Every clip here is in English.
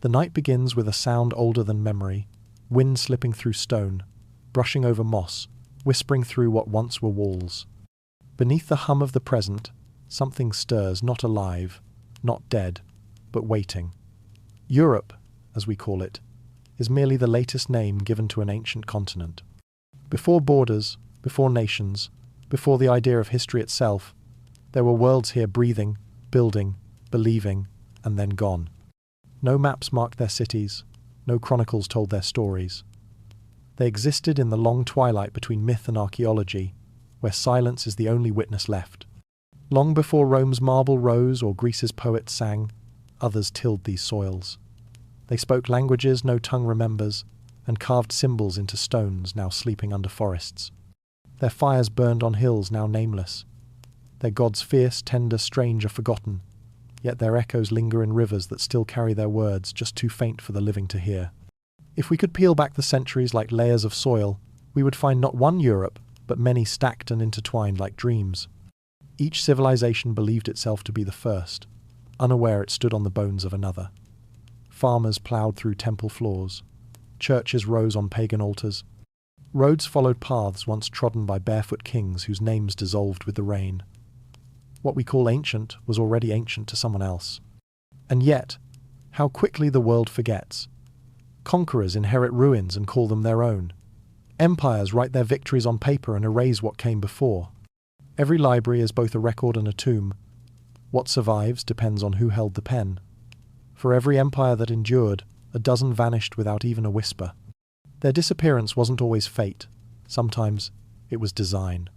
The night begins with a sound older than memory, wind slipping through stone, brushing over moss, whispering through what once were walls. Beneath the hum of the present, something stirs, not alive, not dead, but waiting. Europe, as we call it, is merely the latest name given to an ancient continent. Before borders, before nations, before the idea of history itself, there were worlds here breathing, building, believing, and then gone. No maps marked their cities, no chronicles told their stories. They existed in the long twilight between myth and archaeology, where silence is the only witness left. Long before Rome's marble rose or Greece's poets sang, others tilled these soils. They spoke languages no tongue remembers, and carved symbols into stones now sleeping under forests. Their fires burned on hills now nameless. Their gods fierce, tender, strange are forgotten, yet their echoes linger in rivers that still carry their words, just too faint for the living to hear. If we could peel back the centuries like layers of soil, we would find not one Europe, but many stacked and intertwined like dreams. Each civilization believed itself to be the first, unaware it stood on the bones of another. Farmers ploughed through temple floors. Churches rose on pagan altars. Roads followed paths once trodden by barefoot kings whose names dissolved with the rain. What we call ancient was already ancient to someone else. And yet, how quickly the world forgets. Conquerors inherit ruins and call them their own. Empires write their victories on paper and erase what came before. Every library is both a record and a tomb. What survives depends on who held the pen. For every empire that endured, a dozen vanished without even a whisper. Their disappearance wasn't always fate. Sometimes it was design.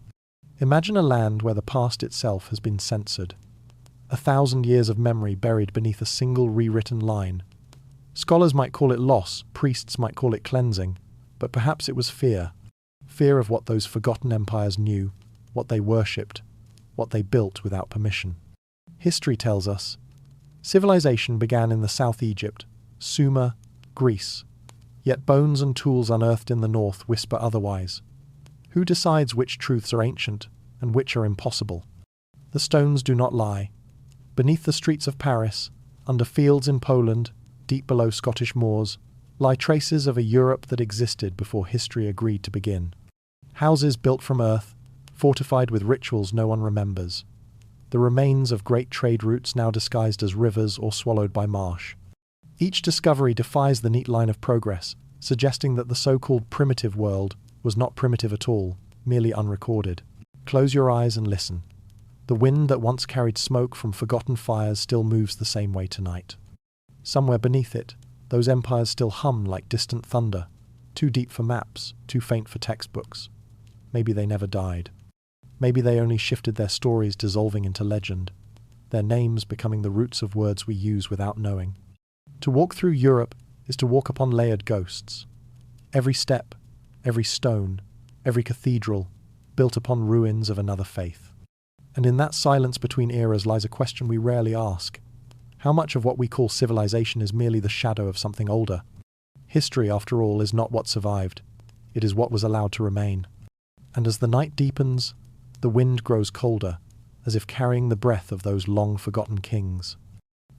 Imagine a land where the past itself has been censored. 1,000 years of memory buried beneath a single rewritten line. Scholars might call it loss, priests might call it cleansing, but perhaps it was fear. Fear of what those forgotten empires knew, what they worshipped, what they built without permission. History tells us civilization began in the South Egypt, Sumer, Greece, yet bones and tools unearthed in the north whisper otherwise. Who decides which truths are ancient and which are impossible? The stones do not lie. Beneath the streets of Paris, under fields in Poland, deep below Scottish moors, lie traces of a Europe that existed before history agreed to begin. Houses built from earth, fortified with rituals no one remembers. The remains of great trade routes now disguised as rivers or swallowed by marsh. Each discovery defies the neat line of progress, suggesting that the so-called primitive world was not primitive at all, merely unrecorded. Close your eyes and listen. The wind that once carried smoke from forgotten fires still moves the same way tonight. Somewhere beneath it, those empires still hum like distant thunder, too deep for maps, too faint for textbooks. Maybe they never died. Maybe they only shifted their stories dissolving into legend, their names becoming the roots of words we use without knowing. To walk through Europe is to walk upon layered ghosts. Every step, every stone, every cathedral, built upon ruins of another faith. And in that silence between eras lies a question we rarely ask. How much of what we call civilization is merely the shadow of something older? History, after all, is not what survived. It is what was allowed to remain. And as the night deepens, the wind grows colder, as if carrying the breath of those long-forgotten kings.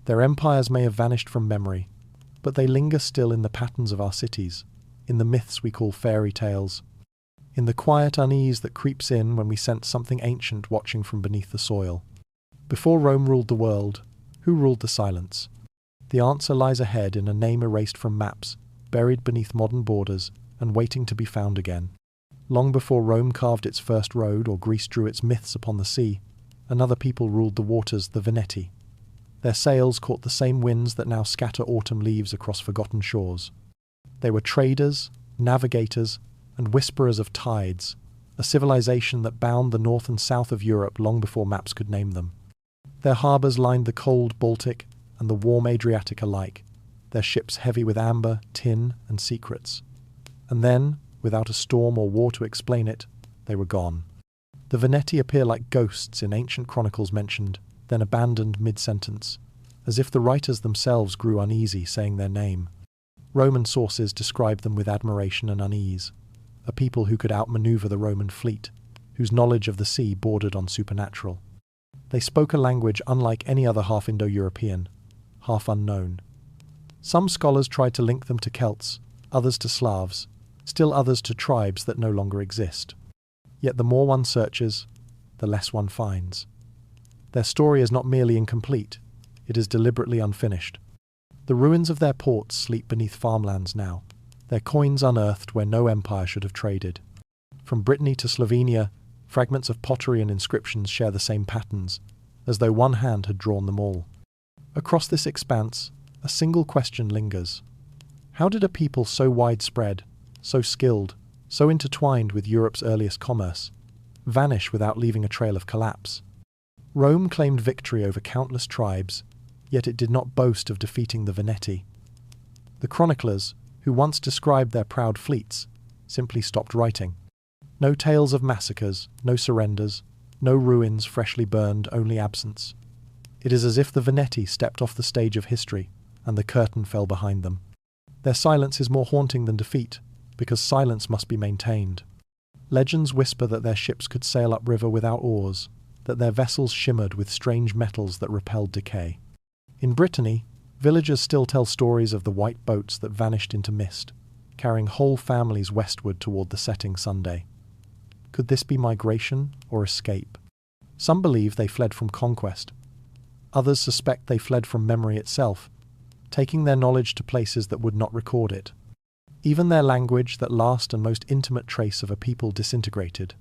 Their empires may have vanished from memory, but they linger still in the patterns of our cities, in the myths we call fairy tales, in the quiet unease that creeps in when we sense something ancient watching from beneath the soil. Before Rome ruled the world, who ruled the silence? The answer lies ahead in a name erased from maps, buried beneath modern borders, and waiting to be found again. Long before Rome carved its first road or Greece drew its myths upon the sea, another people ruled the waters, the Veneti. Their sails caught the same winds that now scatter autumn leaves across forgotten shores. They were traders, navigators, and whisperers of tides, a civilization that bound the north and south of Europe long before maps could name them. Their harbours lined the cold Baltic and the warm Adriatic alike, their ships heavy with amber, tin, and secrets. And then, without a storm or war to explain it, they were gone. The Veneti appear like ghosts in ancient chronicles mentioned, then abandoned mid-sentence, as if the writers themselves grew uneasy saying their name. Roman sources describe them with admiration and unease, a people who could outmaneuver the Roman fleet, whose knowledge of the sea bordered on supernatural. They spoke a language unlike any other half Indo-European, half unknown. Some scholars tried to link them to Celts, others to Slavs, still others to tribes that no longer exist. Yet the more one searches, the less one finds. Their story is not merely incomplete, it is deliberately unfinished. The ruins of their ports sleep beneath farmlands now, their coins unearthed where no empire should have traded. From Brittany to Slovenia, fragments of pottery and inscriptions share the same patterns, as though one hand had drawn them all. Across this expanse, a single question lingers. How did a people so widespread, so skilled, so intertwined with Europe's earliest commerce, vanish without leaving a trail of collapse? Rome claimed victory over countless tribes, yet it did not boast of defeating the Veneti. The chroniclers, who once described their proud fleets, simply stopped writing. No tales of massacres, no surrenders, no ruins freshly burned, only absence. It is as if the Veneti stepped off the stage of history, and the curtain fell behind them. Their silence is more haunting than defeat, because silence must be maintained. Legends whisper that their ships could sail upriver without oars, that their vessels shimmered with strange metals that repelled decay. In Brittany, villagers still tell stories of the white boats that vanished into mist, carrying whole families westward toward the setting Sunday. Could this be migration or escape? Some believe they fled from conquest. Others suspect they fled from memory itself, taking their knowledge to places that would not record it. Even their language, that last and most intimate trace of a people, disintegrated.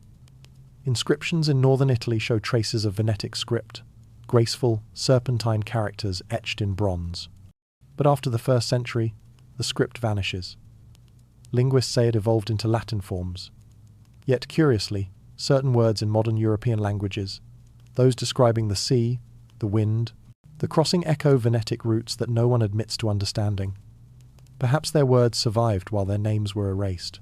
Inscriptions in northern Italy show traces of Venetic script, graceful, serpentine characters etched in bronze. But after the 1st century, the script vanishes. Linguists say it evolved into Latin forms. Yet curiously, certain words in modern European languages, those describing the sea, the wind, the crossing echo Venetic roots that no one admits to understanding. Perhaps their words survived while their names were erased.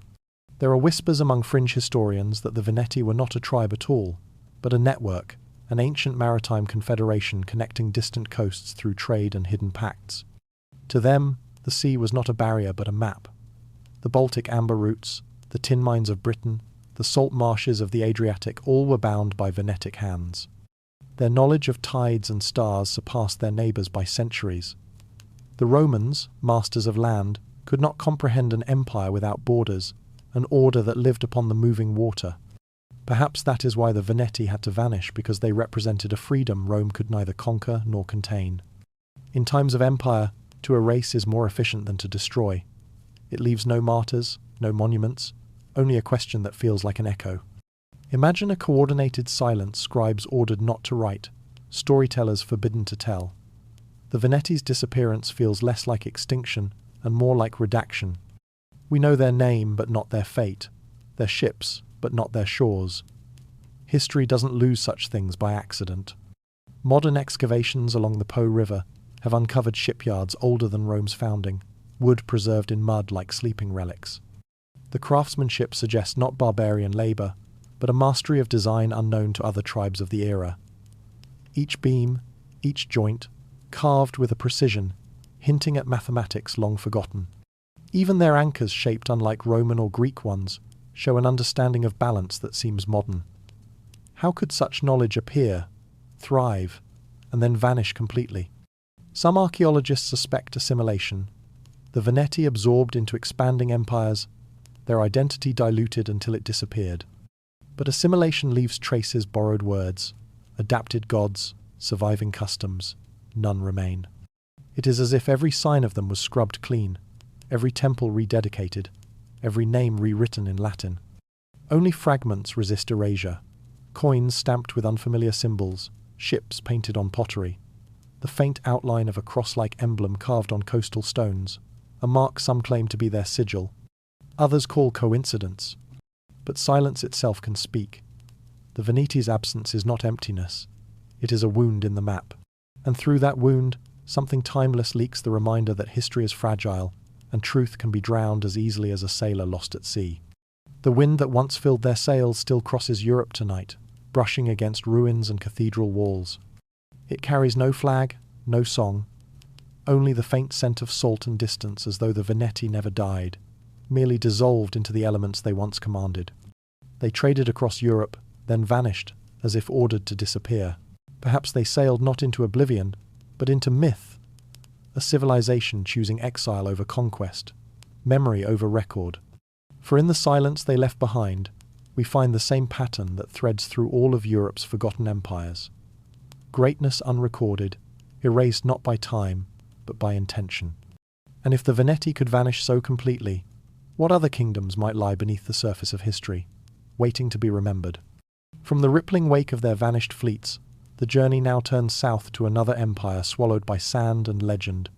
There are whispers among fringe historians that the Veneti were not a tribe at all, but a network, an ancient maritime confederation connecting distant coasts through trade and hidden pacts. To them, the sea was not a barrier but a map. The Baltic amber routes, the tin mines of Britain, the salt marshes of the Adriatic, all were bound by Venetic hands. Their knowledge of tides and stars surpassed their neighbours by centuries. The Romans, masters of land, could not comprehend an empire without borders, an order that lived upon the moving water. Perhaps that is why the Veneti had to vanish, because they represented a freedom Rome could neither conquer nor contain. In times of empire, to erase is more efficient than to destroy. It leaves no martyrs, no monuments, only a question that feels like an echo. Imagine a coordinated silence, scribes ordered not to write, storytellers forbidden to tell. The Veneti's disappearance feels less like extinction and more like redaction. We know their name but not their fate, their ships but not their shores. History doesn't lose such things by accident. Modern excavations along the Po River have uncovered shipyards older than Rome's founding, wood preserved in mud like sleeping relics. The craftsmanship suggests not barbarian labour, but a mastery of design unknown to other tribes of the era. Each beam, each joint, carved with a precision, hinting at mathematics long forgotten. Even their anchors, shaped unlike Roman or Greek ones, show an understanding of balance that seems modern. How could such knowledge appear, thrive, and then vanish completely? Some archaeologists suspect assimilation. The Veneti absorbed into expanding empires, their identity diluted until it disappeared. But assimilation leaves traces, borrowed words, adapted gods, surviving customs. None remain. It is as if every sign of them was scrubbed clean, every temple rededicated, every name rewritten in Latin. Only fragments resist erasure, coins stamped with unfamiliar symbols, ships painted on pottery, the faint outline of a cross-like emblem carved on coastal stones, a mark some claim to be their sigil. Others call coincidence. But silence itself can speak. The Veneti's absence is not emptiness. It is a wound in the map. And through that wound, something timeless leaks the reminder that history is fragile, and truth can be drowned as easily as a sailor lost at sea. The wind that once filled their sails still crosses Europe tonight, brushing against ruins and cathedral walls. It carries no flag, no song, only the faint scent of salt and distance, as though the Veneti never died, merely dissolved into the elements they once commanded. They traded across Europe, then vanished, as if ordered to disappear. Perhaps they sailed not into oblivion, but into myth. a civilization choosing exile over conquest, memory over record. For in the silence they left behind, we find the same pattern that threads through all of Europe's forgotten empires. Greatness unrecorded, erased not by time, but by intention. And if the Veneti could vanish so completely, what other kingdoms might lie beneath the surface of history, waiting to be remembered? From the rippling wake of their vanished fleets, the journey now turns south to another empire swallowed by sand and legend,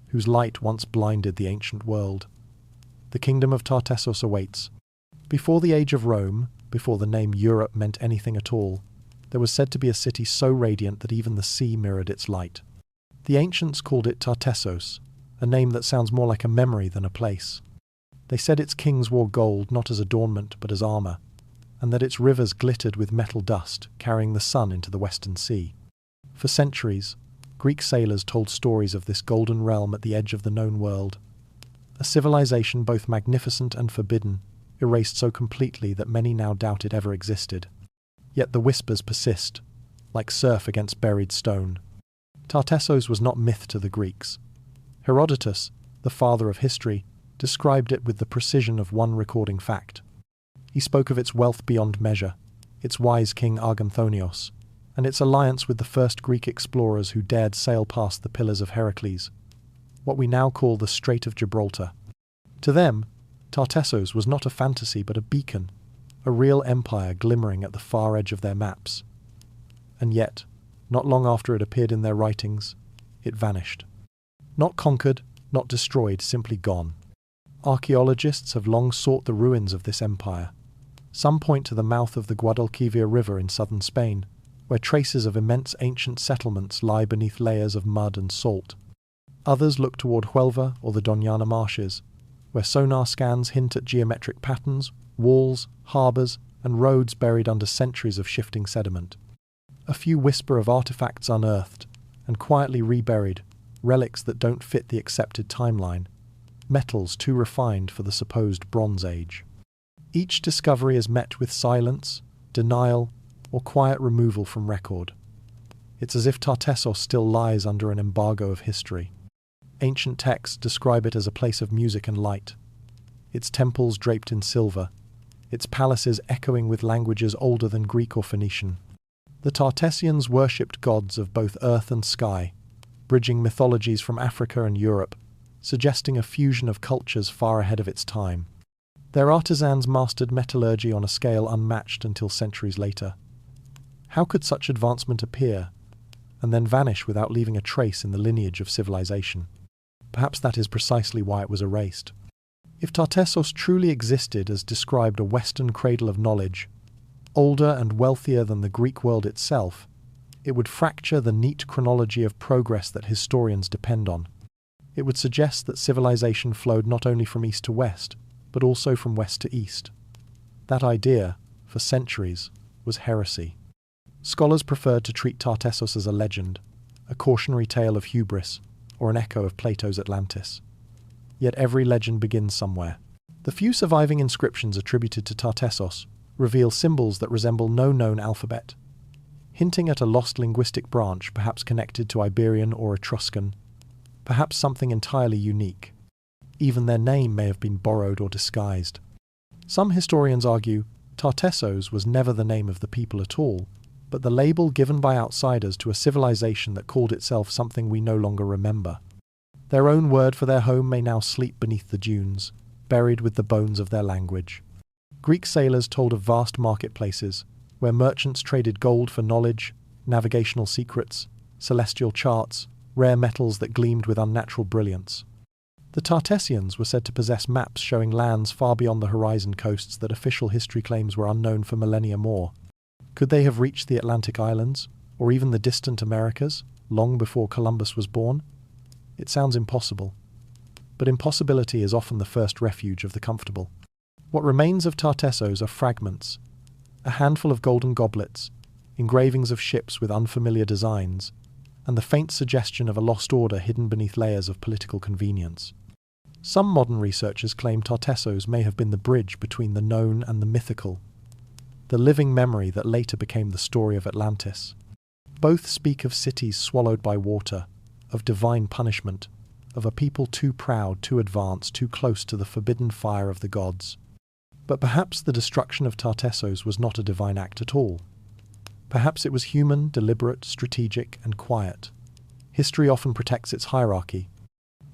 whose light once blinded the ancient world. The kingdom of Tartessos awaits. Before the age of Rome, before the name Europe meant anything at all, there was said to be a city so radiant that even the sea mirrored its light. The ancients called it Tartessos, a name that sounds more like a memory than a place. They said its kings wore gold not as adornment but as armour, and that its rivers glittered with metal dust, carrying the sun into the western sea. For centuries, Greek sailors told stories of this golden realm at the edge of the known world, a civilization both magnificent and forbidden, erased so completely that many now doubt it ever existed. Yet the whispers persist, like surf against buried stone. Tartessos was not myth to the Greeks. Herodotus, the father of history, described it with the precision of one recording fact. He spoke of its wealth beyond measure, its wise king Arganthonios, and its alliance with the first Greek explorers who dared sail past the Pillars of Heracles, what we now call the Strait of Gibraltar. To them, Tartessos was not a fantasy but a beacon, a real empire glimmering at the far edge of their maps. And yet, not long after it appeared in their writings, it vanished. Not conquered, not destroyed, simply gone. Archaeologists have long sought the ruins of this empire. Some point to the mouth of the Guadalquivir River in southern Spain, where traces of immense ancient settlements lie beneath layers of mud and salt. Others look toward Huelva or the Doñana marshes, where sonar scans hint at geometric patterns, walls, harbours, and roads buried under centuries of shifting sediment. A few whisper of artifacts unearthed and quietly reburied, relics that don't fit the accepted timeline, metals too refined for the supposed Bronze Age. Each discovery is met with silence, denial, or quiet removal from record. It's as if Tartessos still lies under an embargo of history. Ancient texts describe it as a place of music and light, its temples draped in silver, its palaces echoing with languages older than Greek or Phoenician. The Tartessians worshipped gods of both earth and sky, bridging mythologies from Africa and Europe, suggesting a fusion of cultures far ahead of its time. Their artisans mastered metallurgy on a scale unmatched until centuries later. How could such advancement appear, and then vanish without leaving a trace in the lineage of civilization? Perhaps that is precisely why it was erased. If Tartessos truly existed as described a Western cradle of knowledge, older and wealthier than the Greek world itself, it would fracture the neat chronology of progress that historians depend on. It would suggest that civilization flowed not only from east to west, but also from west to east. That idea, for centuries, was heresy. Scholars preferred to treat Tartessos as a legend, a cautionary tale of hubris, or an echo of Plato's Atlantis. Yet every legend begins somewhere. The few surviving inscriptions attributed to Tartessos reveal symbols that resemble no known alphabet, hinting at a lost linguistic branch perhaps connected to Iberian or Etruscan, perhaps something entirely unique. Even their name may have been borrowed or disguised. Some historians argue Tartessos was never the name of the people at all, but the label given by outsiders to a civilization that called itself something we no longer remember. Their own word for their home may now sleep beneath the dunes, buried with the bones of their language. Greek sailors told of vast marketplaces, where merchants traded gold for knowledge, navigational secrets, celestial charts, rare metals that gleamed with unnatural brilliance. The Tartessians were said to possess maps showing lands far beyond the horizon coasts that official history claims were unknown for millennia more. Could they have reached the Atlantic Islands, or even the distant Americas, long before Columbus was born? It sounds impossible. But impossibility is often the first refuge of the comfortable. What remains of Tartessos are fragments, a handful of golden goblets, engravings of ships with unfamiliar designs, and the faint suggestion of a lost order hidden beneath layers of political convenience. Some modern researchers claim Tartessos may have been the bridge between the known and the mythical, the living memory that later became the story of Atlantis. Both speak of cities swallowed by water, of divine punishment, of a people too proud, too advanced, too close to the forbidden fire of the gods. But perhaps the destruction of Tartessos was not a divine act at all. Perhaps it was human, deliberate, strategic, and quiet. History often protects its hierarchy.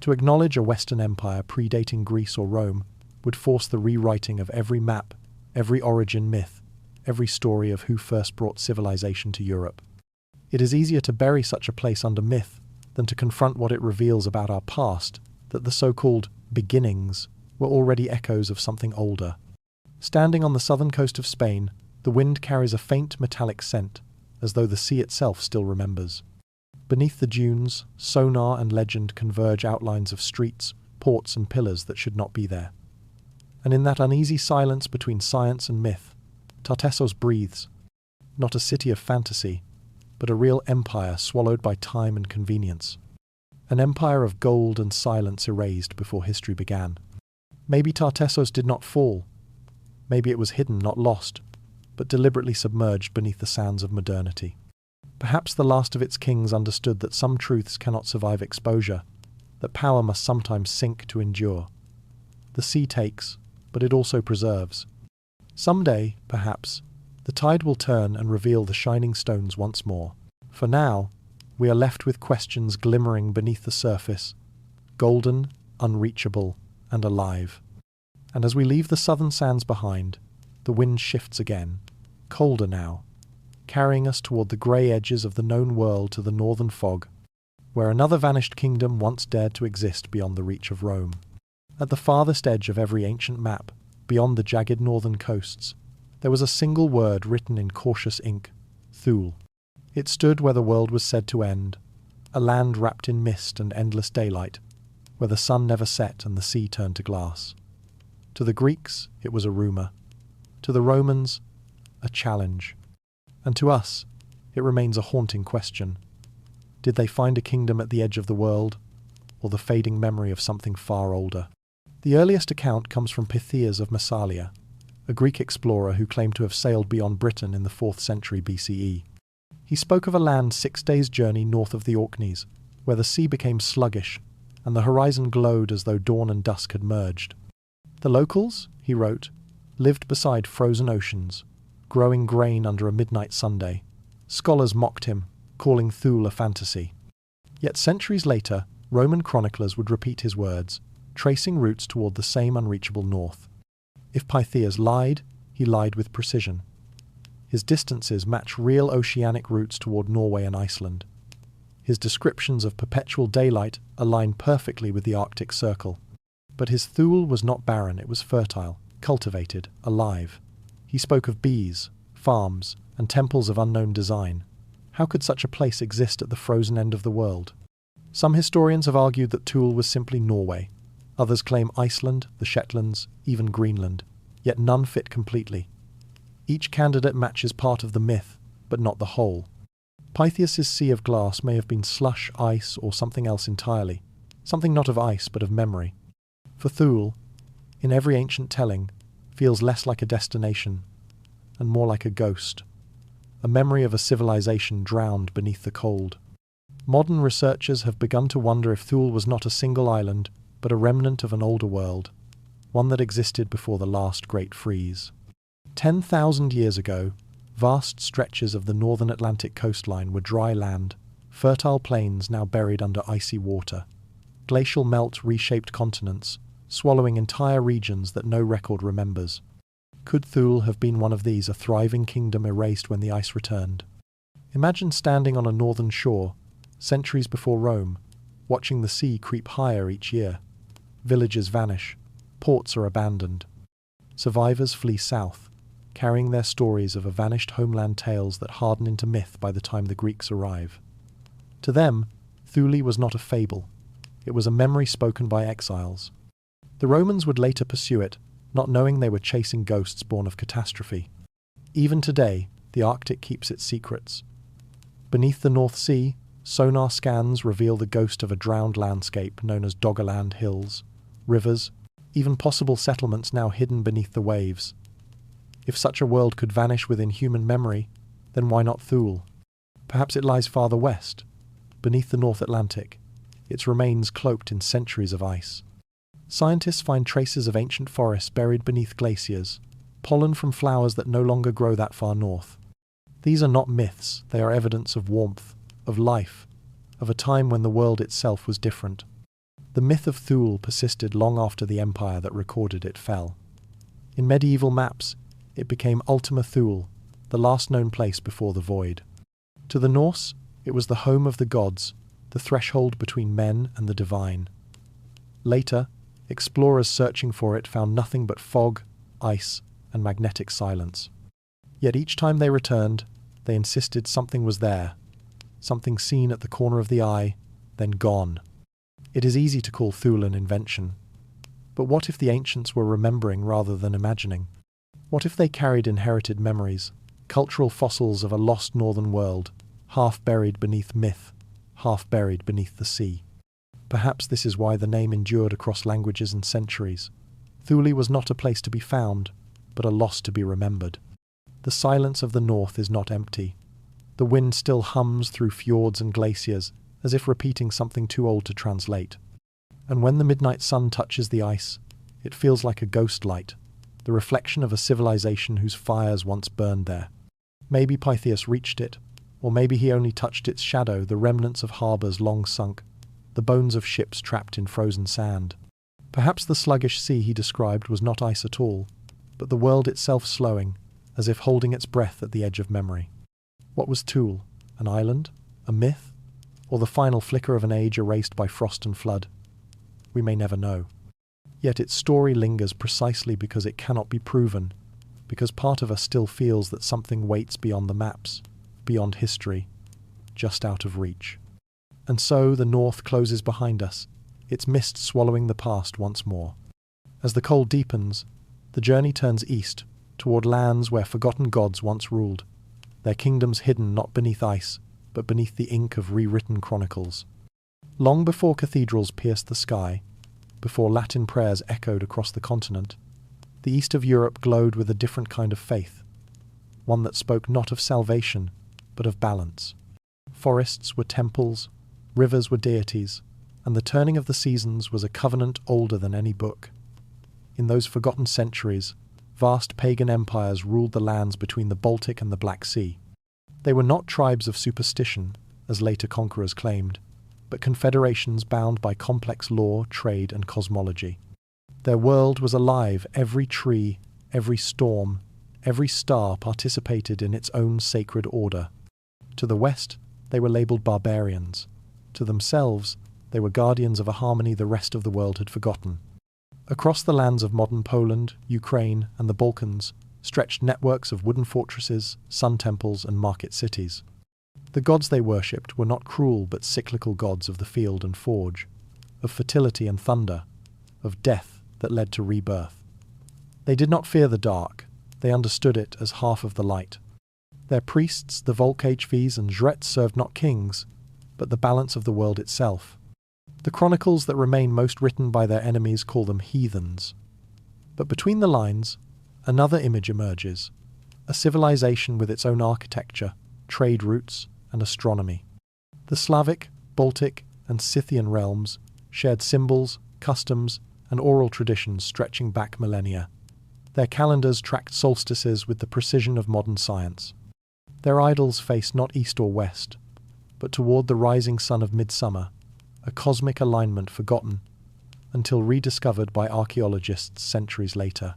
To acknowledge a Western empire predating Greece or Rome would force the rewriting of every map, every origin myth, every story of who first brought civilization to Europe. It is easier to bury such a place under myth than to confront what it reveals about our past, that the so-called beginnings were already echoes of something older. Standing on the southern coast of Spain, the wind carries a faint metallic scent, as though the sea itself still remembers. Beneath the dunes, sonar and legend converge outlines of streets, ports and pillars that should not be there. And in that uneasy silence between science and myth, Tartessos breathes, not a city of fantasy, but a real empire swallowed by time and convenience. An empire of gold and silence erased before history began. Maybe Tartessos did not fall. Maybe it was hidden, not lost, but deliberately submerged beneath the sands of modernity. Perhaps the last of its kings understood that some truths cannot survive exposure, that power must sometimes sink to endure. The sea takes, but it also preserves. Someday, perhaps, the tide will turn and reveal the shining stones once more. For now, we are left with questions glimmering beneath the surface, golden, unreachable, and alive. And as we leave the southern sands behind, the wind shifts again, colder now, carrying us toward the grey edges of the known world to the northern fog, where another vanished kingdom once dared to exist beyond the reach of Rome. At the farthest edge of every ancient map, beyond the jagged northern coasts, there was a single word written in cautious ink, Thule. It stood where the world was said to end, a land wrapped in mist and endless daylight, where the sun never set and the sea turned to glass. To the Greeks, it was a rumour. To the Romans, a challenge. And to us, it remains a haunting question. Did they find a kingdom at the edge of the world, or the fading memory of something far older? The earliest account comes from Pytheas of Massalia, a Greek explorer who claimed to have sailed beyond Britain in the 4th century BCE. He spoke of a land 6 days' journey north of the Orkneys, where the sea became sluggish, and the horizon glowed as though dawn and dusk had merged. The locals, he wrote, lived beside frozen oceans, growing grain under a midnight Sunday. Scholars mocked him, calling Thule a fantasy. Yet centuries later, Roman chroniclers would repeat his words, tracing routes toward the same unreachable north. If Pytheas lied, he lied with precision. His distances match real oceanic routes toward Norway and Iceland. His descriptions of perpetual daylight align perfectly with the Arctic Circle. But his Thule was not barren, it was fertile, cultivated, alive. He spoke of bees, farms, and temples of unknown design. How could such a place exist at the frozen end of the world? Some historians have argued that Thule was simply Norway. Others claim Iceland, the Shetlands, even Greenland. Yet none fit completely. Each candidate matches part of the myth, but not the whole. Pytheas' sea of glass may have been slush, ice, or something else entirely. Something not of ice, but of memory. For Thule, in every ancient telling, feels less like a destination, and more like a ghost. A memory of a civilization drowned beneath the cold. Modern researchers have begun to wonder if Thule was not a single island, but a remnant of an older world, one that existed before the last great freeze. 10,000 years ago, vast stretches of the northern Atlantic coastline were dry land, fertile plains now buried under icy water. Glacial melt reshaped continents, swallowing entire regions that no record remembers. Could Thule have been one of these, a thriving kingdom erased when the ice returned? Imagine standing on a northern shore, centuries before Rome, watching the sea creep higher each year. Villages vanish, ports are abandoned. Survivors flee south, carrying their stories of a vanished homeland tales that harden into myth by the time the Greeks arrive. To them, Thule was not a fable. It was a memory spoken by exiles. The Romans would later pursue it, not knowing they were chasing ghosts born of catastrophe. Even today, the Arctic keeps its secrets. Beneath the North Sea, sonar scans reveal the ghost of a drowned landscape known as Doggerland Hills, rivers, even possible settlements now hidden beneath the waves. If such a world could vanish within human memory, then why not Thule? Perhaps it lies farther west, beneath the North Atlantic, its remains cloaked in centuries of ice. Scientists find traces of ancient forests buried beneath glaciers, pollen from flowers that no longer grow that far north. These are not myths, they are evidence of warmth, of life, of a time when the world itself was different. The myth of Thule persisted long after the empire that recorded it fell. In medieval maps, it became Ultima Thule, the last known place before the void. To the Norse, it was the home of the gods, the threshold between men and the divine. Later, explorers searching for it found nothing but fog, ice, and magnetic silence. Yet each time they returned, they insisted something was there, something seen at the corner of the eye, then gone. It is easy to call Thule an invention. But what if the ancients were remembering rather than imagining? What if they carried inherited memories, cultural fossils of a lost northern world, half buried beneath myth, half buried beneath the sea? Perhaps this is why the name endured across languages and centuries. Thule was not a place to be found, but a loss to be remembered. The silence of the north is not empty. The wind still hums through fjords and glaciers, as if repeating something too old to translate. And when the midnight sun touches the ice, it feels like a ghost light, the reflection of a civilization whose fires once burned there. Maybe Pythias reached it, or maybe he only touched its shadow, the remnants of harbours long sunk, the bones of ships trapped in frozen sand. Perhaps the sluggish sea he described was not ice at all, but the world itself slowing, as if holding its breath at the edge of memory. What was Thule? An island? A myth? Or the final flicker of an age erased by frost and flood? We may never know. Yet its story lingers precisely because it cannot be proven, because part of us still feels that something waits beyond the maps, beyond history, just out of reach. And so the north closes behind us, its mist swallowing the past once more. As the cold deepens, the journey turns east, toward lands where forgotten gods once ruled, their kingdoms hidden not beneath ice, but beneath the ink of rewritten chronicles. Long before cathedrals pierced the sky, before Latin prayers echoed across the continent, the east of Europe glowed with a different kind of faith, one that spoke not of salvation, but of balance. Forests were temples, rivers were deities, and the turning of the seasons was a covenant older than any book. In those forgotten centuries, vast pagan empires ruled the lands between the Baltic and the Black Sea. They were not tribes of superstition, as later conquerors claimed, but confederations bound by complex law, trade, and cosmology. Their world was alive, every tree, every storm, every star participated in its own sacred order. To the west, they were labelled barbarians. To themselves, they were guardians of a harmony the rest of the world had forgotten. Across the lands of modern Poland, Ukraine, and the Balkans stretched networks of wooden fortresses, sun temples, and market cities. The gods they worshipped were not cruel but cyclical gods of the field and forge, of fertility and thunder, of death that led to rebirth. They did not fear the dark, they understood it as half of the light. Their priests, the Volkhvs and Jrets, served not kings, but the balance of the world itself. The chronicles that remain most written by their enemies call them heathens. But between the lines, another image emerges, a civilization with its own architecture, trade routes, and astronomy. The Slavic, Baltic, and Scythian realms shared symbols, customs, and oral traditions stretching back millennia. Their calendars tracked solstices with the precision of modern science. Their idols faced not east or west, but toward the rising sun of midsummer, a cosmic alignment forgotten until rediscovered by archaeologists centuries later.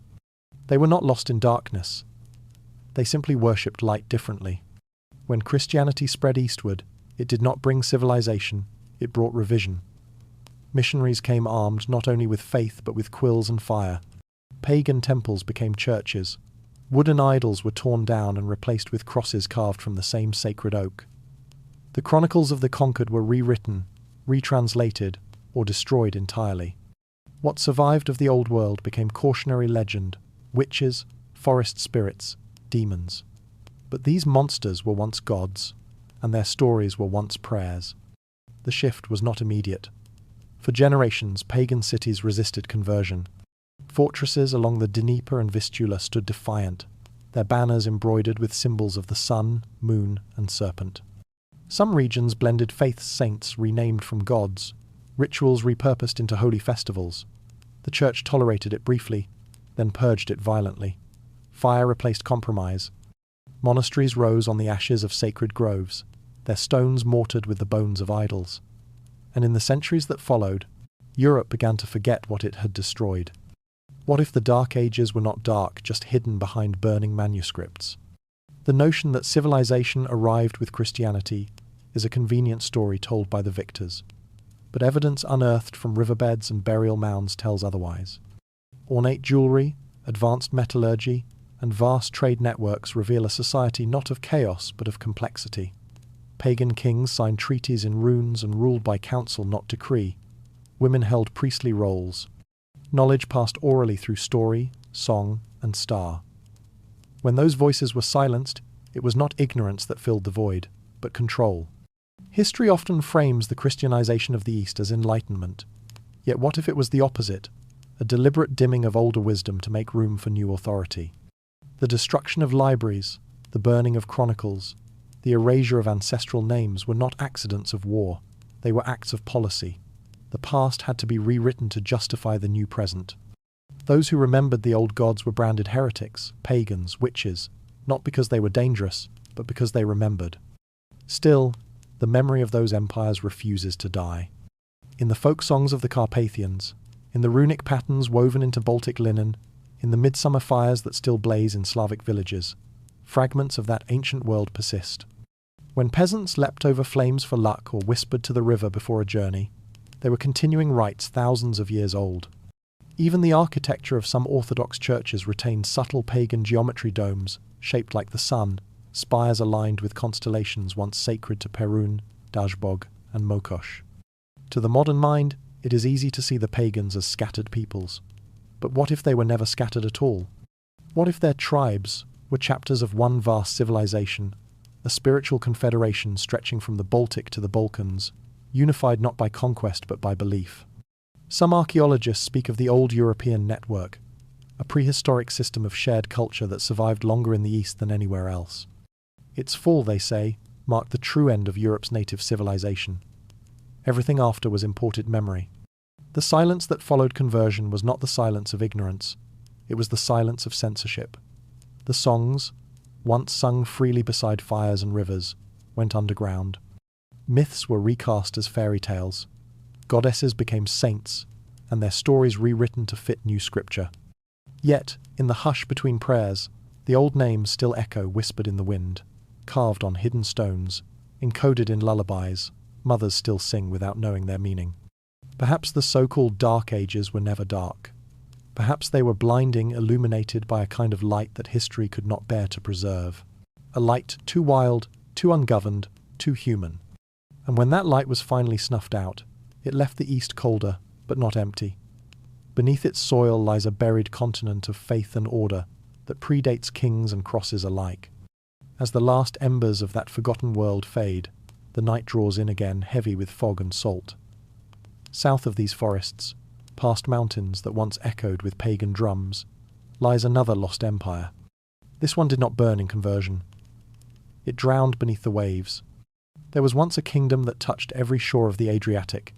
They were not lost in darkness. They simply worshipped light differently. When Christianity spread eastward, it did not bring civilization, it brought revision. Missionaries came armed not only with faith but with quills and fire. Pagan temples became churches. Wooden idols were torn down and replaced with crosses carved from the same sacred oak. The chronicles of the conquered were rewritten, retranslated, or destroyed entirely. What survived of the old world became cautionary legend, witches, forest spirits, demons. But these monsters were once gods, and their stories were once prayers. The shift was not immediate. For generations, pagan cities resisted conversion. Fortresses along the Dnieper and Vistula stood defiant, their banners embroidered with symbols of the sun, moon, and serpent. Some regions blended faith's saints renamed from gods, rituals repurposed into holy festivals. The church tolerated it briefly, then purged it violently. Fire replaced compromise. Monasteries rose on the ashes of sacred groves, their stones mortared with the bones of idols. And in the centuries that followed, Europe began to forget what it had destroyed. What if the Dark Ages were not dark, just hidden behind burning manuscripts? The notion that civilization arrived with Christianity is a convenient story told by the victors, but evidence unearthed from riverbeds and burial mounds tells otherwise. Ornate jewelry, advanced metallurgy, and vast trade networks reveal a society not of chaos but of complexity. Pagan kings signed treaties in runes and ruled by counsel, not decree. Women held priestly roles. Knowledge passed orally through story, song, and star. When those voices were silenced, it was not ignorance that filled the void, but control. History often frames the Christianization of the East as enlightenment. Yet what if it was the opposite, a deliberate dimming of older wisdom to make room for new authority? The destruction of libraries, the burning of chronicles, the erasure of ancestral names were not accidents of war. They were acts of policy. The past had to be rewritten to justify the new present. Those who remembered the old gods were branded heretics, pagans, witches, not because they were dangerous, but because they remembered. Still, the memory of those empires refuses to die. In the folk songs of the Carpathians, in the runic patterns woven into Baltic linen, in the midsummer fires that still blaze in Slavic villages, fragments of that ancient world persist. When peasants leapt over flames for luck or whispered to the river before a journey, they were continuing rites thousands of years old. Even the architecture of some Orthodox churches retained subtle pagan geometry, domes, shaped like the sun, spires aligned with constellations once sacred to Perun, Dajbog, and Mokosh. To the modern mind, it is easy to see the pagans as scattered peoples. But what if they were never scattered at all? What if their tribes were chapters of one vast civilization, a spiritual confederation stretching from the Baltic to the Balkans, unified not by conquest but by belief? Some archaeologists speak of the old European network, a prehistoric system of shared culture that survived longer in the East than anywhere else. Its fall, they say, marked the true end of Europe's native civilization. Everything after was imported memory. The silence that followed conversion was not the silence of ignorance, it was the silence of censorship. The songs, once sung freely beside fires and rivers, went underground. Myths were recast as fairy tales. Goddesses became saints, and their stories rewritten to fit new scripture. Yet, in the hush between prayers, the old names still echo whispered in the wind, carved on hidden stones, encoded in lullabies. Mothers still sing without knowing their meaning. Perhaps the so-called Dark Ages were never dark. Perhaps they were blinding, illuminated by a kind of light that history could not bear to preserve. A light too wild, too ungoverned, too human. And when that light was finally snuffed out, it left the East colder, but not empty. Beneath its soil lies a buried continent of faith and order that predates kings and crosses alike. As the last embers of that forgotten world fade, the night draws in again, heavy with fog and salt. South of these forests, past mountains that once echoed with pagan drums, lies another lost empire. This one did not burn in conversion. It drowned beneath the waves. There was once a kingdom that touched every shore of the Adriatic,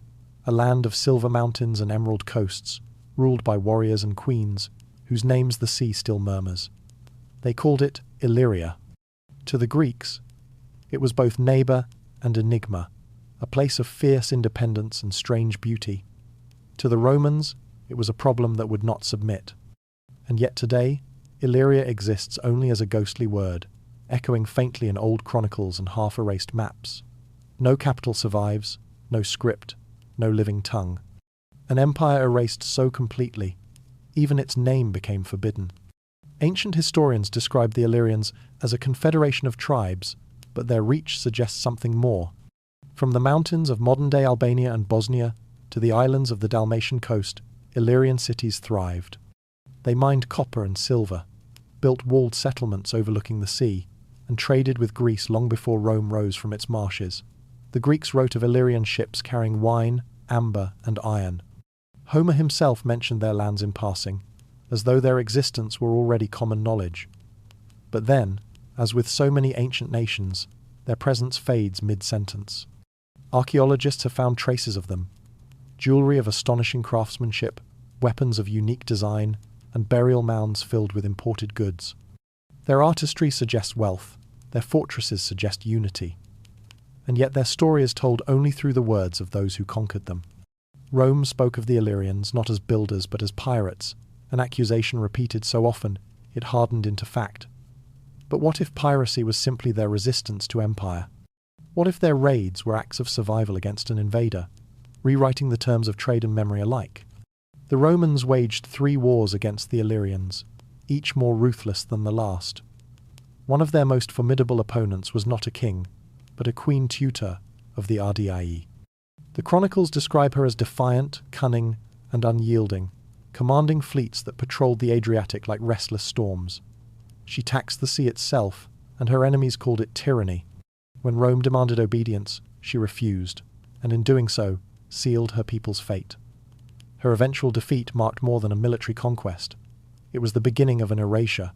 a land of silver mountains and emerald coasts, ruled by warriors and queens, whose names the sea still murmurs. They called it Illyria. To the Greeks, it was both neighbour and enigma, a place of fierce independence and strange beauty. To the Romans, it was a problem that would not submit. And yet today, Illyria exists only as a ghostly word, echoing faintly in old chronicles and half-erased maps. No capital survives, no script, no living tongue. An empire erased so completely, even its name became forbidden. Ancient historians describe the Illyrians as a confederation of tribes, but their reach suggests something more. From the mountains of modern-day Albania and Bosnia to the islands of the Dalmatian coast, Illyrian cities thrived. They mined copper and silver, built walled settlements overlooking the sea, and traded with Greece long before Rome rose from its marshes. The Greeks wrote of Illyrian ships carrying wine, amber, and iron. Homer himself mentioned their lands in passing, as though their existence were already common knowledge. But then, as with so many ancient nations, their presence fades mid-sentence. Archaeologists have found traces of them. jewelry of astonishing craftsmanship, weapons of unique design, and burial mounds filled with imported goods. Their artistry suggests wealth, their fortresses suggest unity, and yet their story is told only through the words of those who conquered them. Rome spoke of the Illyrians not as builders but as pirates, an accusation repeated so often it hardened into fact. But what if piracy was simply their resistance to empire? What if their raids were acts of survival against an invader, rewriting the terms of trade and memory alike? The Romans waged 3 wars against the Illyrians, each more ruthless than the last. One of their most formidable opponents was not a king, but a queen tutor of the Ardii. The chronicles describe her as defiant, cunning, and unyielding, commanding fleets that patrolled the Adriatic like restless storms. She taxed the sea itself, and her enemies called it tyranny. When Rome demanded obedience, she refused, and in doing so, sealed her people's fate. Her eventual defeat marked more than a military conquest. It was the beginning of an erasure.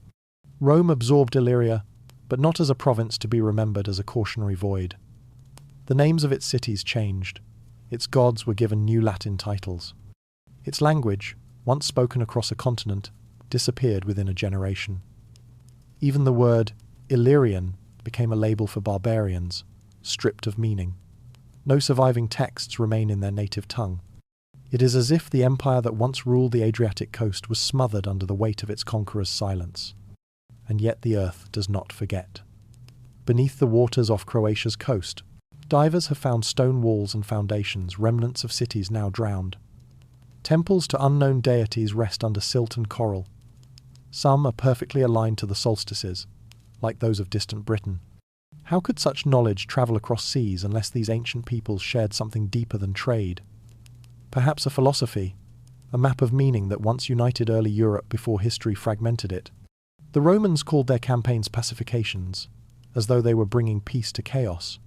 Rome absorbed Illyria, but not as a province to be remembered as a cautionary void. The names of its cities changed. Its gods were given new Latin titles. Its language, once spoken across a continent, disappeared within a generation. Even the word Illyrian became a label for barbarians, stripped of meaning. No surviving texts remain in their native tongue. It is as if the empire that once ruled the Adriatic coast was smothered under the weight of its conqueror's silence. And yet the earth does not forget. Beneath the waters off Croatia's coast, divers have found stone walls and foundations, remnants of cities now drowned. Temples to unknown deities rest under silt and coral. Some are perfectly aligned to the solstices, like those of distant Britain. How could such knowledge travel across seas unless these ancient peoples shared something deeper than trade? Perhaps a philosophy, a map of meaning that once united early Europe before history fragmented it. The Romans called their campaigns pacifications, as though they were bringing peace to chaos.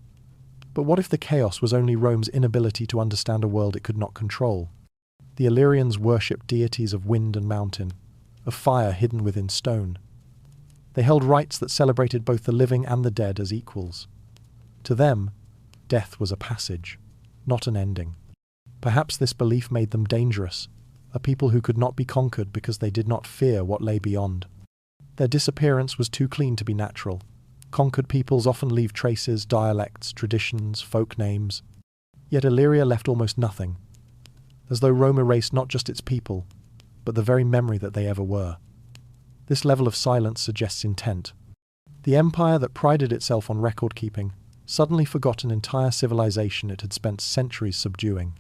But what if the chaos was only Rome's inability to understand a world it could not control? The Illyrians worshipped deities of wind and mountain, of fire hidden within stone. They held rites that celebrated both the living and the dead as equals. To them, death was a passage, not an ending. Perhaps this belief made them dangerous, a people who could not be conquered because they did not fear what lay beyond. Their disappearance was too clean to be natural. Conquered peoples often leave traces, dialects, traditions, folk names. Yet Illyria left almost nothing, as though Rome erased not just its people, but the very memory that they ever were. This level of silence suggests intent. The empire that prided itself on record-keeping suddenly forgot an entire civilization it had spent centuries subduing.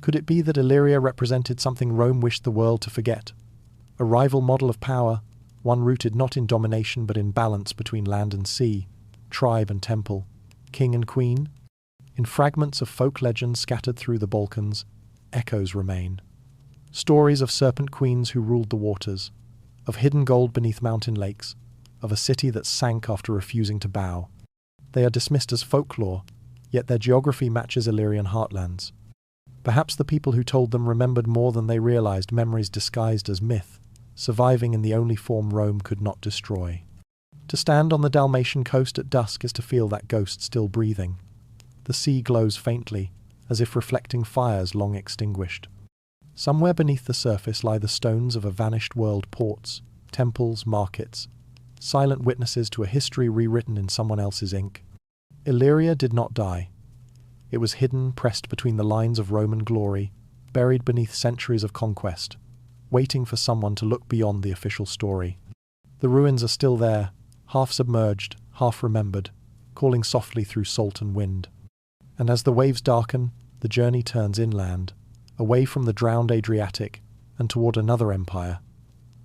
Could it be that Illyria represented something Rome wished the world to forget? A rival model of power, one rooted not in domination but in balance between land and sea, tribe and temple, king and queen? In fragments of folk legends scattered through the Balkans, echoes remain. Stories of serpent queens who ruled the waters, of hidden gold beneath mountain lakes, of a city that sank after refusing to bow. They are dismissed as folklore, yet their geography matches Illyrian heartlands. Perhaps the people who told them remembered more than they realized, memories disguised as myth, surviving in the only form Rome could not destroy. To stand on the Dalmatian coast at dusk is to feel that ghost still breathing. The sea glows faintly, as if reflecting fires long extinguished. Somewhere beneath the surface lie the stones of a vanished world, ports, temples, markets, silent witnesses to a history rewritten in someone else's ink. Illyria did not die. It was hidden, pressed between the lines of Roman glory, buried beneath centuries of conquest, waiting for someone to look beyond the official story. The ruins are still there, half submerged, half remembered, calling softly through salt and wind. And as the waves darken, the journey turns inland, away from the drowned Adriatic and toward another empire,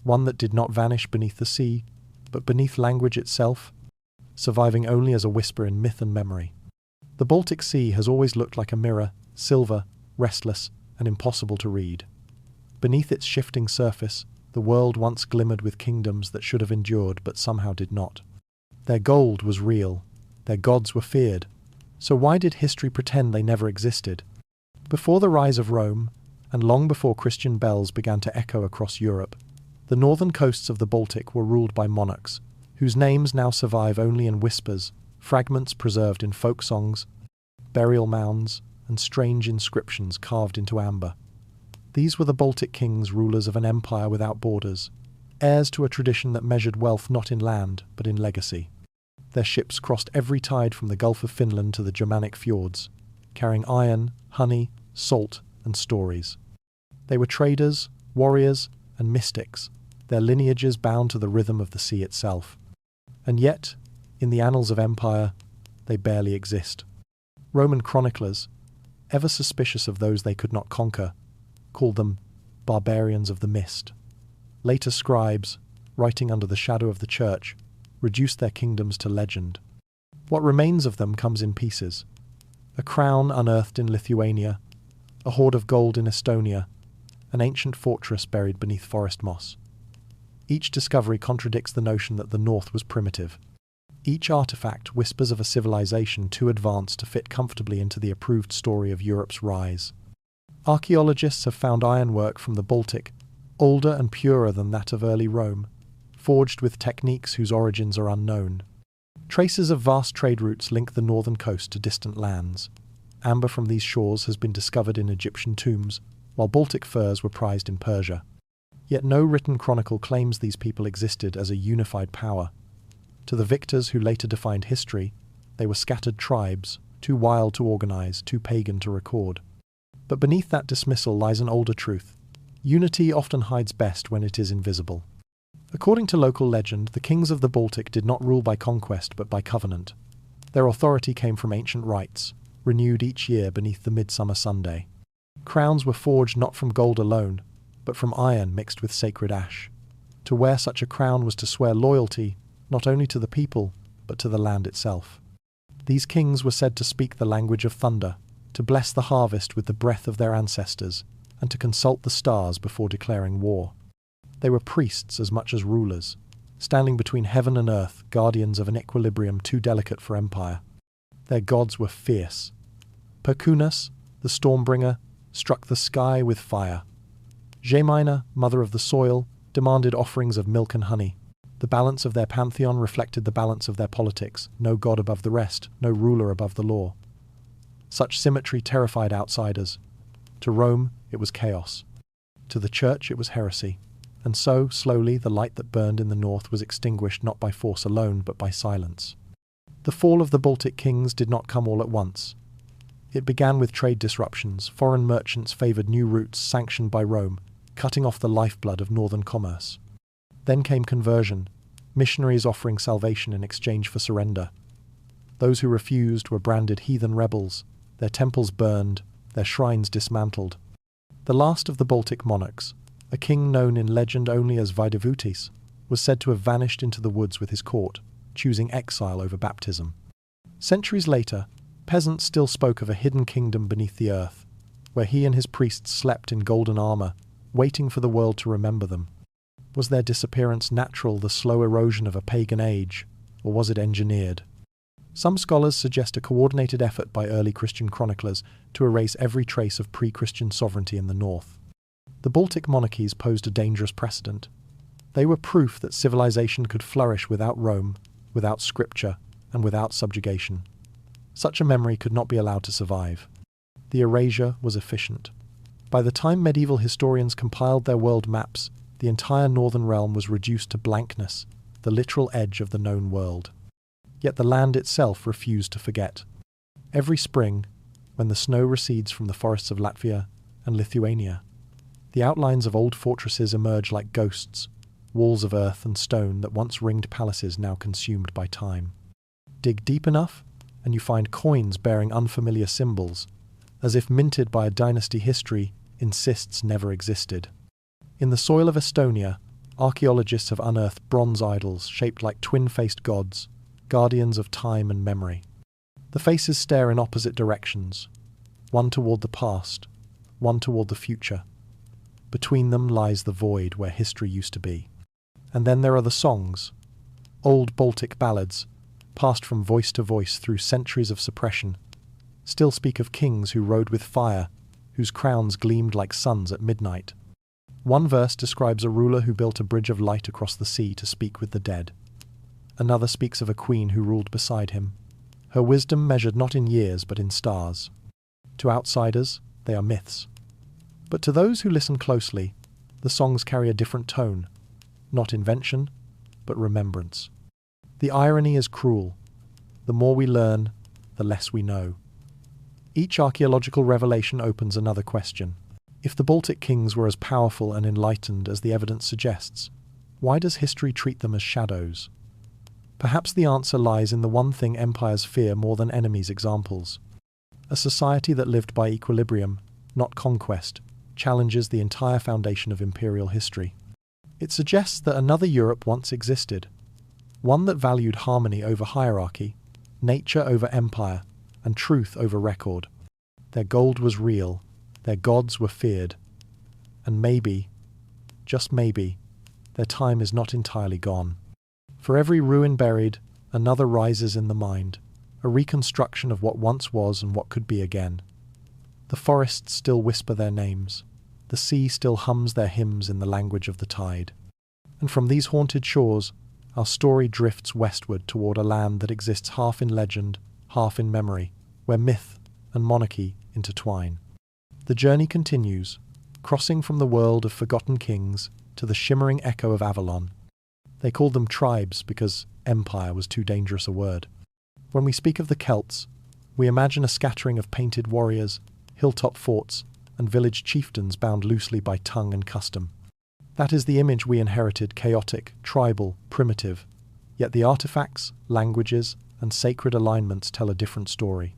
one that did not vanish beneath the sea, but beneath language itself, surviving only as a whisper in myth and memory. The Baltic Sea has always looked like a mirror, silver, restless, and impossible to read. Beneath its shifting surface, the world once glimmered with kingdoms that should have endured but somehow did not. Their gold was real, their gods were feared, so why did history pretend they never existed? Before the rise of Rome, and long before Christian bells began to echo across Europe, the northern coasts of the Baltic were ruled by monarchs, whose names now survive only in whispers, fragments preserved in folk songs, burial mounds, and strange inscriptions carved into amber. These were the Baltic kings, rulers of an empire without borders, heirs to a tradition that measured wealth not in land, but in legacy. Their ships crossed every tide from the Gulf of Finland to the Germanic fjords, carrying iron, honey, salt, and stories. They were traders, warriors, and mystics, their lineages bound to the rhythm of the sea itself. And yet, in the annals of empire, they barely exist. Roman chroniclers, ever suspicious of those they could not conquer, called them barbarians of the mist. Later scribes, writing under the shadow of the church, reduced their kingdoms to legend. What remains of them comes in pieces. A crown unearthed in Lithuania, a hoard of gold in Estonia, an ancient fortress buried beneath forest moss. Each discovery contradicts the notion that the North was primitive. Each artifact whispers of a civilization too advanced to fit comfortably into the approved story of Europe's rise. Archaeologists have found ironwork from the Baltic, older and purer than that of early Rome, forged with techniques whose origins are unknown. Traces of vast trade routes link the northern coast to distant lands. Amber from these shores has been discovered in Egyptian tombs, while Baltic furs were prized in Persia. Yet no written chronicle claims these people existed as a unified power. To the victors who later defined history, they were scattered tribes, too wild to organize, too pagan to record. But beneath that dismissal lies an older truth. Unity often hides best when it is invisible. According to local legend, the kings of the Baltic did not rule by conquest but by covenant. Their authority came from ancient rites, renewed each year beneath the midsummer Sunday. Crowns were forged not from gold alone, but from iron mixed with sacred ash. To wear such a crown was to swear loyalty, not only to the people, but to the land itself. These kings were said to speak the language of thunder, to bless the harvest with the breath of their ancestors, and to consult the stars before declaring war. They were priests as much as rulers, standing between heaven and earth, guardians of an equilibrium too delicate for empire. Their gods were fierce. Perkunas, the stormbringer, struck the sky with fire. Gemina, mother of the soil, demanded offerings of milk and honey. The balance of their pantheon reflected the balance of their politics, no god above the rest, no ruler above the law. Such symmetry terrified outsiders. To Rome, it was chaos. To the church, it was heresy. And so, slowly, the light that burned in the north was extinguished not by force alone, but by silence. The fall of the Baltic kings did not come all at once. It began with trade disruptions. Foreign merchants favoured new routes sanctioned by Rome, cutting off the lifeblood of northern commerce. Then came conversion, missionaries offering salvation in exchange for surrender. Those who refused were branded heathen rebels, their temples burned, their shrines dismantled. The last of the Baltic monarchs, a king known in legend only as Vaidevutis, was said to have vanished into the woods with his court, choosing exile over baptism. Centuries later, peasants still spoke of a hidden kingdom beneath the earth, where he and his priests slept in golden armour, waiting for the world to remember them. Was their disappearance natural, the slow erosion of a pagan age, or was it engineered? Some scholars suggest a coordinated effort by early Christian chroniclers to erase every trace of pre-Christian sovereignty in the north. The Baltic monarchies posed a dangerous precedent. They were proof that civilization could flourish without Rome, without scripture, and without subjugation. Such a memory could not be allowed to survive. The erasure was efficient. By the time medieval historians compiled their world maps, the entire northern realm was reduced to blankness, the literal edge of the known world. Yet the land itself refused to forget. Every spring, when the snow recedes from the forests of Latvia and Lithuania, the outlines of old fortresses emerge like ghosts, walls of earth and stone that once ringed palaces now consumed by time. Dig deep enough, and you find coins bearing unfamiliar symbols, as if minted by a dynasty history insists never existed. In the soil of Estonia, archaeologists have unearthed bronze idols shaped like twin-faced gods, guardians of time and memory. The faces stare in opposite directions, one toward the past, one toward the future. Between them lies the void where history used to be. And then there are the songs, old Baltic ballads, passed from voice to voice through centuries of suppression, still speak of kings who rode with fire, whose crowns gleamed like suns at midnight. One verse describes a ruler who built a bridge of light across the sea to speak with the dead. Another speaks of a queen who ruled beside him, her wisdom measured not in years but in stars. To outsiders, they are myths. But to those who listen closely, the songs carry a different tone, not invention, but remembrance. The irony is cruel. The more we learn, the less we know. Each archaeological revelation opens another question. If the Baltic kings were as powerful and enlightened as the evidence suggests, why does history treat them as shadows? Perhaps the answer lies in the one thing empires fear more than enemies' examples. A society that lived by equilibrium, not conquest, challenges the entire foundation of imperial history. It suggests that another Europe once existed, one that valued harmony over hierarchy, nature over empire, and truth over record. Their gold was real, their gods were feared, and maybe, just maybe, their time is not entirely gone. For every ruin buried, another rises in the mind, a reconstruction of what once was and what could be again. The forests still whisper their names, the sea still hums their hymns in the language of the tide. And from these haunted shores, our story drifts westward toward a land that exists half in legend, half in memory, where myth and monarchy intertwine. The journey continues, crossing from the world of forgotten kings to the shimmering echo of Avalon. They called them tribes because empire was too dangerous a word. When we speak of the Celts, we imagine a scattering of painted warriors, hilltop forts, and village chieftains bound loosely by tongue and custom. That is the image we inherited: chaotic, tribal, primitive. Yet the artifacts, languages, and sacred alignments tell a different story.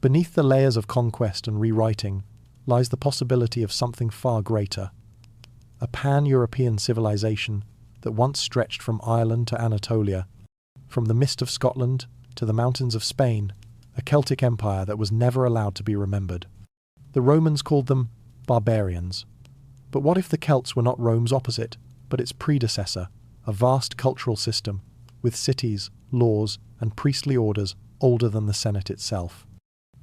Beneath the layers of conquest and rewriting lies the possibility of something far greater. A pan-European civilization that once stretched from Ireland to Anatolia, from the mist of Scotland to the mountains of Spain, a Celtic empire that was never allowed to be remembered. The Romans called them barbarians. But what if the Celts were not Rome's opposite, but its predecessor, a vast cultural system, with cities, laws, and priestly orders older than the Senate itself?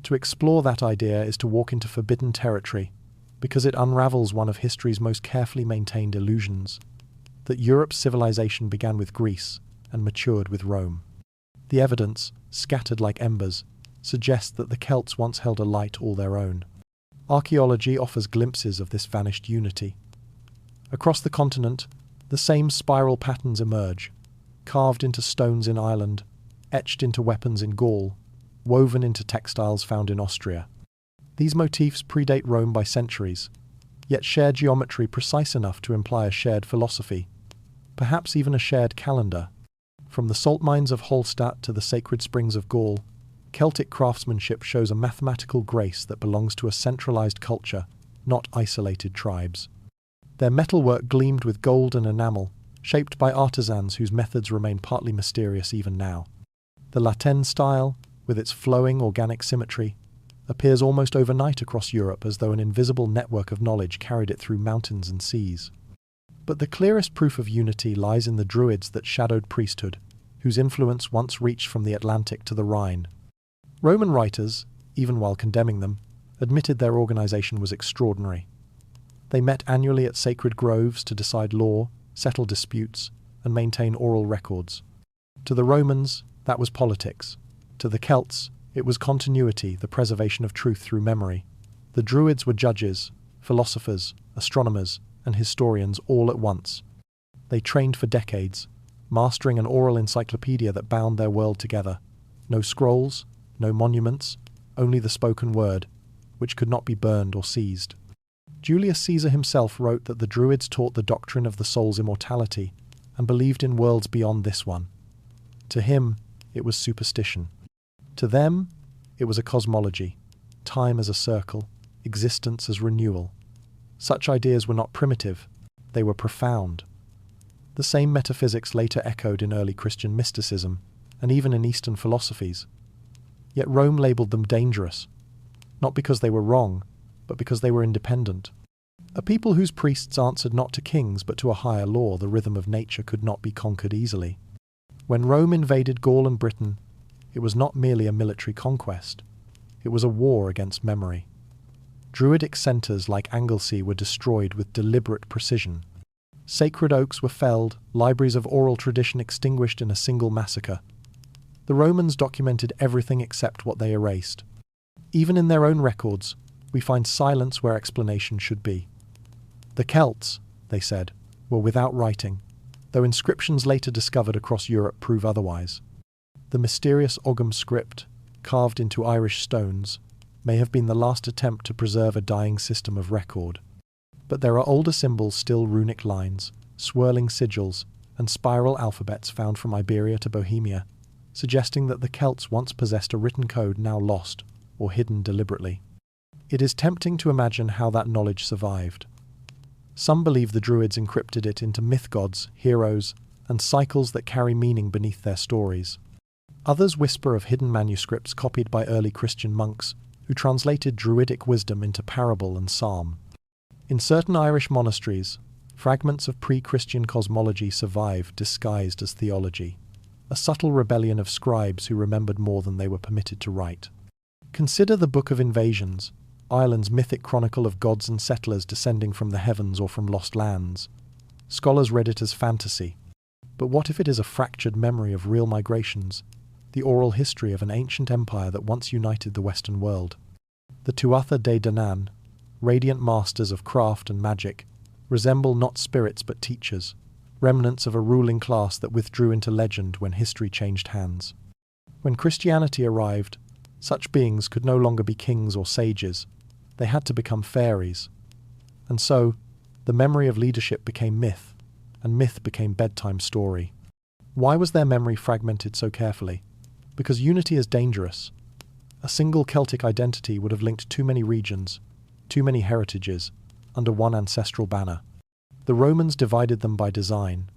To explore that idea is to walk into forbidden territory, because it unravels one of history's most carefully maintained illusions, that Europe's civilization began with Greece and matured with Rome. The evidence, scattered like embers, suggests that the Celts once held a light all their own. Archaeology offers glimpses of this vanished unity. Across the continent, the same spiral patterns emerge, carved into stones in Ireland, etched into weapons in Gaul, woven into textiles found in Austria. These motifs predate Rome by centuries, yet share geometry precise enough to imply a shared philosophy, perhaps even a shared calendar. From the salt mines of Hallstatt to the sacred springs of Gaul, Celtic craftsmanship shows a mathematical grace that belongs to a centralized culture, not isolated tribes. Their metalwork gleamed with gold and enamel, shaped by artisans whose methods remain partly mysterious even now. The Latin style, with its flowing organic symmetry, appears almost overnight across Europe as though an invisible network of knowledge carried it through mountains and seas. But the clearest proof of unity lies in the Druids that shadowed priesthood, whose influence once reached from the Atlantic to the Rhine. Roman writers, even while condemning them, admitted their organization was extraordinary. They met annually at sacred groves to decide law, settle disputes, and maintain oral records. To the Romans, that was politics. To the Celts, it was continuity, the preservation of truth through memory. The Druids were judges, philosophers, astronomers, and historians all at once. They trained for decades, mastering an oral encyclopedia that bound their world together. No scrolls, no monuments, only the spoken word, which could not be burned or seized. Julius Caesar himself wrote that the Druids taught the doctrine of the soul's immortality and believed in worlds beyond this one. To him, it was superstition. To them, it was a cosmology, time as a circle, existence as renewal. Such ideas were not primitive, they were profound. The same metaphysics later echoed in early Christian mysticism, and even in Eastern philosophies. Yet Rome labelled them dangerous, not because they were wrong, but because they were independent. A people whose priests answered not to kings but to a higher law, the rhythm of nature, could not be conquered easily. When Rome invaded Gaul and Britain, it was not merely a military conquest, it was a war against memory. Druidic centres like Anglesey were destroyed with deliberate precision. Sacred oaks were felled, libraries of oral tradition extinguished in a single massacre. The Romans documented everything except what they erased. Even in their own records, we find silence where explanation should be. The Celts, they said, were without writing, though inscriptions later discovered across Europe prove otherwise. The mysterious Ogham script, carved into Irish stones, may have been the last attempt to preserve a dying system of record. But there are older symbols, still runic lines, swirling sigils, and spiral alphabets found from Iberia to Bohemia, suggesting that the Celts once possessed a written code now lost or hidden deliberately. It is tempting to imagine how that knowledge survived. Some believe the Druids encrypted it into myth gods, heroes, and cycles that carry meaning beneath their stories. Others whisper of hidden manuscripts copied by early Christian monks who translated Druidic wisdom into parable and psalm. In certain Irish monasteries, fragments of pre-Christian cosmology survive disguised as theology, a subtle rebellion of scribes who remembered more than they were permitted to write. Consider the Book of Invasions, Ireland's mythic chronicle of gods and settlers descending from the heavens or from lost lands. Scholars read it as fantasy. But what if it is a fractured memory of real migrations, the oral history of an ancient empire that once united the Western world? The Tuatha De Danann, radiant masters of craft and magic, resemble not spirits but teachers, remnants of a ruling class that withdrew into legend when history changed hands. When Christianity arrived, such beings could no longer be kings or sages. They had to become fairies. And so, the memory of leadership became myth, and myth became bedtime story. Why was their memory fragmented so carefully? Because unity is dangerous. A single Celtic identity would have linked too many regions, too many heritages, under one ancestral banner. The Romans divided them by design.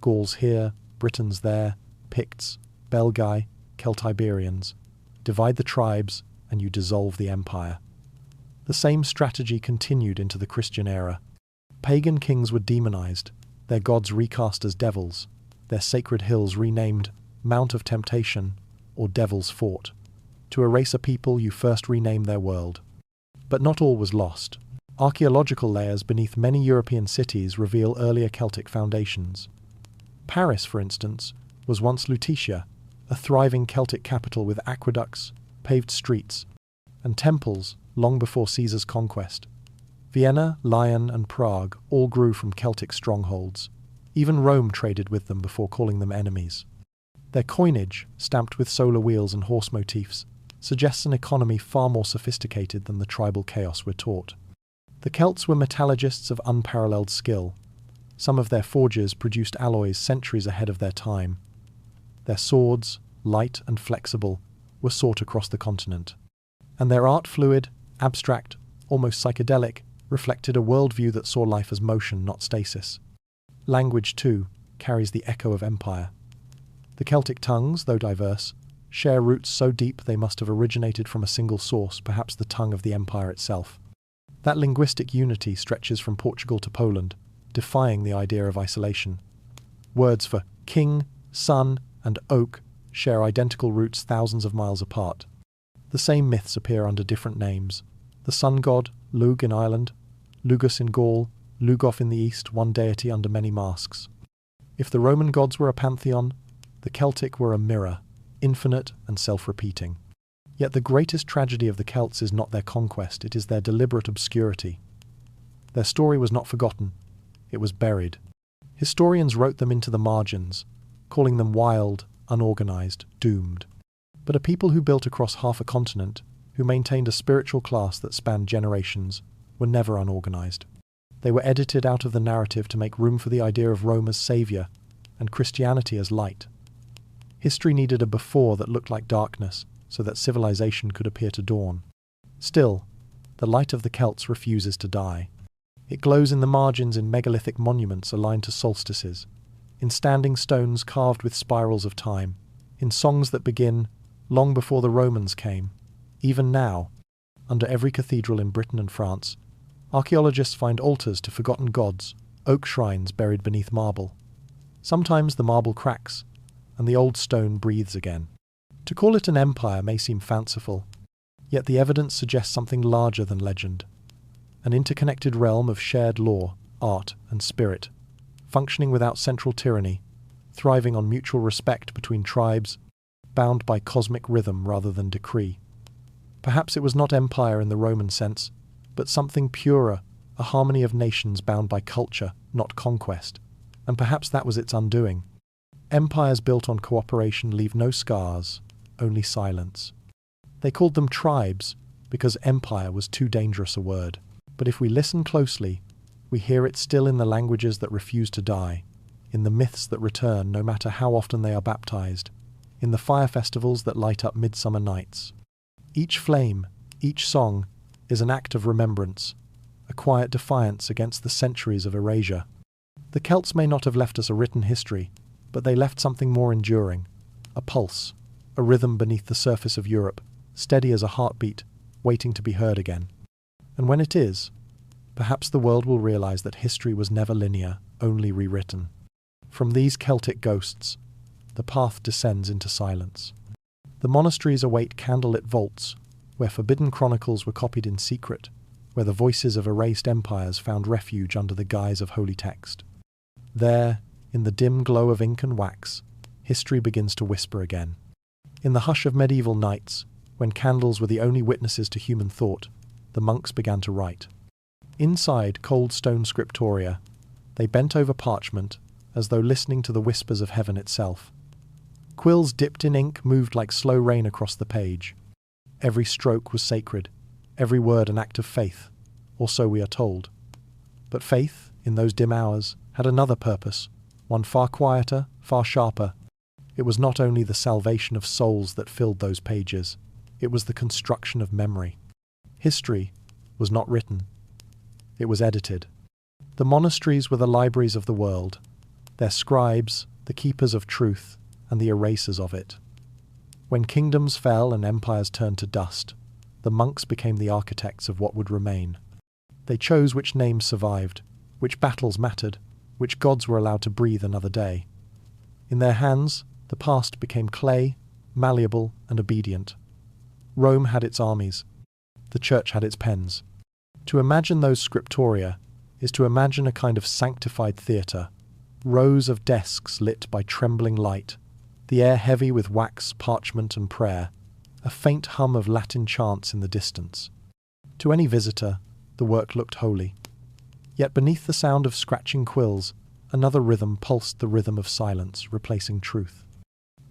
Gauls here, Britons there, Picts, Belgae, Celtiberians. Divide the tribes, and you dissolve the empire. The same strategy continued into the Christian era. Pagan kings were demonized, their gods recast as devils, their sacred hills renamed Mount of Temptation or Devil's Fort. To erase a people, you first rename their world. But not all was lost. Archaeological layers beneath many European cities reveal earlier Celtic foundations. Paris, for instance, was once Lutetia, a thriving Celtic capital with aqueducts, paved streets, and temples long before Caesar's conquest. Vienna, Lyon, and Prague all grew from Celtic strongholds. Even Rome traded with them before calling them enemies. Their coinage, stamped with solar wheels and horse motifs, suggests an economy far more sophisticated than the tribal chaos we're taught. The Celts were metallurgists of unparalleled skill. Some of their forges produced alloys centuries ahead of their time. Their swords, light and flexible, were sought across the continent. And their art, fluid, abstract, almost psychedelic, reflected a worldview that saw life as motion, not stasis. Language, too, carries the echo of empire. The Celtic tongues, though diverse, share roots so deep they must have originated from a single source, perhaps the tongue of the empire itself. That linguistic unity stretches from Portugal to Poland, defying the idea of isolation. Words for king, sun, and oak share identical roots thousands of miles apart. The same myths appear under different names. The sun god, Lugh in Ireland, Lugus in Gaul, Lugoff in the East, one deity under many masks. If the Roman gods were a pantheon, the Celtic were a mirror, infinite and self-repeating. Yet the greatest tragedy of the Celts is not their conquest, it is their deliberate obscurity. Their story was not forgotten, it was buried. Historians wrote them into the margins, calling them wild, unorganized, doomed. But a people who built across half a continent, who maintained a spiritual class that spanned generations, were never unorganized. They were edited out of the narrative to make room for the idea of Rome as savior and Christianity as light. History needed a before that looked like darkness, so that civilization could appear to dawn. Still, the light of the Celts refuses to die. It glows in the margins in megalithic monuments aligned to solstices, in standing stones carved with spirals of time, in songs that begin long before the Romans came. Even now, under every cathedral in Britain and France, archaeologists find altars to forgotten gods, oak shrines buried beneath marble. Sometimes the marble cracks, and the old stone breathes again. To call it an empire may seem fanciful, yet the evidence suggests something larger than legend, an interconnected realm of shared lore, art, and spirit, functioning without central tyranny, thriving on mutual respect between tribes, bound by cosmic rhythm rather than decree. Perhaps it was not empire in the Roman sense, but something purer, a harmony of nations bound by culture, not conquest. And perhaps that was its undoing. Empires built on cooperation leave no scars, only silence. They called them tribes because empire was too dangerous a word. But if we listen closely, we hear it still in the languages that refuse to die, in the myths that return no matter how often they are baptized, in the fire festivals that light up midsummer nights. Each flame, each song, is an act of remembrance, a quiet defiance against the centuries of erasure. The Celts may not have left us a written history, but they left something more enduring, a pulse, a rhythm beneath the surface of Europe, steady as a heartbeat, waiting to be heard again. And when it is, perhaps the world will realize that history was never linear, only rewritten. From these Celtic ghosts, the path descends into silence. The monasteries await candlelit vaults, where forbidden chronicles were copied in secret, where the voices of erased empires found refuge under the guise of holy text. There, in the dim glow of ink and wax, history begins to whisper again. In the hush of medieval nights, when candles were the only witnesses to human thought, the monks began to write. Inside cold stone scriptoria, they bent over parchment, as though listening to the whispers of heaven itself. Quills dipped in ink moved like slow rain across the page. Every stroke was sacred, every word an act of faith, or so we are told. But faith, in those dim hours, had another purpose, one far quieter, far sharper. It was not only the salvation of souls that filled those pages, it was the construction of memory. History was not written, it was edited. The monasteries were the libraries of the world, their scribes, the keepers of truth, and the erasers of it. When kingdoms fell and empires turned to dust, the monks became the architects of what would remain. They chose which names survived, which battles mattered, which gods were allowed to breathe another day. In their hands, the past became clay, malleable and obedient. Rome had its armies. The church had its pens. To imagine those scriptoria is to imagine a kind of sanctified theatre, rows of desks lit by trembling light, the air heavy with wax, parchment and prayer, a faint hum of Latin chants in the distance. To any visitor, the work looked holy. Yet beneath the sound of scratching quills, another rhythm pulsed the rhythm of silence, replacing truth.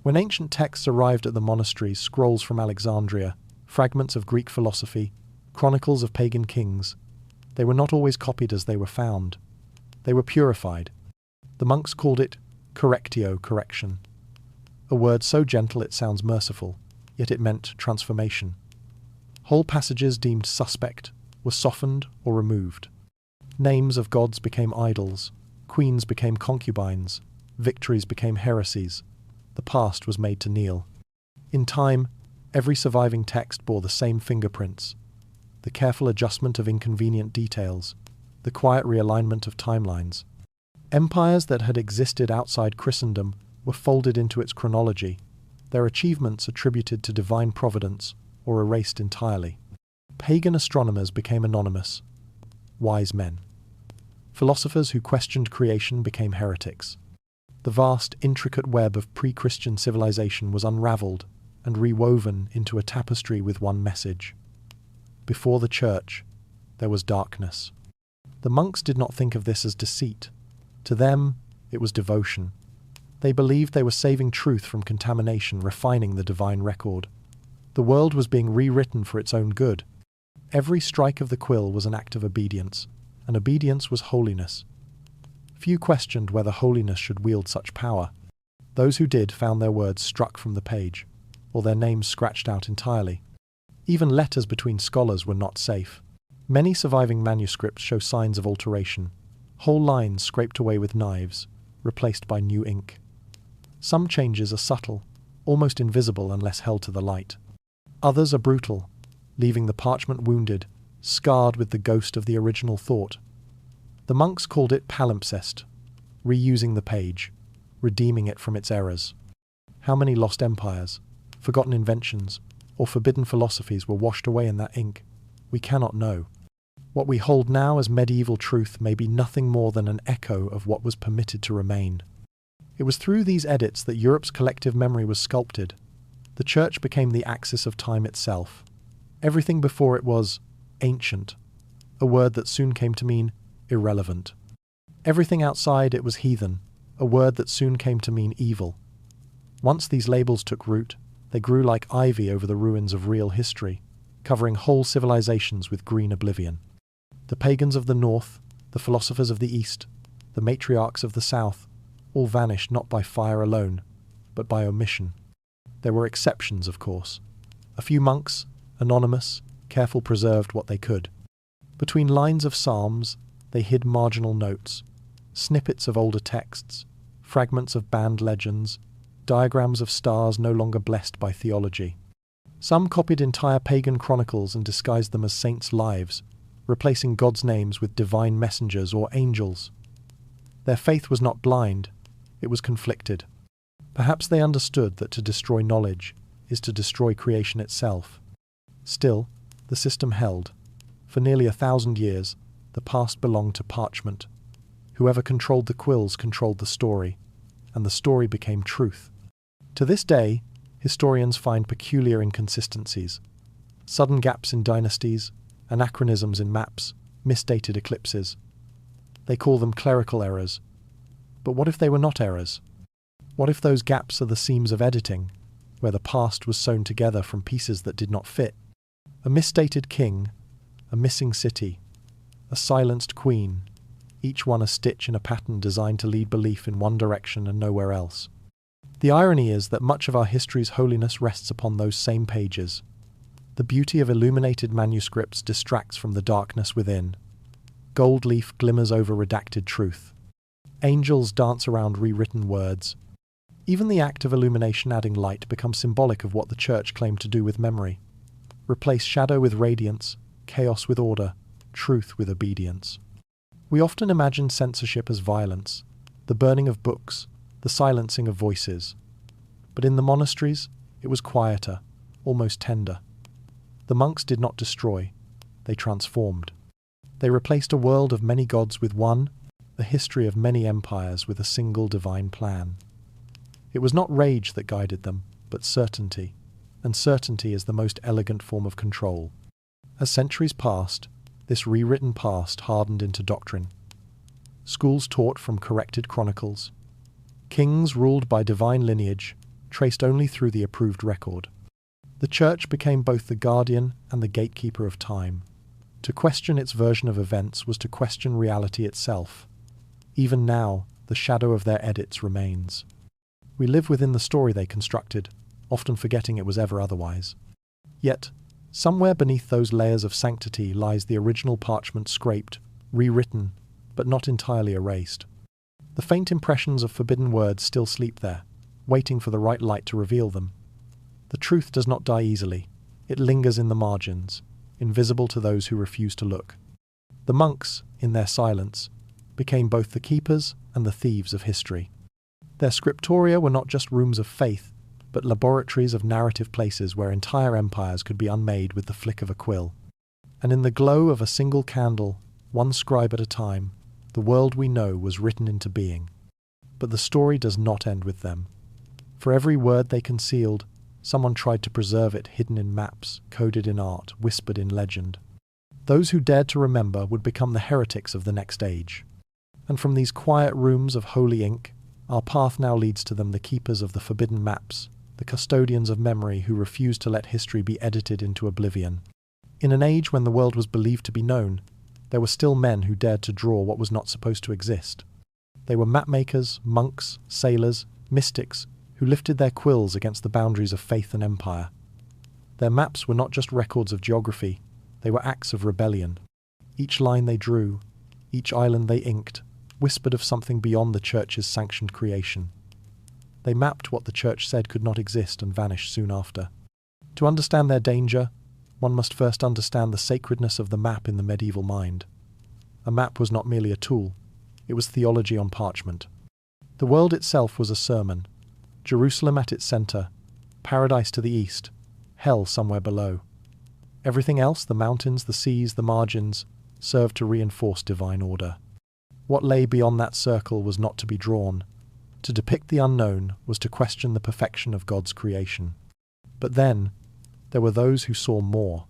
When ancient texts arrived at the monasteries, scrolls from Alexandria, fragments of Greek philosophy, chronicles of pagan kings, they were not always copied as they were found. They were purified. The monks called it correctio, correction. A word so gentle it sounds merciful, yet it meant transformation. Whole passages deemed suspect were softened or removed. Names of gods became idols, queens became concubines, victories became heresies. The past was made to kneel. In time, every surviving text bore the same fingerprints, the careful adjustment of inconvenient details, the quiet realignment of timelines. Empires that had existed outside Christendom were folded into its chronology, their achievements attributed to divine providence or erased entirely. Pagan astronomers became anonymous, wise men. Philosophers who questioned creation became heretics. The vast, intricate web of pre-Christian civilization was unraveled and rewoven into a tapestry with one message. Before the church, there was darkness. The monks did not think of this as deceit. To them, it was devotion. They believed they were saving truth from contamination, refining the divine record. The world was being rewritten for its own good. Every strike of the quill was an act of obedience, and obedience was holiness. Few questioned whether holiness should wield such power. Those who did found their words struck from the page, or their names scratched out entirely. Even letters between scholars were not safe. Many surviving manuscripts show signs of alteration, whole lines scraped away with knives, replaced by new ink. Some changes are subtle, almost invisible unless held to the light. Others are brutal, leaving the parchment wounded, scarred with the ghost of the original thought. The monks called it palimpsest, reusing the page, redeeming it from its errors. How many lost empires, forgotten inventions, or forbidden philosophies were washed away in that ink? We cannot know. What we hold now as medieval truth may be nothing more than an echo of what was permitted to remain. It was through these edits that Europe's collective memory was sculpted. The church became the axis of time itself. Everything before it was ancient, a word that soon came to mean irrelevant. Everything outside it was heathen, a word that soon came to mean evil. Once these labels took root, they grew like ivy over the ruins of real history, covering whole civilizations with green oblivion. The pagans of the north, the philosophers of the east, the matriarchs of the south, all vanished not by fire alone, but by omission. There were exceptions, of course. A few monks, anonymous, careful preserved what they could. Between lines of psalms, they hid marginal notes, snippets of older texts, fragments of banned legends, diagrams of stars no longer blessed by theology. Some copied entire pagan chronicles and disguised them as saints' lives, replacing God's names with divine messengers or angels. Their faith was not blind, it was conflicted. Perhaps they understood that to destroy knowledge is to destroy creation itself. Still, the system held. For nearly 1,000 years, the past belonged to parchment. Whoever controlled the quills controlled the story, and the story became truth. To this day, historians find peculiar inconsistencies, sudden gaps in dynasties, anachronisms in maps, misdated eclipses. They call them clerical errors. But what if they were not errors? What if those gaps are the seams of editing, where the past was sewn together from pieces that did not fit? A misstated king, a missing city, a silenced queen, each one a stitch in a pattern designed to lead belief in one direction and nowhere else. The irony is that much of our history's holiness rests upon those same pages. The beauty of illuminated manuscripts distracts from the darkness within. Gold leaf glimmers over redacted truth. Angels dance around rewritten words. Even the act of illumination adding light becomes symbolic of what the Church claimed to do with memory. Replace shadow with radiance, chaos with order, truth with obedience. We often imagine censorship as violence, the burning of books, the silencing of voices. But in the monasteries, it was quieter, almost tender. The monks did not destroy, they transformed. They replaced a world of many gods with one, a history of many empires with a single divine plan. It was not rage that guided them, but certainty, and certainty is the most elegant form of control. As centuries passed, this rewritten past hardened into doctrine. Schools taught from corrected chronicles. Kings ruled by divine lineage, traced only through the approved record. The Church became both the guardian and the gatekeeper of time. To question its version of events was to question reality itself. Even now, the shadow of their edits remains. We live within the story they constructed, often forgetting it was ever otherwise. Yet, somewhere beneath those layers of sanctity lies the original parchment scraped, rewritten, but not entirely erased. The faint impressions of forbidden words still sleep there, waiting for the right light to reveal them. The truth does not die easily. It lingers in the margins, invisible to those who refuse to look. The monks, in their silence, became both the keepers and the thieves of history. Their scriptoria were not just rooms of faith, but laboratories of narrative places where entire empires could be unmade with the flick of a quill. And in the glow of a single candle, one scribe at a time, the world we know was written into being. But the story does not end with them. For every word they concealed, someone tried to preserve it hidden in maps, coded in art, whispered in legend. Those who dared to remember would become the heretics of the next age. And from these quiet rooms of holy ink, our path now leads to them, the keepers of the forbidden maps, the custodians of memory who refuse to let history be edited into oblivion. In an age when the world was believed to be known, there were still men who dared to draw what was not supposed to exist. They were mapmakers, monks, sailors, mystics, who lifted their quills against the boundaries of faith and empire. Their maps were not just records of geography, they were acts of rebellion. Each line they drew, each island they inked, whispered of something beyond the Church's sanctioned creation. They mapped what the Church said could not exist and vanish soon after. To understand their danger, one must first understand the sacredness of the map in the medieval mind. A map was not merely a tool, it was theology on parchment. The world itself was a sermon. Jerusalem at its center, paradise to the east, hell somewhere below. Everything else, the mountains, the seas, the margins, served to reinforce divine order. What lay beyond that circle was not to be drawn. To depict the unknown was to question the perfection of God's creation. But then, there were those who saw more.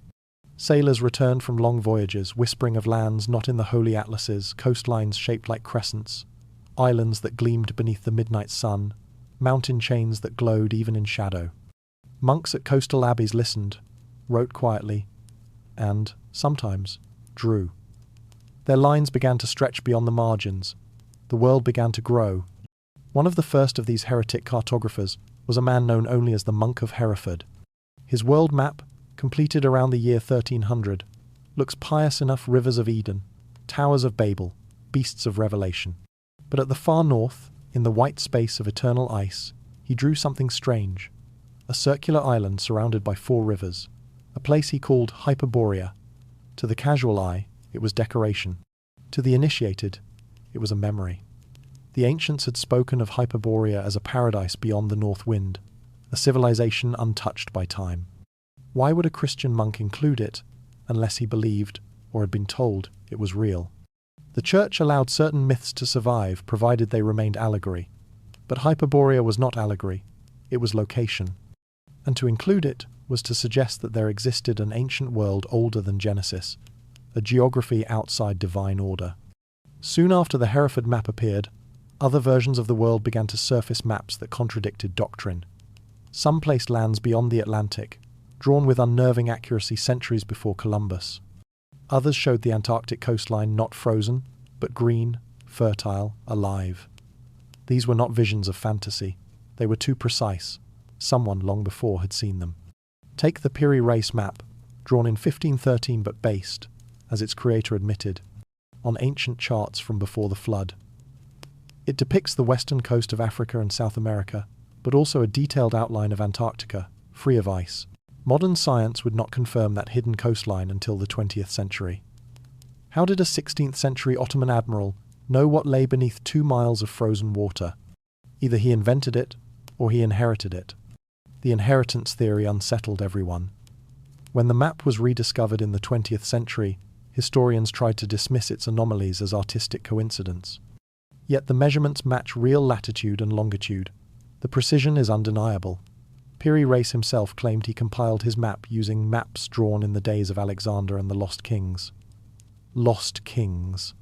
Sailors returned from long voyages, whispering of lands not in the holy atlases, coastlines shaped like crescents, islands that gleamed beneath the midnight sun, mountain chains that glowed even in shadow. Monks at coastal abbeys listened, wrote quietly, and, sometimes, drew. Their lines began to stretch beyond the margins. The world began to grow. One of the first of these heretic cartographers was a man known only as the Monk of Hereford. His world map, completed around the year 1300, looks pious enough: rivers of Eden, towers of Babel, beasts of Revelation. But at the far north, in the white space of eternal ice, he drew something strange. A circular island surrounded by 4 rivers, a place he called Hyperborea. To the casual eye, it was decoration. To the initiated, it was a memory. The ancients had spoken of Hyperborea as a paradise beyond the north wind, a civilization untouched by time. Why would a Christian monk include it, unless he believed, or had been told, it was real? The church allowed certain myths to survive, provided they remained allegory. But Hyperborea was not allegory, it was location. And to include it was to suggest that there existed an ancient world older than Genesis, a geography outside divine order. Soon after the Hereford map appeared, other versions of the world began to surface, maps that contradicted doctrine. Some placed lands beyond the Atlantic, drawn with unnerving accuracy centuries before Columbus. Others showed the Antarctic coastline not frozen, but green, fertile, alive. These were not visions of fantasy. They were too precise. Someone long before had seen them. Take the Piri Reis map, drawn in 1513 but based, as its creator admitted, on ancient charts from before the flood. It depicts the western coast of Africa and South America, but also a detailed outline of Antarctica, free of ice. Modern science would not confirm that hidden coastline until the 20th century. How did a 16th century Ottoman admiral know what lay beneath 2 miles of frozen water? Either he invented it, or he inherited it. The inheritance theory unsettled everyone. When the map was rediscovered in the 20th century, historians tried to dismiss its anomalies as artistic coincidence. Yet the measurements match real latitude and longitude. The precision is undeniable. Piri Reis himself claimed he compiled his map using maps drawn in the days of Alexander and the Lost Kings. Lost Kings.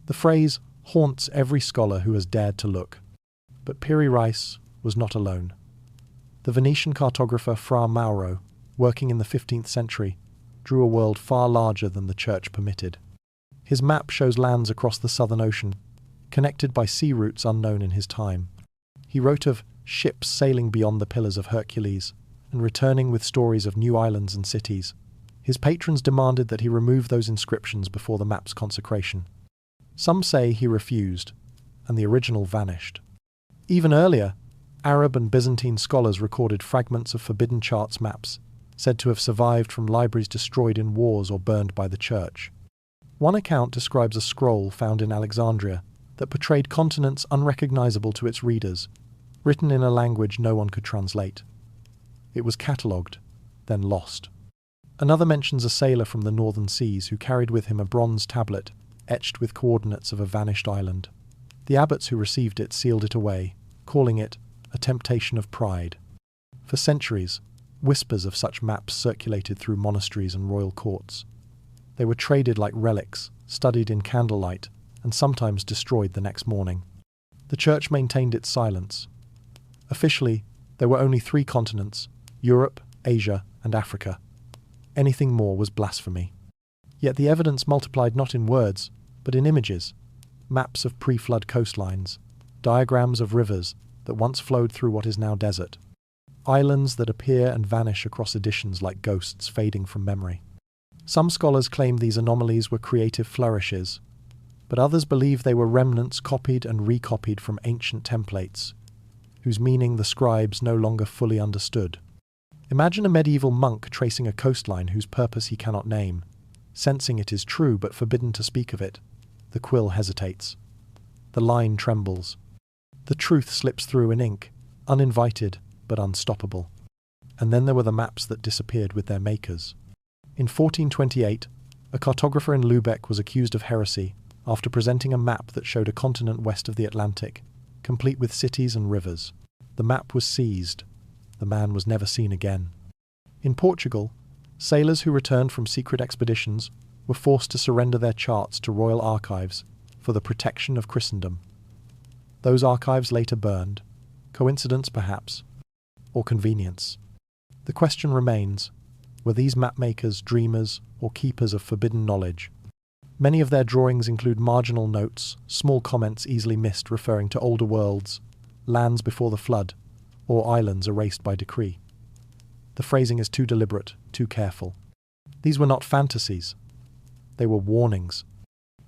The phrase haunts every scholar who has dared to look. But Piri Reis was not alone. The Venetian cartographer Fra Mauro, working in the 15th century, drew a world far larger than the church permitted. His map shows lands across the Southern Ocean, connected by sea routes unknown in his time. He wrote of ships sailing beyond the Pillars of Hercules and returning with stories of new islands and cities. His patrons demanded that he remove those inscriptions before the map's consecration. Some say he refused, and the original vanished. Even earlier, Arab and Byzantine scholars recorded fragments of forbidden charts maps, said to have survived from libraries destroyed in wars or burned by the church. One account describes a scroll found in Alexandria that portrayed continents unrecognizable to its readers, written in a language no one could translate. It was catalogued, then lost. Another mentions a sailor from the northern seas who carried with him a bronze tablet etched with coordinates of a vanished island. The abbots who received it sealed it away, calling it a temptation of pride. For centuries, whispers of such maps circulated through monasteries and royal courts. They were traded like relics, studied in candlelight, and sometimes destroyed the next morning. The church maintained its silence. Officially, there were only 3 continents: Europe, Asia, and Africa. Anything more was blasphemy. Yet the evidence multiplied not in words, but in images. Maps of pre-flood coastlines, diagrams of rivers that once flowed through what is now desert, islands that appear and vanish across editions like ghosts fading from memory. Some scholars claim these anomalies were creative flourishes, but others believe they were remnants copied and recopied from ancient templates, whose meaning the scribes no longer fully understood. Imagine a medieval monk tracing a coastline whose purpose he cannot name. Sensing it is true but forbidden to speak of it, the quill hesitates. The line trembles. The truth slips through in ink, uninvited but unstoppable. And then there were the maps that disappeared with their makers. In 1428, a cartographer in Lubeck was accused of heresy after presenting a map that showed a continent west of the Atlantic, complete with cities and rivers. The map was seized. The man was never seen again. In Portugal, Sailors who returned from secret expeditions were forced to surrender their charts to royal archives for the protection of Christendom. Those archives later burned. Coincidence, perhaps, or convenience? The question remains, were these mapmakers, dreamers, or keepers of forbidden knowledge? Many of their drawings include marginal notes, small comments easily missed referring to older worlds, lands before the flood, or islands erased by decree. The phrasing is too deliberate, too careful. These were not fantasies. They were warnings.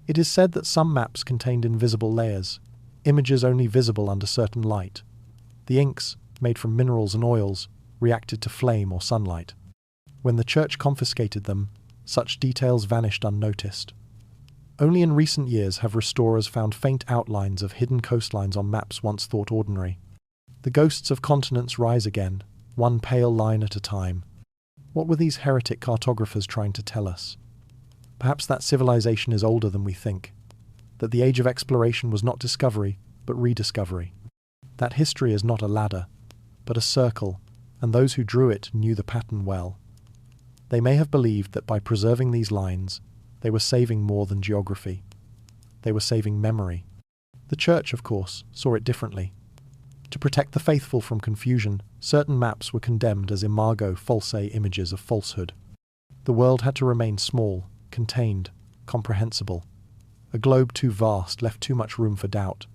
It is said that some maps contained invisible layers, images only visible under certain light. The inks, made from minerals and oils, reacted to flame or sunlight. When the church confiscated them, such details vanished unnoticed. Only in recent years have restorers found faint outlines of hidden coastlines on maps once thought ordinary. The ghosts of continents rise again, one pale line at a time. What were these heretic cartographers trying to tell us? Perhaps that civilization is older than we think, that the age of exploration was not discovery, but rediscovery. That history is not a ladder, but a circle, and those who drew it knew the pattern well. They may have believed that by preserving these lines, they were saving more than geography. They were saving memory. The church, of course, saw it differently. To protect the faithful from confusion, certain maps were condemned as imago falsae images of falsehood. The world had to remain small, contained, comprehensible. A globe too vast left too much room for doubt.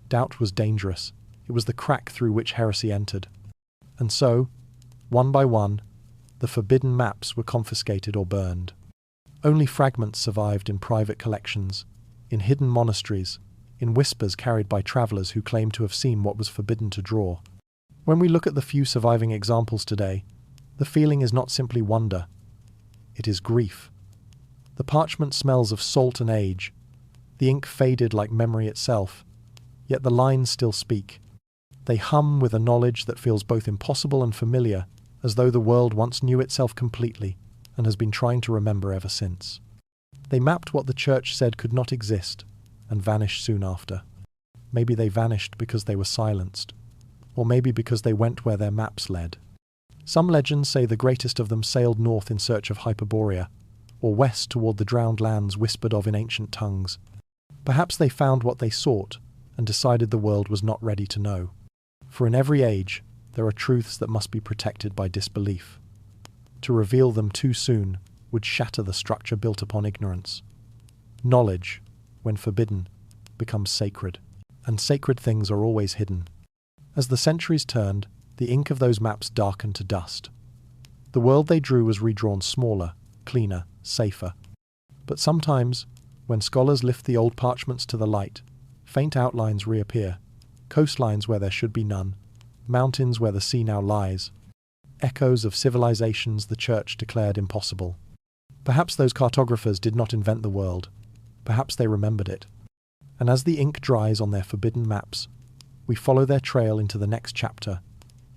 Doubt was dangerous. It was the crack through which heresy entered. And so, one by one, the forbidden maps were confiscated or burned. Only fragments survived in private collections, in hidden monasteries, in whispers carried by travellers who claimed to have seen what was forbidden to draw. When we look at the few surviving examples today, the feeling is not simply wonder. It is grief. The parchment smells of salt and age. The ink faded like memory itself, yet the lines still speak. They hum with a knowledge that feels both impossible and familiar, as though the world once knew itself completely and has been trying to remember ever since. They mapped what the church said could not exist, and vanished soon after. Maybe they vanished because they were silenced, or maybe because they went where their maps led. Some legends say the greatest of them sailed north in search of Hyperborea, or west toward the drowned lands whispered of in ancient tongues. Perhaps they found what they sought, and decided the world was not ready to know. For in every age, there are truths that must be protected by disbelief. To reveal them too soon would shatter the structure built upon ignorance. Knowledge, when forbidden, becomes sacred, and sacred things are always hidden. As the centuries turned, the ink of those maps darkened to dust. The world they drew was redrawn smaller, cleaner, safer. But sometimes, when scholars lift the old parchments to the light, faint outlines reappear, coastlines where there should be none, mountains where the sea now lies, echoes of civilizations the church declared impossible. Perhaps those cartographers did not invent the world. Perhaps they remembered it. And as the ink dries on their forbidden maps, we follow their trail into the next chapter,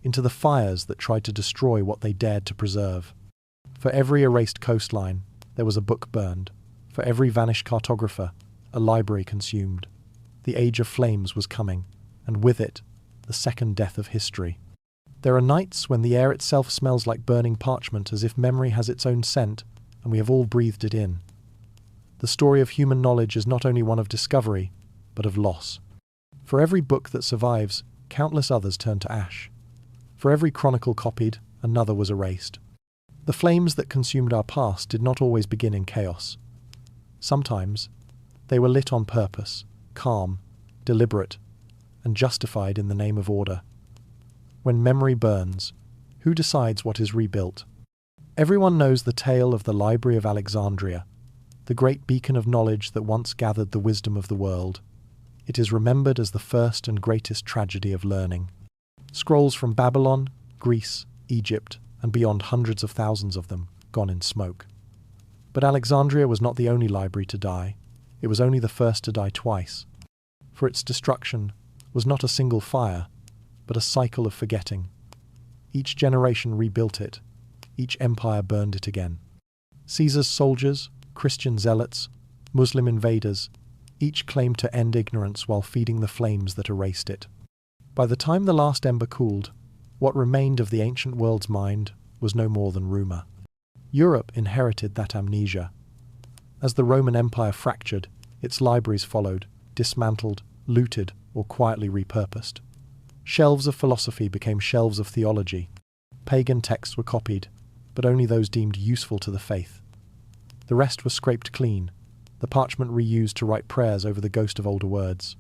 into the fires that tried to destroy what they dared to preserve. For every erased coastline, there was a book burned. For every vanished cartographer, a library consumed. The age of flames was coming, and with it, the second death of history. There are nights when the air itself smells like burning parchment, as if memory has its own scent, and we have all breathed it in. The story of human knowledge is not only one of discovery, but of loss. For every book that survives, countless others turn to ash. For every chronicle copied, another was erased. The flames that consumed our past did not always begin in chaos. Sometimes, they were lit on purpose, calm, deliberate, and justified in the name of order. When memory burns, who decides what is rebuilt? Everyone knows the tale of the Library of Alexandria, the great beacon of knowledge that once gathered the wisdom of the world. It is remembered as the first and greatest tragedy of learning. Scrolls from Babylon, Greece, Egypt, and beyond, hundreds of thousands of them, gone in smoke. But Alexandria was not the only library to die. It was only the first to die twice. For its destruction was not a single fire, but a cycle of forgetting. Each generation rebuilt it. Each empire burned it again. Caesar's soldiers, Christian zealots, Muslim invaders, each claimed to end ignorance while feeding the flames that erased it. By the time the last ember cooled, what remained of the ancient world's mind was no more than rumour. Europe inherited that amnesia. As the Roman Empire fractured, its libraries followed, dismantled, looted, or quietly repurposed. Shelves of philosophy became shelves of theology. Pagan texts were copied, but only those deemed useful to the faith. The rest were scraped clean, the parchment reused to write prayers over the ghost of older words.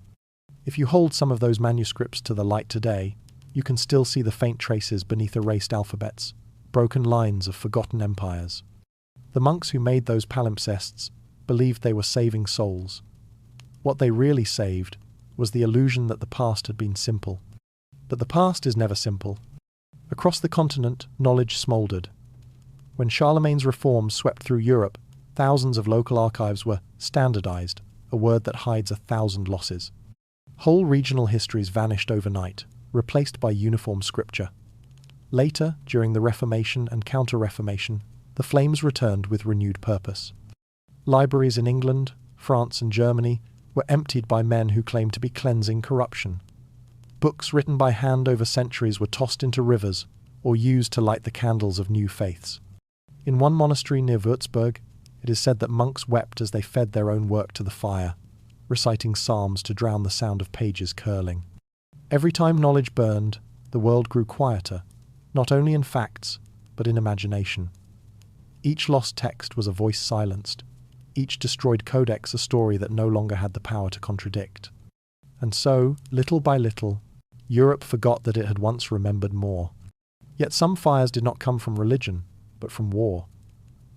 If you hold some of those manuscripts to the light today, you can still see the faint traces beneath erased alphabets, broken lines of forgotten empires. The monks who made those palimpsests believed they were saving souls. What they really saved was the illusion that the past had been simple. But the past is never simple. Across the continent, knowledge smouldered. When Charlemagne's reforms swept through Europe, thousands of local archives were standardized, a word that hides 1,000 losses. Whole regional histories vanished overnight, replaced by uniform scripture. Later, during the Reformation and Counter-Reformation, the flames returned with renewed purpose. Libraries in England, France, and Germany were emptied by men who claimed to be cleansing corruption. Books written by hand over centuries were tossed into rivers or used to light the candles of new faiths. In one monastery near Würzburg, it is said that monks wept as they fed their own work to the fire, reciting psalms to drown the sound of pages curling. Every time knowledge burned, the world grew quieter, not only in facts, but in imagination. Each lost text was a voice silenced, each destroyed codex a story that no longer had the power to contradict. And so, little by little, Europe forgot that it had once remembered more. Yet some fires did not come from religion, but from war.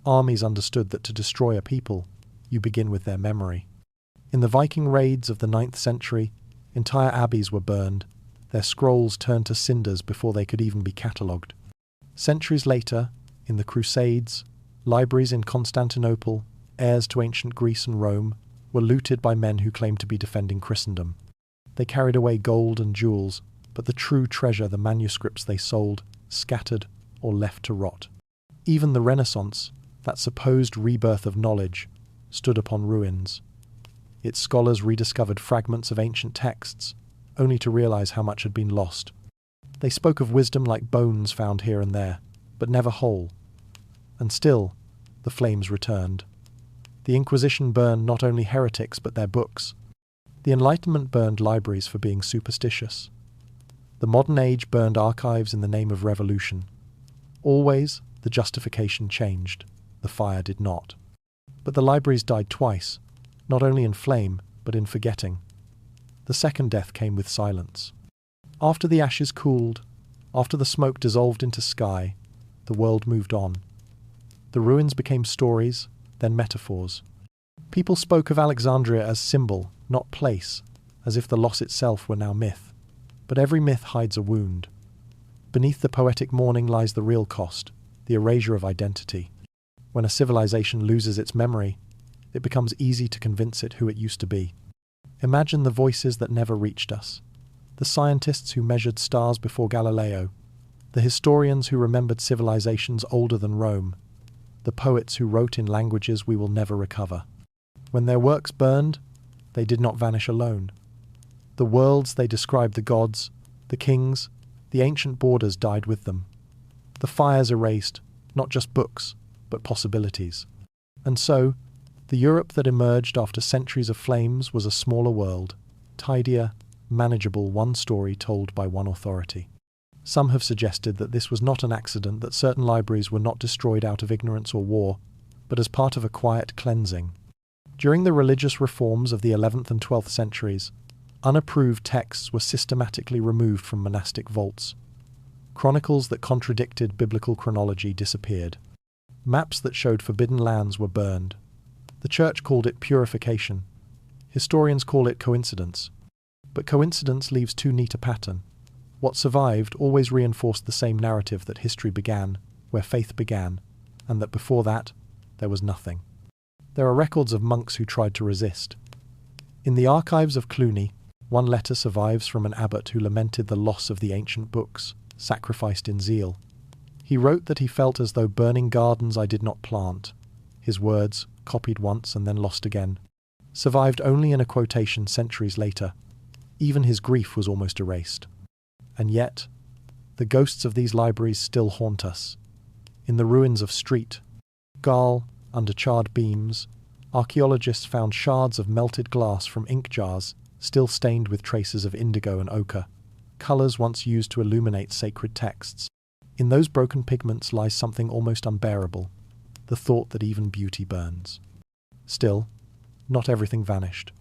Armies understood that to destroy a people, you begin with their memory. In the Viking raids of the 9th century, entire abbeys were burned, their scrolls turned to cinders before they could even be catalogued. Centuries later, in the Crusades, libraries in Constantinople, heirs to ancient Greece and Rome, were looted by men who claimed to be defending Christendom. They carried away gold and jewels, but the true treasure, the manuscripts they sold, scattered or left to rot. Even the Renaissance, that supposed rebirth of knowledge, stood upon ruins. Its scholars rediscovered fragments of ancient texts, only to realize how much had been lost. They spoke of wisdom like bones found here and there, but never whole. And still, the flames returned. The Inquisition burned not only heretics but their books. The Enlightenment burned libraries for being superstitious. The modern age burned archives in the name of revolution. Always, the justification changed. The fire did not. But the libraries died twice, not only in flame, but in forgetting. The second death came with silence. After the ashes cooled, after the smoke dissolved into sky, the world moved on. The ruins became stories, then metaphors. People spoke of Alexandria as symbol, not place, as if the loss itself were now myth. But every myth hides a wound. Beneath the poetic mourning lies the real cost, the erasure of identity. When a civilization loses its memory, it becomes easy to convince it who it used to be. Imagine the voices that never reached us, the scientists who measured stars before Galileo, the historians who remembered civilizations older than Rome, the poets who wrote in languages we will never recover. When their works burned, they did not vanish alone. The worlds they described, the gods, the kings, the ancient borders died with them. The fires erased, not just books, but possibilities. And so, the Europe that emerged after centuries of flames was a smaller world, tidier, manageable, one story told by one authority. Some have suggested that this was not an accident, that certain libraries were not destroyed out of ignorance or war, but as part of a quiet cleansing. During the religious reforms of the 11th and 12th centuries, unapproved texts were systematically removed from monastic vaults. Chronicles that contradicted biblical chronology disappeared. Maps that showed forbidden lands were burned. The Church called it purification. Historians call it coincidence. But coincidence leaves too neat a pattern. What survived always reinforced the same narrative that history began, where faith began, and that before that, there was nothing. There are records of monks who tried to resist. In the archives of Cluny, one letter survives from an abbot who lamented the loss of the ancient books, sacrificed in zeal. He wrote that he felt as though burning gardens I did not plant. His words, copied once and then lost again, survived only in a quotation centuries later. Even his grief was almost erased. And yet, the ghosts of these libraries still haunt us. In the ruins of street, Gall, under charred beams, archaeologists found shards of melted glass from ink jars, still stained with traces of indigo and ochre, colours once used to illuminate sacred texts. In those broken pigments lies something almost unbearable, the thought that even beauty burns. Still, not everything vanished.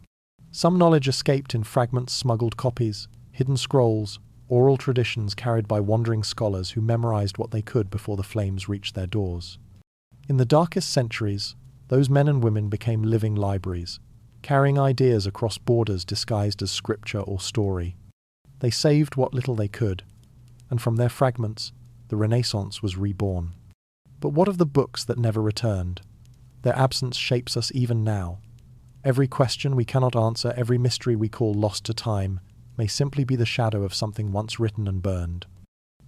Some knowledge escaped in fragments, smuggled copies, hidden scrolls, oral traditions carried by wandering scholars who memorized what they could before the flames reached their doors. In the darkest centuries, those men and women became living libraries, carrying ideas across borders disguised as scripture or story. They saved what little they could, and from their fragments, the Renaissance was reborn. But what of the books that never returned? Their absence shapes us even now. Every question we cannot answer, every mystery we call lost to time, may simply be the shadow of something once written and burned.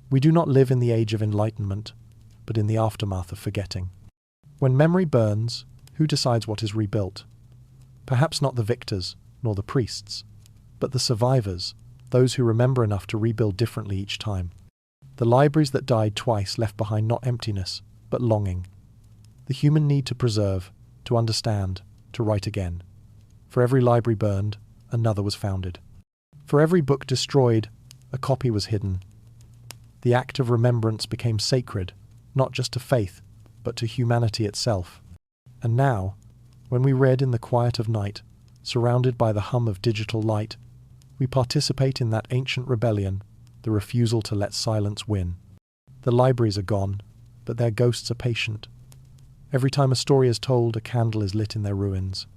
We do not live in the age of enlightenment, but in the aftermath of forgetting. When memory burns, who decides what is rebuilt? Perhaps not the victors, nor the priests, but the survivors, those who remember enough to rebuild differently each time. The libraries that died twice left behind not emptiness, but longing. The human need to preserve, to understand, to write again. For every library burned, another was founded. For every book destroyed, a copy was hidden. The act of remembrance became sacred, not just to faith, but to humanity itself. And now, when we read in the quiet of night, surrounded by the hum of digital light, we participate in that ancient rebellion, the refusal to let silence win. The libraries are gone, but their ghosts are patient. Every time a story is told, a candle is lit in their ruins.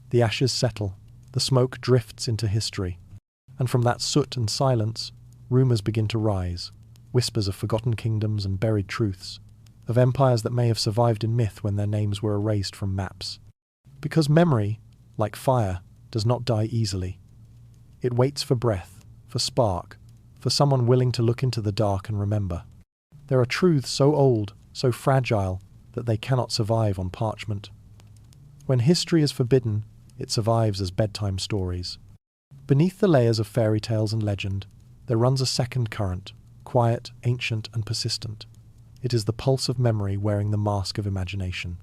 The ashes settle, the smoke drifts into history. And from that soot and silence, rumours begin to rise, whispers of forgotten kingdoms and buried truths, of empires that may have survived in myth when their names were erased from maps. Because memory, like fire, does not die easily. It waits for breath, for spark, for someone willing to look into the dark and remember. There are truths so old, so fragile, that they cannot survive on parchment. When history is forbidden, it survives as bedtime stories. Beneath the layers of fairy tales and legend, there runs a second current, quiet, ancient, and persistent. It is the pulse of memory wearing the mask of imagination.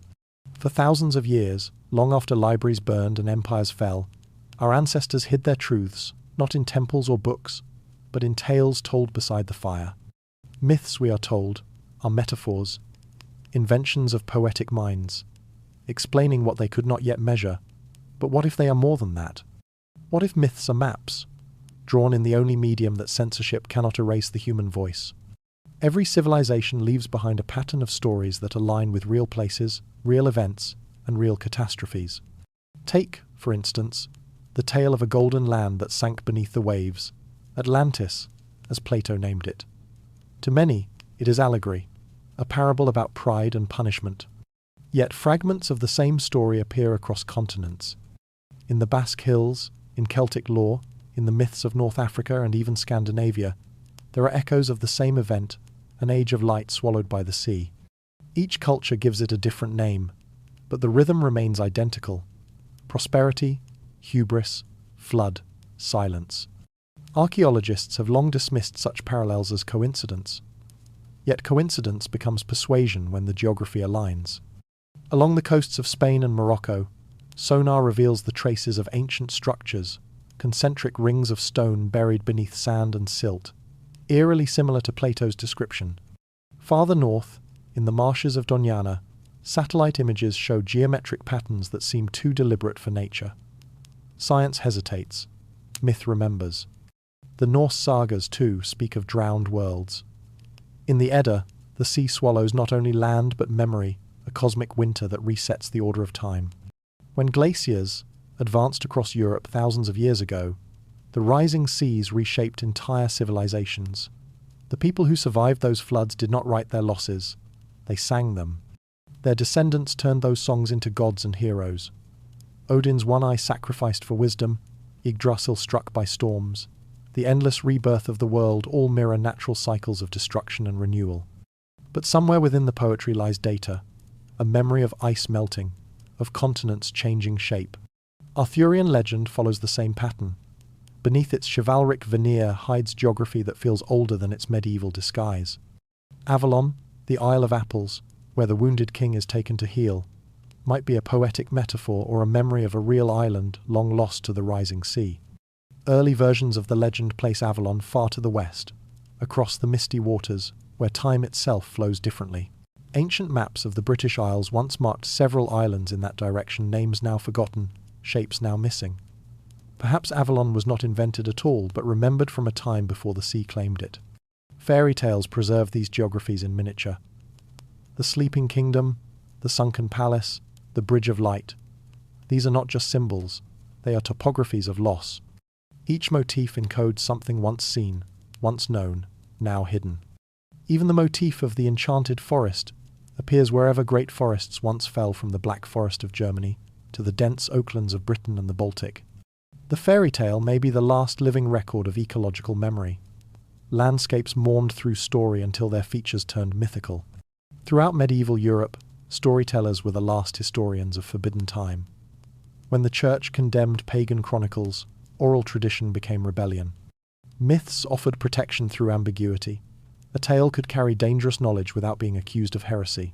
For thousands of years, long after libraries burned and empires fell, our ancestors hid their truths, not in temples or books, but in tales told beside the fire. Myths, we are told, are metaphors, inventions of poetic minds, explaining what they could not yet measure. But what if they are more than that? What if myths are maps, drawn in the only medium that censorship cannot erase the human voice? Every civilization leaves behind a pattern of stories that align with real places, real events, and real catastrophes. Take, for instance, the tale of a golden land that sank beneath the waves, Atlantis, as Plato named it. To many, it is allegory, a parable about pride and punishment. Yet fragments of the same story appear across continents. In the Basque Hills, in Celtic lore, in the myths of North Africa and even Scandinavia, there are echoes of the same event, an age of light swallowed by the sea. Each culture gives it a different name, but the rhythm remains identical. Prosperity, hubris, flood, silence. Archaeologists have long dismissed such parallels as coincidence. Yet coincidence becomes persuasion when the geography aligns. Along the coasts of Spain and Morocco, sonar reveals the traces of ancient structures, concentric rings of stone buried beneath sand and silt, eerily similar to Plato's description. Farther north, in the marshes of Doñana, satellite images show geometric patterns that seem too deliberate for nature. Science hesitates. Myth remembers. The Norse sagas, too, speak of drowned worlds. In the Edda, the sea swallows not only land but memory, a cosmic winter that resets the order of time. When glaciers advanced across Europe thousands of years ago, the rising seas reshaped entire civilizations. The people who survived those floods did not write their losses, they sang them. Their descendants turned those songs into gods and heroes. Odin's one eye sacrificed for wisdom, Yggdrasil struck by storms. The endless rebirth of the world all mirror natural cycles of destruction and renewal. But somewhere within the poetry lies data, a memory of ice melting, of continents changing shape. Arthurian legend follows the same pattern. Beneath its chivalric veneer hides geography that feels older than its medieval disguise. Avalon, the Isle of Apples, where the wounded king is taken to heal, might be a poetic metaphor or a memory of a real island long lost to the rising sea. Early versions of the legend place Avalon far to the west, across the misty waters, where time itself flows differently. Ancient maps of the British Isles once marked several islands in that direction, names now forgotten, shapes now missing. Perhaps Avalon was not invented at all, but remembered from a time before the sea claimed it. Fairy tales preserve these geographies in miniature. The Sleeping Kingdom, the Sunken Palace, the Bridge of Light. These are not just symbols, they are topographies of loss. Each motif encodes something once seen, once known, now hidden. Even the motif of the enchanted forest appears wherever great forests once fell, from the Black Forest of Germany to the dense oaklands of Britain and the Baltic. The fairy tale may be the last living record of ecological memory. Landscapes mourned through story until their features turned mythical. Throughout medieval Europe, storytellers were the last historians of forbidden time. When the church condemned pagan chronicles, oral tradition became rebellion. Myths offered protection through ambiguity. A tale could carry dangerous knowledge without being accused of heresy.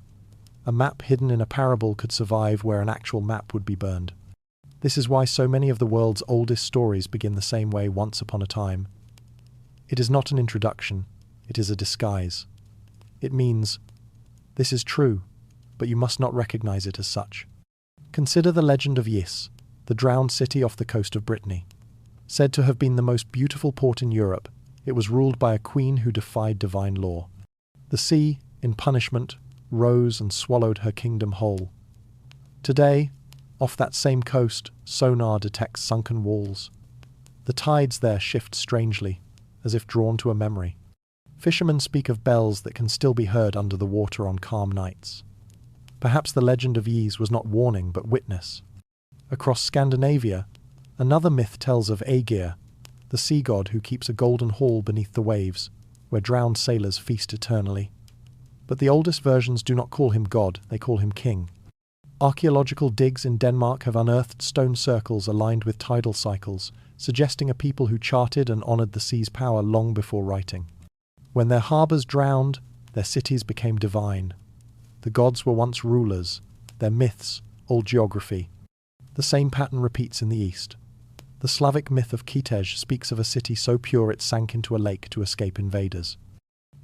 A map hidden in a parable could survive where an actual map would be burned. This is why so many of the world's oldest stories begin the same way: once upon a time. It is not an introduction, it is a disguise. It means, this is true, but you must not recognize it as such. Consider the legend of Yis, the drowned city off the coast of Brittany. Said to have been the most beautiful port in Europe, it was ruled by a queen who defied divine law. The sea, in punishment, rose and swallowed her kingdom whole. Today, off that same coast, sonar detects sunken walls. The tides there shift strangely, as if drawn to a memory. Fishermen speak of bells that can still be heard under the water on calm nights. Perhaps the legend of Yis was not warning but witness. Across Scandinavia, another myth tells of Aegir, the sea god who keeps a golden hall beneath the waves, where drowned sailors feast eternally. But the oldest versions do not call him god, they call him king. Archaeological digs in Denmark have unearthed stone circles aligned with tidal cycles, suggesting a people who charted and honoured the sea's power long before writing. When their harbours drowned, their cities became divine. The gods were once rulers, their myths, old geography. The same pattern repeats in the east. The Slavic myth of Kitej speaks of a city so pure it sank into a lake to escape invaders.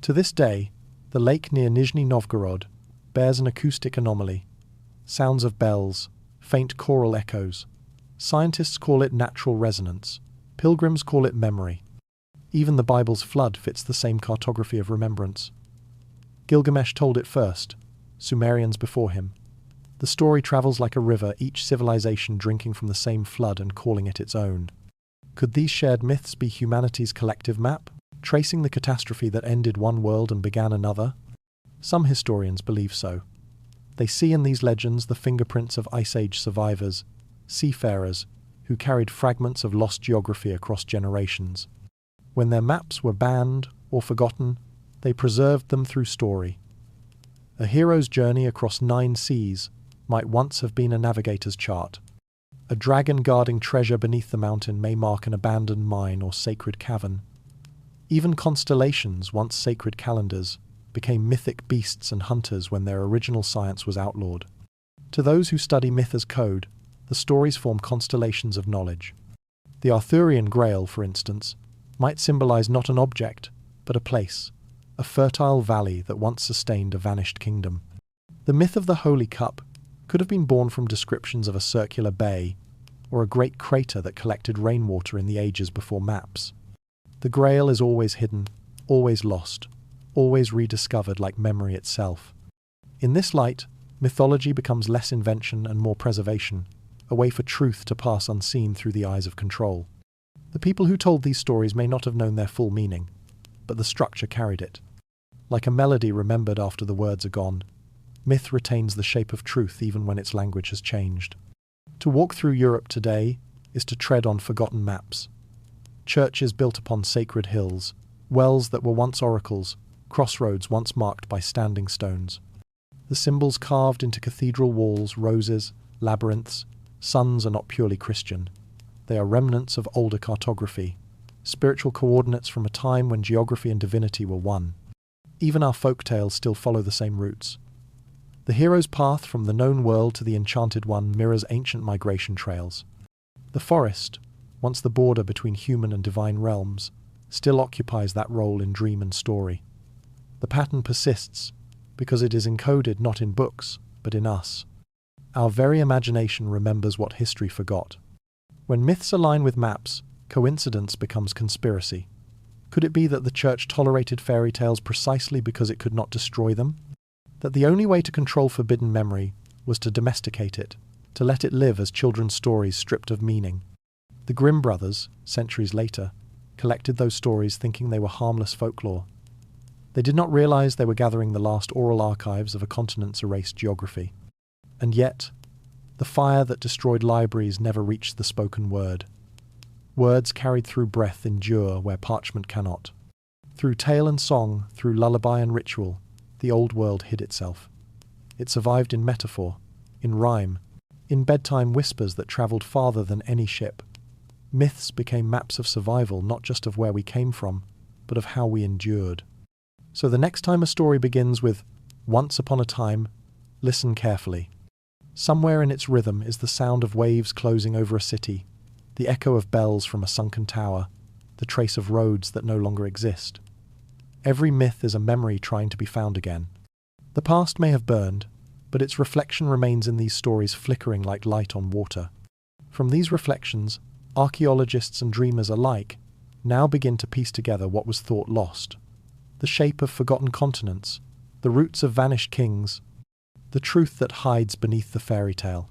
To this day, the lake near Nizhny Novgorod bears an acoustic anomaly. Sounds of bells, faint choral echoes. Scientists call it natural resonance. Pilgrims call it memory. Even the Bible's flood fits the same cartography of remembrance. Gilgamesh told it first, Sumerians before him. The story travels like a river, each civilization drinking from the same flood and calling it its own. Could these shared myths be humanity's collective map, tracing the catastrophe that ended one world and began another? Some historians believe so. They see in these legends the fingerprints of Ice Age survivors, seafarers, who carried fragments of lost geography across generations. When their maps were banned or forgotten, they preserved them through story. A hero's journey across 9 seas might once have been a navigator's chart. A dragon guarding treasure beneath the mountain may mark an abandoned mine or sacred cavern. Even constellations, once sacred calendars, became mythic beasts and hunters when their original science was outlawed. To those who study myth as code, the stories form constellations of knowledge. The Arthurian Grail, for instance, might symbolize not an object, but a place, a fertile valley that once sustained a vanished kingdom. The myth of the Holy Cup could have been born from descriptions of a circular bay or a great crater that collected rainwater in the ages before maps. The Grail is always hidden, always lost, always rediscovered like memory itself. In this light, mythology becomes less invention and more preservation, a way for truth to pass unseen through the eyes of control. The people who told these stories may not have known their full meaning, but the structure carried it. Like a melody remembered after the words are gone, myth retains the shape of truth even when its language has changed. To walk through Europe today is to tread on forgotten maps. Churches built upon sacred hills, wells that were once oracles, crossroads once marked by standing stones. The symbols carved into cathedral walls, roses, labyrinths, suns are not purely Christian. They are remnants of older cartography, spiritual coordinates from a time when geography and divinity were one. Even our folk tales still follow the same roots. The hero's path from the known world to the enchanted one mirrors ancient migration trails. The forest, once the border between human and divine realms, still occupies that role in dream and story. The pattern persists because it is encoded not in books, but in us. Our very imagination remembers what history forgot. When myths align with maps, coincidence becomes conspiracy. Could it be that the church tolerated fairy tales precisely because it could not destroy them? That the only way to control forbidden memory was to domesticate it, to let it live as children's stories stripped of meaning? The Grimm brothers, centuries later, collected those stories thinking they were harmless folklore. They did not realize they were gathering the last oral archives of a continent's erased geography. And yet, the fire that destroyed libraries never reached the spoken word. Words carried through breath endure where parchment cannot. Through tale and song, through lullaby and ritual, the old world hid itself. It survived in metaphor, in rhyme, in bedtime whispers that travelled farther than any ship. Myths became maps of survival, not just of where we came from, but of how we endured. So the next time a story begins with, "Once upon a time," listen carefully. Somewhere in its rhythm is the sound of waves closing over a city, the echo of bells from a sunken tower, the trace of roads that no longer exist. Every myth is a memory trying to be found again. The past may have burned, but its reflection remains in these stories, flickering like light on water. From these reflections, archaeologists and dreamers alike now begin to piece together what was thought lost. The shape of forgotten continents, the roots of vanished kings, the truth that hides beneath the fairy tale.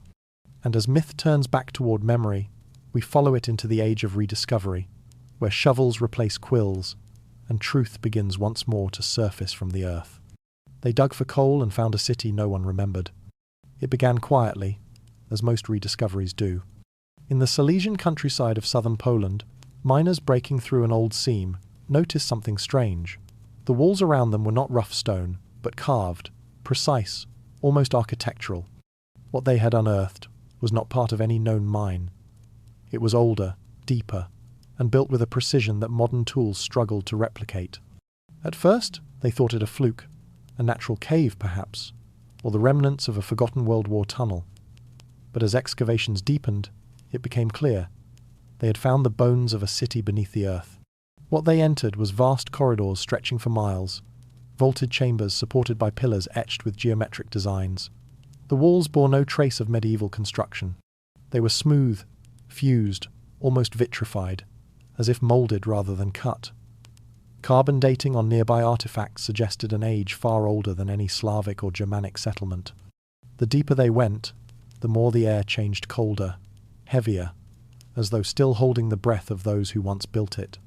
And as myth turns back toward memory, we follow it into the age of rediscovery, where shovels replace quills, and truth begins once more to surface from the earth. They dug for coal and found a city no one remembered. It began quietly, as most rediscoveries do. In the Silesian countryside of southern Poland, miners breaking through an old seam noticed something strange. The walls around them were not rough stone, but carved, precise, almost architectural. What they had unearthed was not part of any known mine. It was older, deeper, and built with a precision that modern tools struggled to replicate. At first, they thought it a fluke, a natural cave perhaps, or the remnants of a forgotten World War tunnel. But as excavations deepened, it became clear. They had found the bones of a city beneath the earth. What they entered was vast corridors stretching for miles, vaulted chambers supported by pillars etched with geometric designs. The walls bore no trace of medieval construction. They were smooth, fused, almost vitrified, as if moulded rather than cut. Carbon dating on nearby artifacts suggested an age far older than any Slavic or Germanic settlement. The deeper they went, the more the air changed colder, heavier, as though still holding the breath of those who once built it.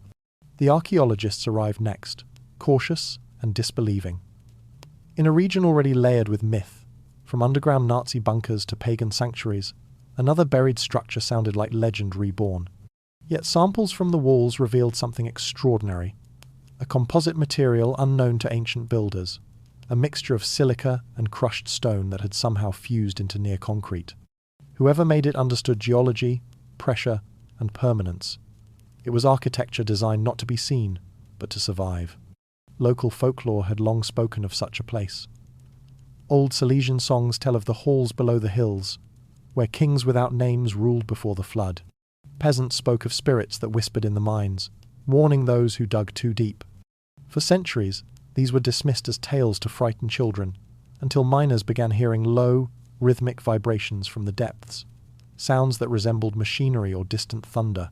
The archaeologists arrived next, cautious and disbelieving. In a region already layered with myth, from underground Nazi bunkers to pagan sanctuaries, another buried structure sounded like legend reborn. Yet samples from the walls revealed something extraordinary. A composite material unknown to ancient builders, a mixture of silica and crushed stone that had somehow fused into near concrete. Whoever made it understood geology, pressure, and permanence. It was architecture designed not to be seen, but to survive. Local folklore had long spoken of such a place. Old Silesian songs tell of the halls below the hills, where kings without names ruled before the flood. Peasants spoke of spirits that whispered in the mines, warning those who dug too deep. For centuries, these were dismissed as tales to frighten children, until miners began hearing low, rhythmic vibrations from the depths, sounds that resembled machinery or distant thunder.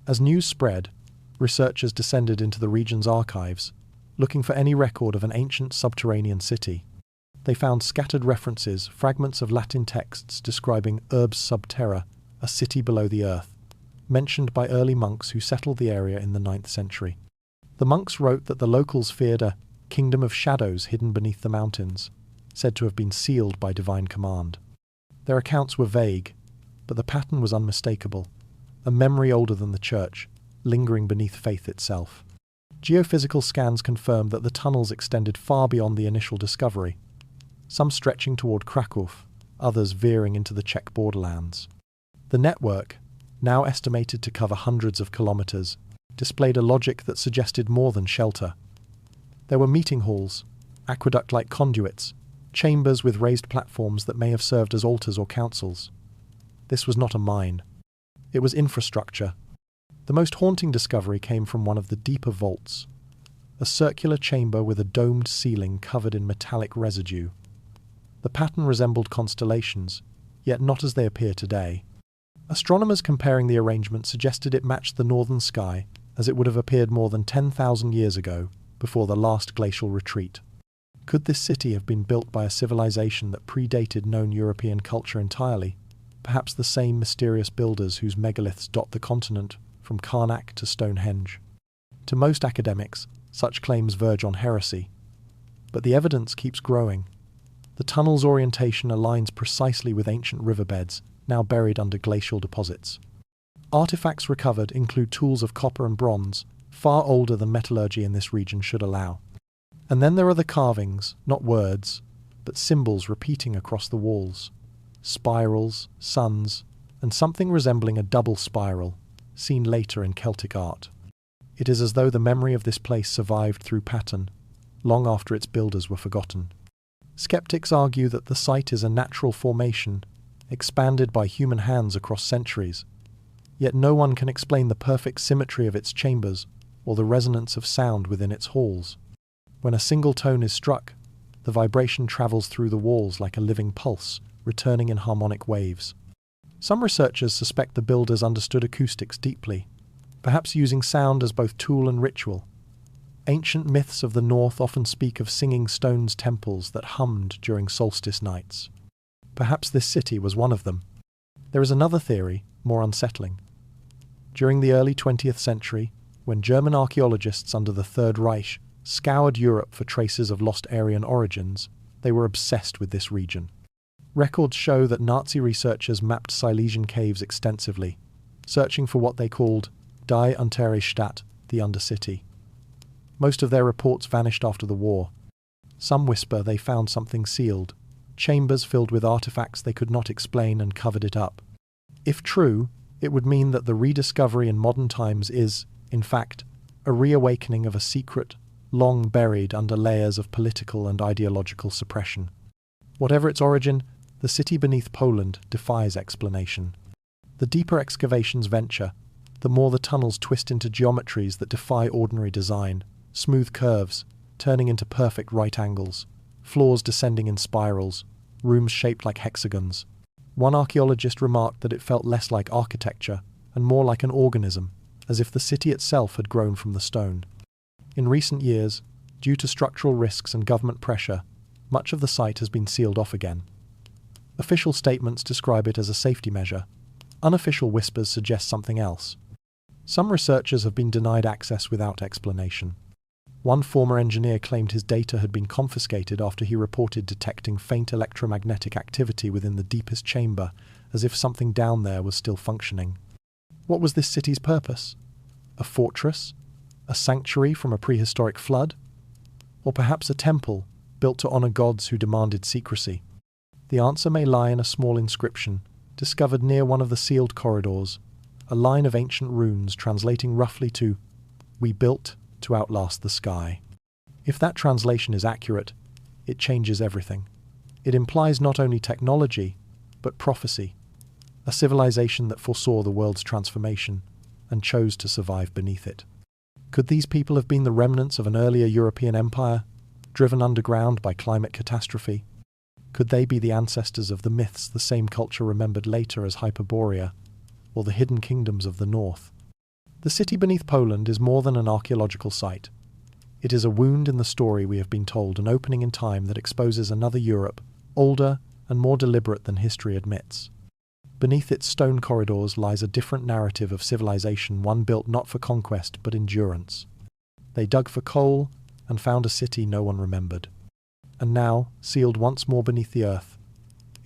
As news spread, researchers descended into the region's archives, looking for any record of an ancient subterranean city. They found scattered references, fragments of Latin texts describing urbs sub terra, a city below the earth, mentioned by early monks who settled the area in the 9th century. The monks wrote that the locals feared a kingdom of shadows hidden beneath the mountains, said to have been sealed by divine command. Their accounts were vague, but the pattern was unmistakable, a memory older than the church, lingering beneath faith itself. Geophysical scans confirmed that the tunnels extended far beyond the initial discovery, some stretching toward Krakow, others veering into the Czech borderlands. The network, now estimated to cover hundreds of kilometers, displayed a logic that suggested more than shelter. There were meeting halls, aqueduct-like conduits, chambers with raised platforms that may have served as altars or councils. This was not a mine. It was infrastructure. The most haunting discovery came from one of the deeper vaults, a circular chamber with a domed ceiling covered in metallic residue. The pattern resembled constellations, yet not as they appear today. Astronomers comparing the arrangement suggested it matched the northern sky as it would have appeared more than 10,000 years ago, before the last glacial retreat. Could this city have been built by a civilization that predated known European culture entirely? Perhaps the same mysterious builders whose megaliths dot the continent from Karnak to Stonehenge. To most academics, such claims verge on heresy. But the evidence keeps growing. The tunnel's orientation aligns precisely with ancient riverbeds, now buried under glacial deposits. Artifacts recovered include tools of copper and bronze, far older than metallurgy in this region should allow. And then there are the carvings, not words, but symbols repeating across the walls. Spirals, suns, and something resembling a double spiral, seen later in Celtic art. It is as though the memory of this place survived through pattern, long after its builders were forgotten. Skeptics argue that the site is a natural formation, expanded by human hands across centuries, yet no one can explain the perfect symmetry of its chambers or the resonance of sound within its halls. When a single tone is struck, the vibration travels through the walls like a living pulse, returning in harmonic waves. Some researchers suspect the builders understood acoustics deeply, perhaps using sound as both tool and ritual. Ancient myths of the north often speak of singing stones temples that hummed during solstice nights. Perhaps this city was one of them. There is another theory, more unsettling. During the early 20th century, when German archaeologists under the Third Reich scoured Europe for traces of lost Aryan origins, they were obsessed with this region. Records show that Nazi researchers mapped Silesian caves extensively, searching for what they called Die untere Stadt, the Undercity. Most of their reports vanished after the war. Some whisper they found something sealed, chambers filled with artifacts they could not explain and covered it up. If true, it would mean that the rediscovery in modern times is, in fact, a reawakening of a secret, long buried under layers of political and ideological suppression. Whatever its origin, the city beneath Poland defies explanation. The deeper excavations venture, the more the tunnels twist into geometries that defy ordinary design, smooth curves, turning into perfect right angles, floors descending in spirals, rooms shaped like hexagons. One archaeologist remarked that it felt less like architecture and more like an organism, as if the city itself had grown from the stone. In recent years, due to structural risks and government pressure, much of the site has been sealed off again. Official statements describe it as a safety measure. Unofficial whispers suggest something else. Some researchers have been denied access without explanation. One former engineer claimed his data had been confiscated after he reported detecting faint electromagnetic activity within the deepest chamber, as if something down there was still functioning. What was this city's purpose? A fortress? A sanctuary from a prehistoric flood? Or perhaps a temple, built to honor gods who demanded secrecy? The answer may lie in a small inscription, discovered near one of the sealed corridors, a line of ancient runes translating roughly to, "We built to outlast the sky." If that translation is accurate, it changes everything. It implies not only technology, but prophecy, a civilization that foresaw the world's transformation and chose to survive beneath it. Could these people have been the remnants of an earlier European empire, driven underground by climate catastrophe? Could they be the ancestors of the myths the same culture remembered later as Hyperborea, or the hidden kingdoms of the north? The city beneath Poland is more than an archaeological site. It is a wound in the story we have been told, an opening in time that exposes another Europe, older and more deliberate than history admits. Beneath its stone corridors lies a different narrative of civilization, one built not for conquest but endurance. They dug for coal and found a city no one remembered. And now, sealed once more beneath the earth,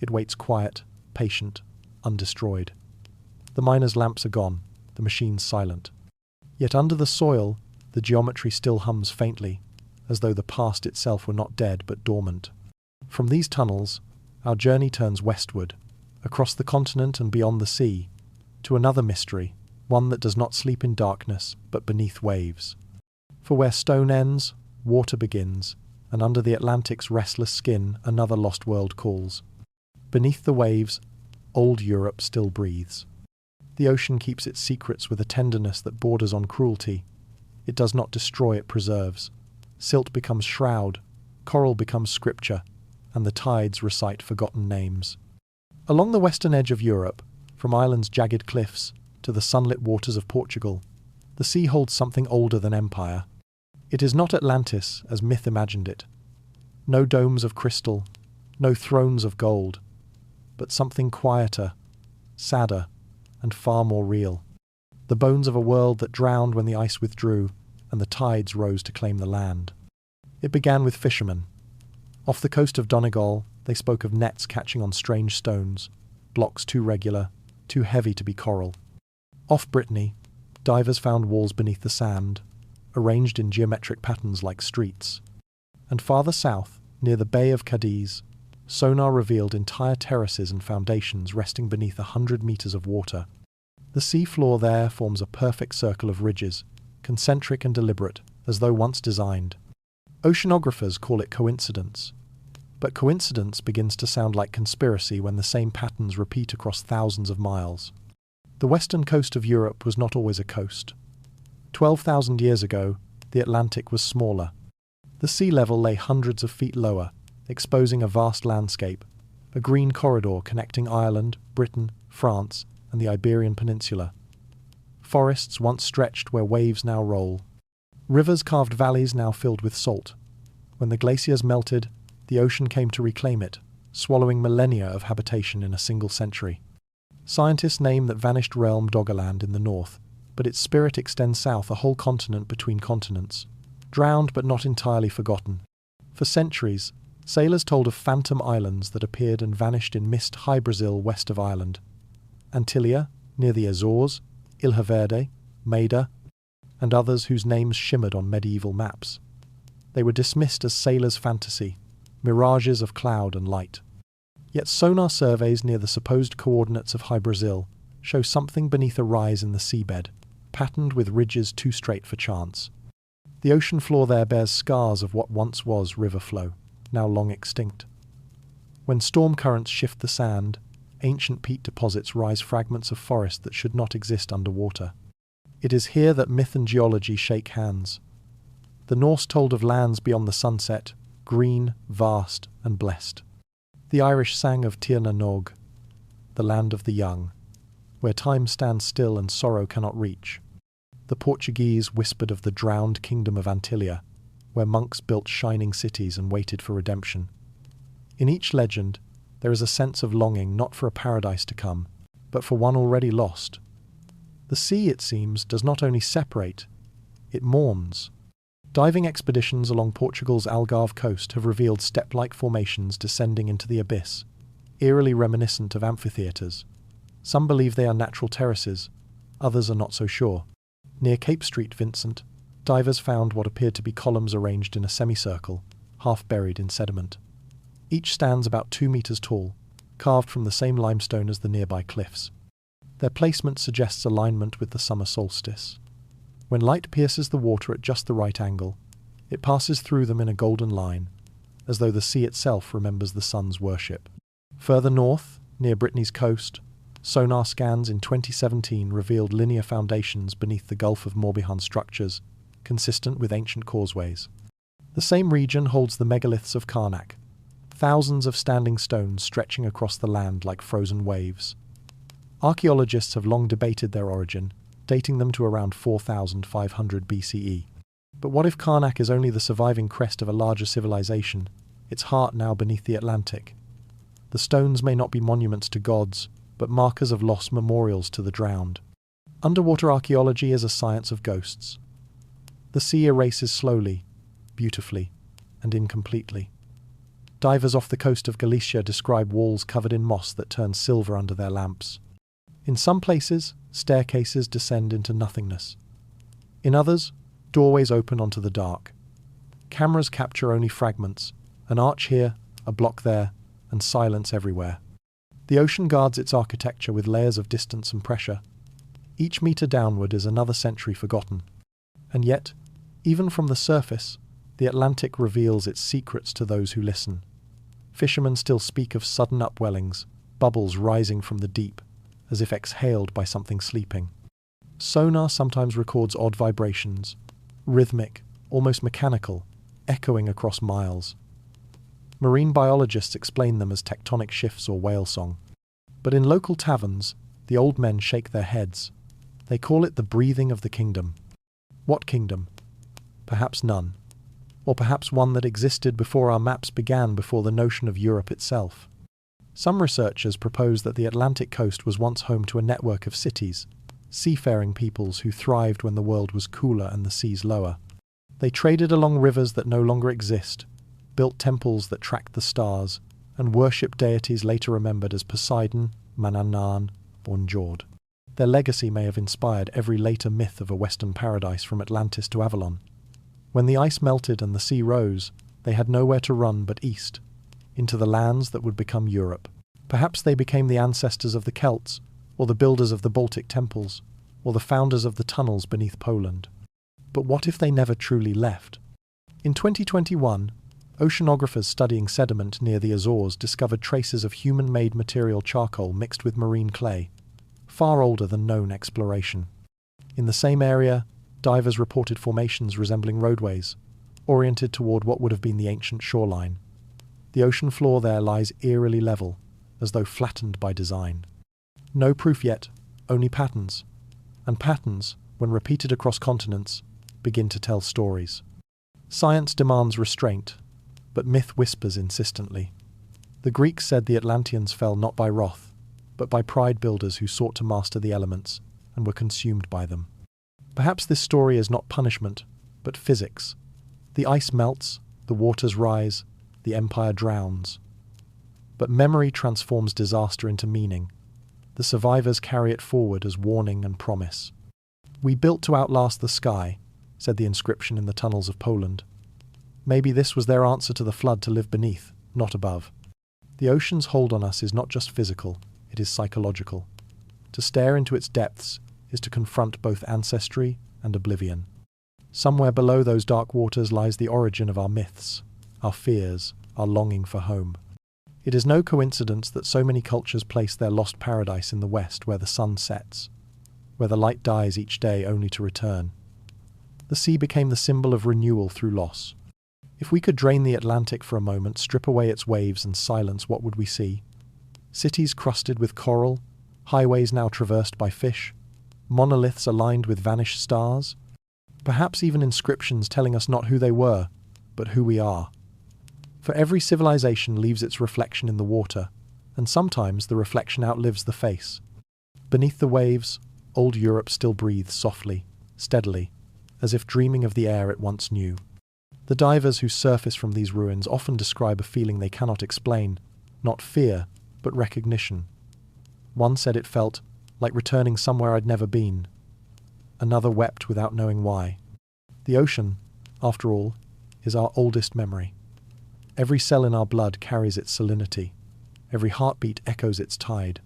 it waits quiet, patient, undestroyed. The miners' lamps are gone, the machines silent. Yet under the soil, the geometry still hums faintly, as though the past itself were not dead but dormant. From these tunnels, our journey turns westward, across the continent and beyond the sea, to another mystery, one that does not sleep in darkness but beneath waves. For where stone ends, water begins, and under the Atlantic's restless skin another lost world calls. Beneath the waves, old Europe still breathes. The ocean keeps its secrets with a tenderness that borders on cruelty. It does not destroy, it preserves. Silt becomes shroud, coral becomes scripture, and the tides recite forgotten names. Along the western edge of Europe, from Ireland's jagged cliffs to the sunlit waters of Portugal, the sea holds something older than empire. It is not Atlantis as myth imagined it. No domes of crystal, no thrones of gold, but something quieter, sadder, and far more real. The bones of a world that drowned when the ice withdrew and the tides rose to claim the land. It began with fishermen. Off the coast of Donegal, they spoke of nets catching on strange stones, blocks too regular, too heavy to be coral. Off Brittany, divers found walls beneath the sand, arranged in geometric patterns like streets. And farther south, near the Bay of Cadiz, sonar revealed entire terraces and foundations resting beneath 100 meters of water. The sea floor there forms a perfect circle of ridges, concentric and deliberate, as though once designed. Oceanographers call it coincidence, but coincidence begins to sound like conspiracy when the same patterns repeat across thousands of miles. The western coast of Europe was not always a coast. 12,000 years ago, the Atlantic was smaller. The sea level lay hundreds of feet lower, exposing a vast landscape, a green corridor connecting Ireland, Britain, France, and the Iberian Peninsula. Forests once stretched where waves now roll. Rivers carved valleys now filled with salt. When the glaciers melted, the ocean came to reclaim it, swallowing millennia of habitation in a single century. Scientists name that vanished realm Doggerland in the north, but its spirit extends south a whole continent between continents, drowned but not entirely forgotten. For centuries, sailors told of phantom islands that appeared and vanished in mist high Brazil west of Ireland. Antillia, near the Azores, Ilha Verde, Madeira, and others whose names shimmered on medieval maps. They were dismissed as sailors' fantasy, mirages of cloud and light. Yet sonar surveys near the supposed coordinates of high Brazil show something beneath a rise in the seabed, patterned with ridges too straight for chance. The ocean floor there bears scars of what once was river flow, now long extinct. When storm currents shift the sand, ancient peat deposits rise fragments of forest that should not exist underwater. It is here that myth and geology shake hands. The Norse told of lands beyond the sunset, green, vast, and blessed. The Irish sang of Tir na Nog, the land of the young, where time stands still and sorrow cannot reach. The Portuguese whispered of the drowned kingdom of Antillia, where monks built shining cities and waited for redemption. In each legend, there is a sense of longing not for a paradise to come, but for one already lost. The sea, it seems, does not only separate, it mourns. Diving expeditions along Portugal's Algarve coast have revealed step-like formations descending into the abyss, eerily reminiscent of amphitheatres. Some believe they are natural terraces, others are not so sure. Near Cape St. Vincent, divers found what appeared to be columns arranged in a semicircle, half buried in sediment. Each stands about 2 meters tall, carved from the same limestone as the nearby cliffs. Their placement suggests alignment with the summer solstice. When light pierces the water at just the right angle, it passes through them in a golden line, as though the sea itself remembers the sun's worship. Further north, near Brittany's coast, sonar scans in 2017 revealed linear foundations beneath the Gulf of Morbihan structures, consistent with ancient causeways. The same region holds the megaliths of Karnak, thousands of standing stones stretching across the land like frozen waves. Archaeologists have long debated their origin, dating them to around 4,500 BCE. But what if Karnak is only the surviving crest of a larger civilization, its heart now beneath the Atlantic? The stones may not be monuments to gods, but markers of lost memorials to the drowned. Underwater archaeology is a science of ghosts. The sea erases slowly, beautifully, and incompletely. Divers off the coast of Galicia describe walls covered in moss that turn silver under their lamps. In some places, staircases descend into nothingness. In others, doorways open onto the dark. Cameras capture only fragments, an arch here, a block there, and silence everywhere. The ocean guards its architecture with layers of distance and pressure. Each meter downward is another century forgotten. And yet, even from the surface, The Atlantic reveals its secrets to those who listen. Fishermen still speak of sudden upwellings, bubbles rising from the deep, as if exhaled by something sleeping. Sonar sometimes records odd vibrations, rhythmic, almost mechanical, echoing across miles. Marine biologists explain them as tectonic shifts or whale song. But in local taverns, the old men shake their heads. They call it the breathing of the kingdom. What kingdom? Perhaps none. Or perhaps one that existed before our maps began, before the notion of Europe itself. Some researchers propose that the Atlantic coast was once home to a network of cities, seafaring peoples who thrived when the world was cooler and the seas lower. They traded along rivers that no longer exist, built temples that tracked the stars, and worshipped deities later remembered as Poseidon, Manannan, or Njord. Their legacy may have inspired every later myth of a Western paradise from Atlantis to Avalon. When the ice melted and the sea rose, they had nowhere to run but east, into the lands that would become Europe. Perhaps they became the ancestors of the Celts, or the builders of the Baltic temples, or the founders of the tunnels beneath Poland. But what if they never truly left? In 2021, oceanographers studying sediment near the Azores discovered traces of human-made material charcoal mixed with marine clay, far older than known exploration. In the same area, divers reported formations resembling roadways, oriented toward what would have been the ancient shoreline. The ocean floor there lies eerily level, as though flattened by design. No proof yet, only patterns. And patterns, when repeated across continents, begin to tell stories. Science demands restraint, but myth whispers insistently. The Greeks said the Atlanteans fell not by wrath, but by pride builders who sought to master the elements and were consumed by them. Perhaps this story is not punishment, but physics. The ice melts, the waters rise, the empire drowns. But memory transforms disaster into meaning. The survivors carry it forward as warning and promise. "We built to outlast the sky," said the inscription in the tunnels of Poland. Maybe this was their answer to the flood, to live beneath, not above. The ocean's hold on us is not just physical, it is psychological. To stare into its depths is to confront both ancestry and oblivion. Somewhere below those dark waters lies the origin of our myths, our fears, our longing for home. It is no coincidence that so many cultures place their lost paradise in the west, where the sun sets, where the light dies each day only to return. The sea became the symbol of renewal through loss. If we could drain the Atlantic for a moment, strip away its waves and silence, what would we see? Cities crusted with coral, highways now traversed by fish, monoliths aligned with vanished stars, perhaps even inscriptions telling us not who they were, but who we are. For every civilization leaves its reflection in the water, and sometimes the reflection outlives the face. Beneath the waves, old Europe still breathes softly, steadily, as if dreaming of the air it once knew. The divers who surface from these ruins often describe a feeling they cannot explain, not fear, but recognition. One said it felt like returning somewhere I'd never been. Another wept without knowing why. The ocean, after all, is our oldest memory. Every cell in our blood carries its salinity. Every heartbeat echoes its tide.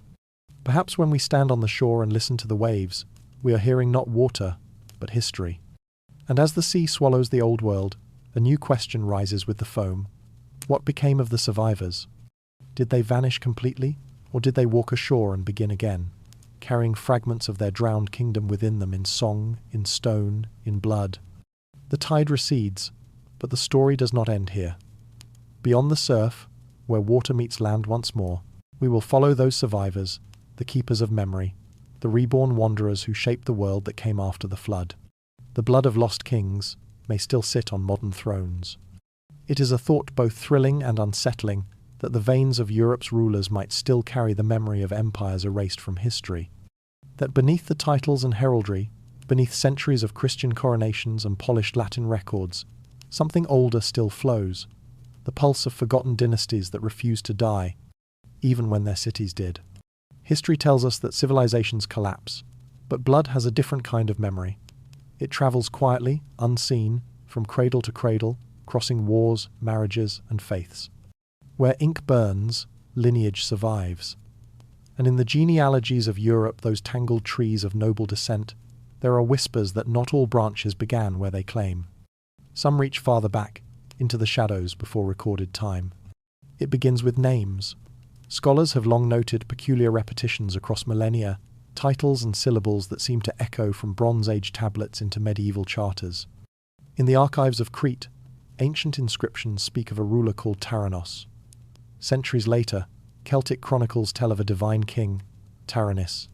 Perhaps when we stand on the shore and listen to the waves, we are hearing not water, but history. And as the sea swallows the old world, a new question rises with the foam. What became of the survivors? Did they vanish completely, or did they walk ashore and begin again, carrying fragments of their drowned kingdom within them in song, in stone, in blood? The tide recedes, but the story does not end here. Beyond the surf, where water meets land once more, we will follow those survivors, the keepers of memory, the reborn wanderers who shaped the world that came after the flood. The blood of lost kings may still sit on modern thrones. It is a thought both thrilling and unsettling that the veins of Europe's rulers might still carry the memory of empires erased from history. That beneath the titles and heraldry, beneath centuries of Christian coronations and polished Latin records, something older still flows, the pulse of forgotten dynasties that refused to die, even when their cities did. History tells us that civilizations collapse, but blood has a different kind of memory. It travels quietly, unseen, from cradle to cradle, crossing wars, marriages, and faiths. Where ink burns, lineage survives. And in the genealogies of Europe, those tangled trees of noble descent, there are whispers that not all branches began where they claim. Some reach farther back, into the shadows before recorded time. It begins with names. Scholars have long noted peculiar repetitions across millennia, titles and syllables that seem to echo from Bronze Age tablets into medieval charters. In the archives of Crete, ancient inscriptions speak of a ruler called Taranos. Centuries later, Celtic chronicles tell of a divine king, Taranis.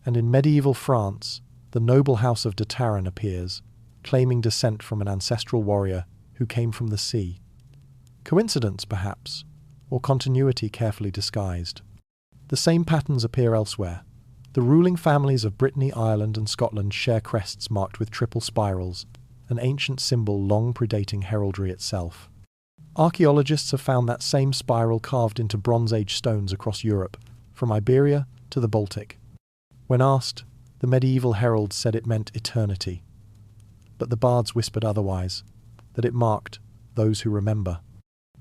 And in medieval France, the noble house of de Taran appears, claiming descent from an ancestral warrior who came from the sea. Coincidence, perhaps, or continuity carefully disguised. The same patterns appear elsewhere. The ruling families of Brittany, Ireland, and Scotland share crests marked with triple spirals, an ancient symbol long predating heraldry itself. Archaeologists have found that same spiral carved into Bronze Age stones across Europe, from Iberia to the Baltic. When asked, the medieval heralds said it meant eternity. But the bards whispered otherwise, that it marked those who remember.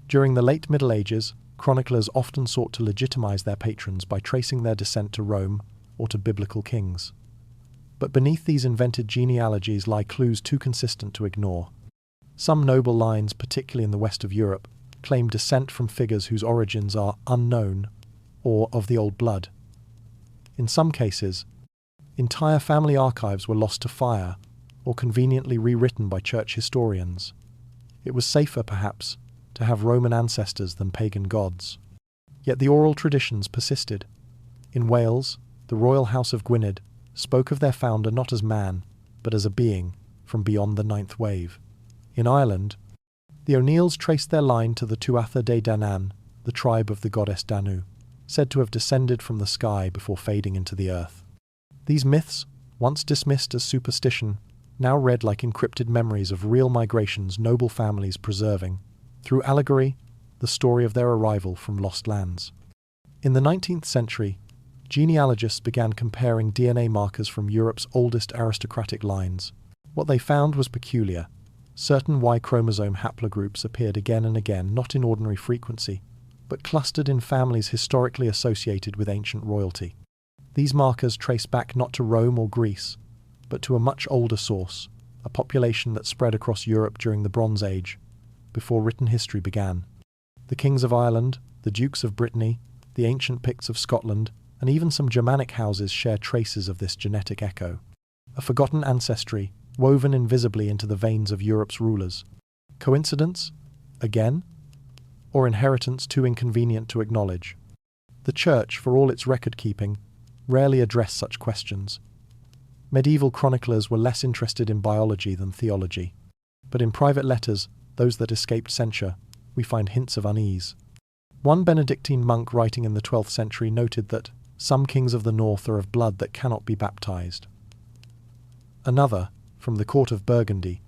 During the late Middle Ages, chroniclers often sought to legitimize their patrons by tracing their descent to Rome or to biblical kings. But beneath these invented genealogies lie clues too consistent to ignore. Some noble lines, particularly in the west of Europe, claim descent from figures whose origins are unknown or of the old blood. In some cases, entire family archives were lost to fire or conveniently rewritten by church historians. It was safer, perhaps, to have Roman ancestors than pagan gods. Yet the oral traditions persisted. In Wales, the royal house of Gwynedd spoke of their founder not as man, but as a being from beyond the ninth wave. In Ireland, the O'Neills traced their line to the Tuatha De Danann, the tribe of the goddess Danu, said to have descended from the sky before fading into the earth. These myths, once dismissed as superstition, now read like encrypted memories of real migrations noble families preserving, through allegory, the story of their arrival from lost lands. In the 19th century, genealogists began comparing DNA markers from Europe's oldest aristocratic lines. What they found was peculiar. Certain Y chromosome haplogroups appeared again and again, not in ordinary frequency, but clustered in families historically associated with ancient royalty. These markers trace back not to Rome or Greece, but to a much older source, a population that spread across Europe during the Bronze Age, before written history began. The kings of Ireland, the dukes of Brittany, the ancient Picts of Scotland, and even some Germanic houses share traces of this genetic echo. A forgotten ancestry, woven invisibly into the veins of Europe's rulers. Coincidence? Again? Or inheritance too inconvenient to acknowledge? The Church, for all its record-keeping, rarely addressed such questions. Medieval chroniclers were less interested in biology than theology. But in private letters, those that escaped censure, we find hints of unease. One Benedictine monk writing in the 12th century noted that some kings of the north are of blood that cannot be baptized. Another, from the court of Burgundy,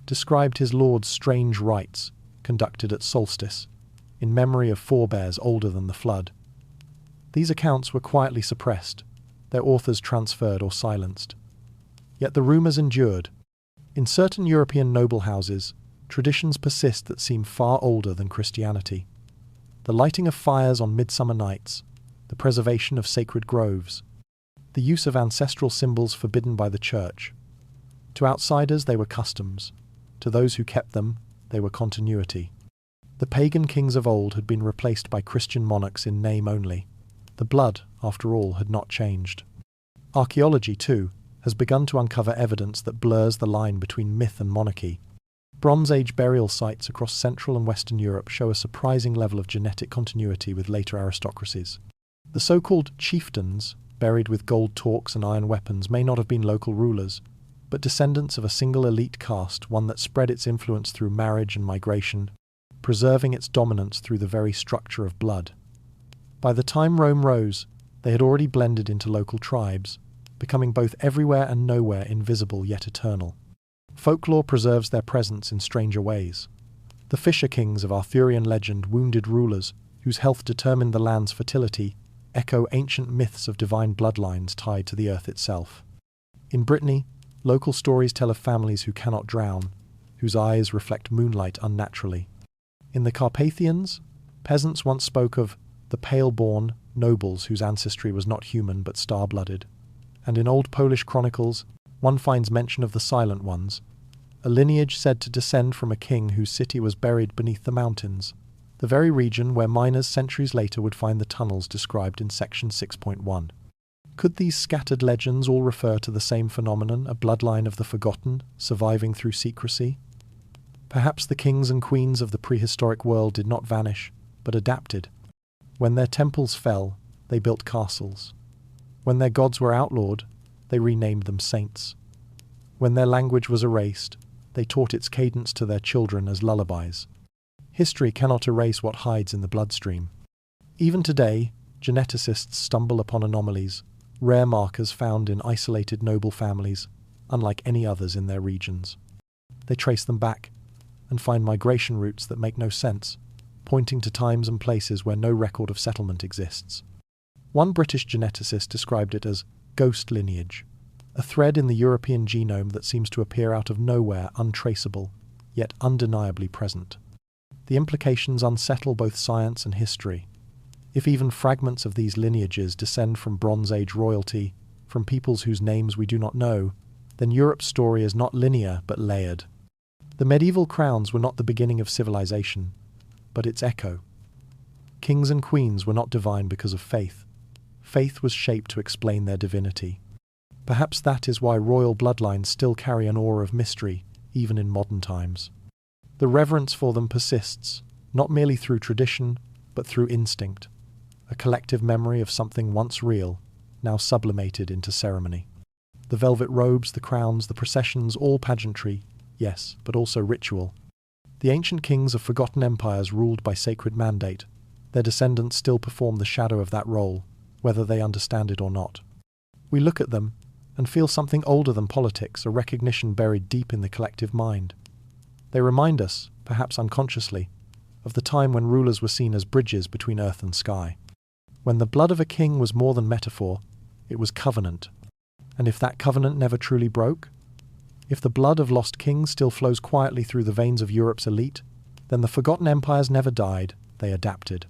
described his lord's strange rites conducted at solstice, in memory of forebears older than the flood. These accounts were quietly suppressed, their authors transferred or silenced. Yet the rumours endured. In certain European noble houses, traditions persist that seem far older than Christianity. The lighting of fires on midsummer nights, the preservation of sacred groves, the use of ancestral symbols forbidden by the Church. To outsiders they were customs, to those who kept them they were continuity. The pagan kings of old had been replaced by Christian monarchs in name only. The blood, after all, had not changed. Archaeology, too, has begun to uncover evidence that blurs the line between myth and monarchy. Bronze Age burial sites across Central and Western Europe show a surprising level of genetic continuity with later aristocracies. The so-called chieftains, buried with gold torques and iron weapons, may not have been local rulers, but descendants of a single elite caste, one that spread its influence through marriage and migration, preserving its dominance through the very structure of blood. By the time Rome rose, they had already blended into local tribes, becoming both everywhere and nowhere invisible yet eternal. Folklore preserves their presence in stranger ways. The fisher kings of Arthurian legend, wounded rulers whose health determined the land's fertility, echo ancient myths of divine bloodlines tied to the earth itself. In Brittany, local stories tell of families who cannot drown, whose eyes reflect moonlight unnaturally. In the Carpathians, peasants once spoke of the pale-born nobles whose ancestry was not human but star-blooded. And in old Polish chronicles, one finds mention of the Silent Ones, a lineage said to descend from a king whose city was buried beneath the mountains, the very region where miners centuries later would find the tunnels described in section 6.1. Could these scattered legends all refer to the same phenomenon, a bloodline of the forgotten, surviving through secrecy? Perhaps the kings and queens of the prehistoric world did not vanish, but adapted. When their temples fell, they built castles. When their gods were outlawed, they renamed them saints. When their language was erased, they taught its cadence to their children as lullabies. History cannot erase what hides in the bloodstream. Even today, geneticists stumble upon anomalies, rare markers found in isolated noble families, unlike any others in their regions. They trace them back and find migration routes that make no sense, pointing to times and places where no record of settlement exists. One British geneticist described it as ghost lineage, a thread in the European genome that seems to appear out of nowhere, untraceable, yet undeniably present. The implications unsettle both science and history. If even fragments of these lineages descend from Bronze Age royalty, from peoples whose names we do not know, then Europe's story is not linear but layered. The medieval crowns were not the beginning of civilization, but its echo. Kings and queens were not divine because of faith. Faith was shaped to explain their divinity. Perhaps that is why royal bloodlines still carry an aura of mystery, even in modern times. The reverence for them persists, not merely through tradition, but through instinct, a collective memory of something once real, now sublimated into ceremony. The velvet robes, the crowns, the processions, all pageantry, yes, but also ritual. The ancient kings of forgotten empires ruled by sacred mandate. Their descendants still perform the shadow of that role, whether they understand it or not. We look at them and feel something older than politics, a recognition buried deep in the collective mind. They remind us, perhaps unconsciously, of the time when rulers were seen as bridges between earth and sky. When the blood of a king was more than metaphor, it was covenant. And if that covenant never truly broke? If the blood of lost kings still flows quietly through the veins of Europe's elite, then the forgotten empires never died, they adapted.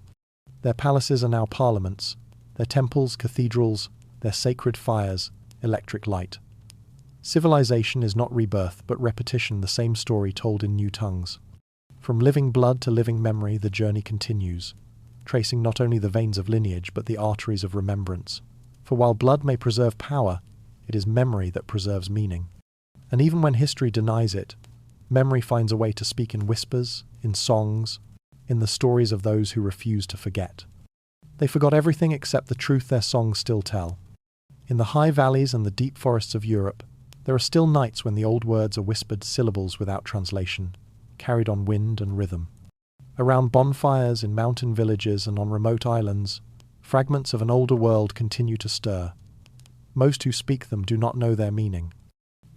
Their palaces are now parliaments, their temples, cathedrals, their sacred fires, electric light. Civilization is not rebirth, but repetition, the same story told in new tongues. From living blood to living memory, the journey continues, tracing not only the veins of lineage, but the arteries of remembrance. For while blood may preserve power, it is memory that preserves meaning. And even when history denies it, memory finds a way to speak in whispers, in songs, in the stories of those who refuse to forget. They forgot everything except the truth their songs still tell. In the high valleys and the deep forests of Europe, there are still nights when the old words are whispered syllables without translation, carried on wind and rhythm. Around bonfires in mountain villages and on remote islands, fragments of an older world continue to stir. Most who speak them do not know their meaning.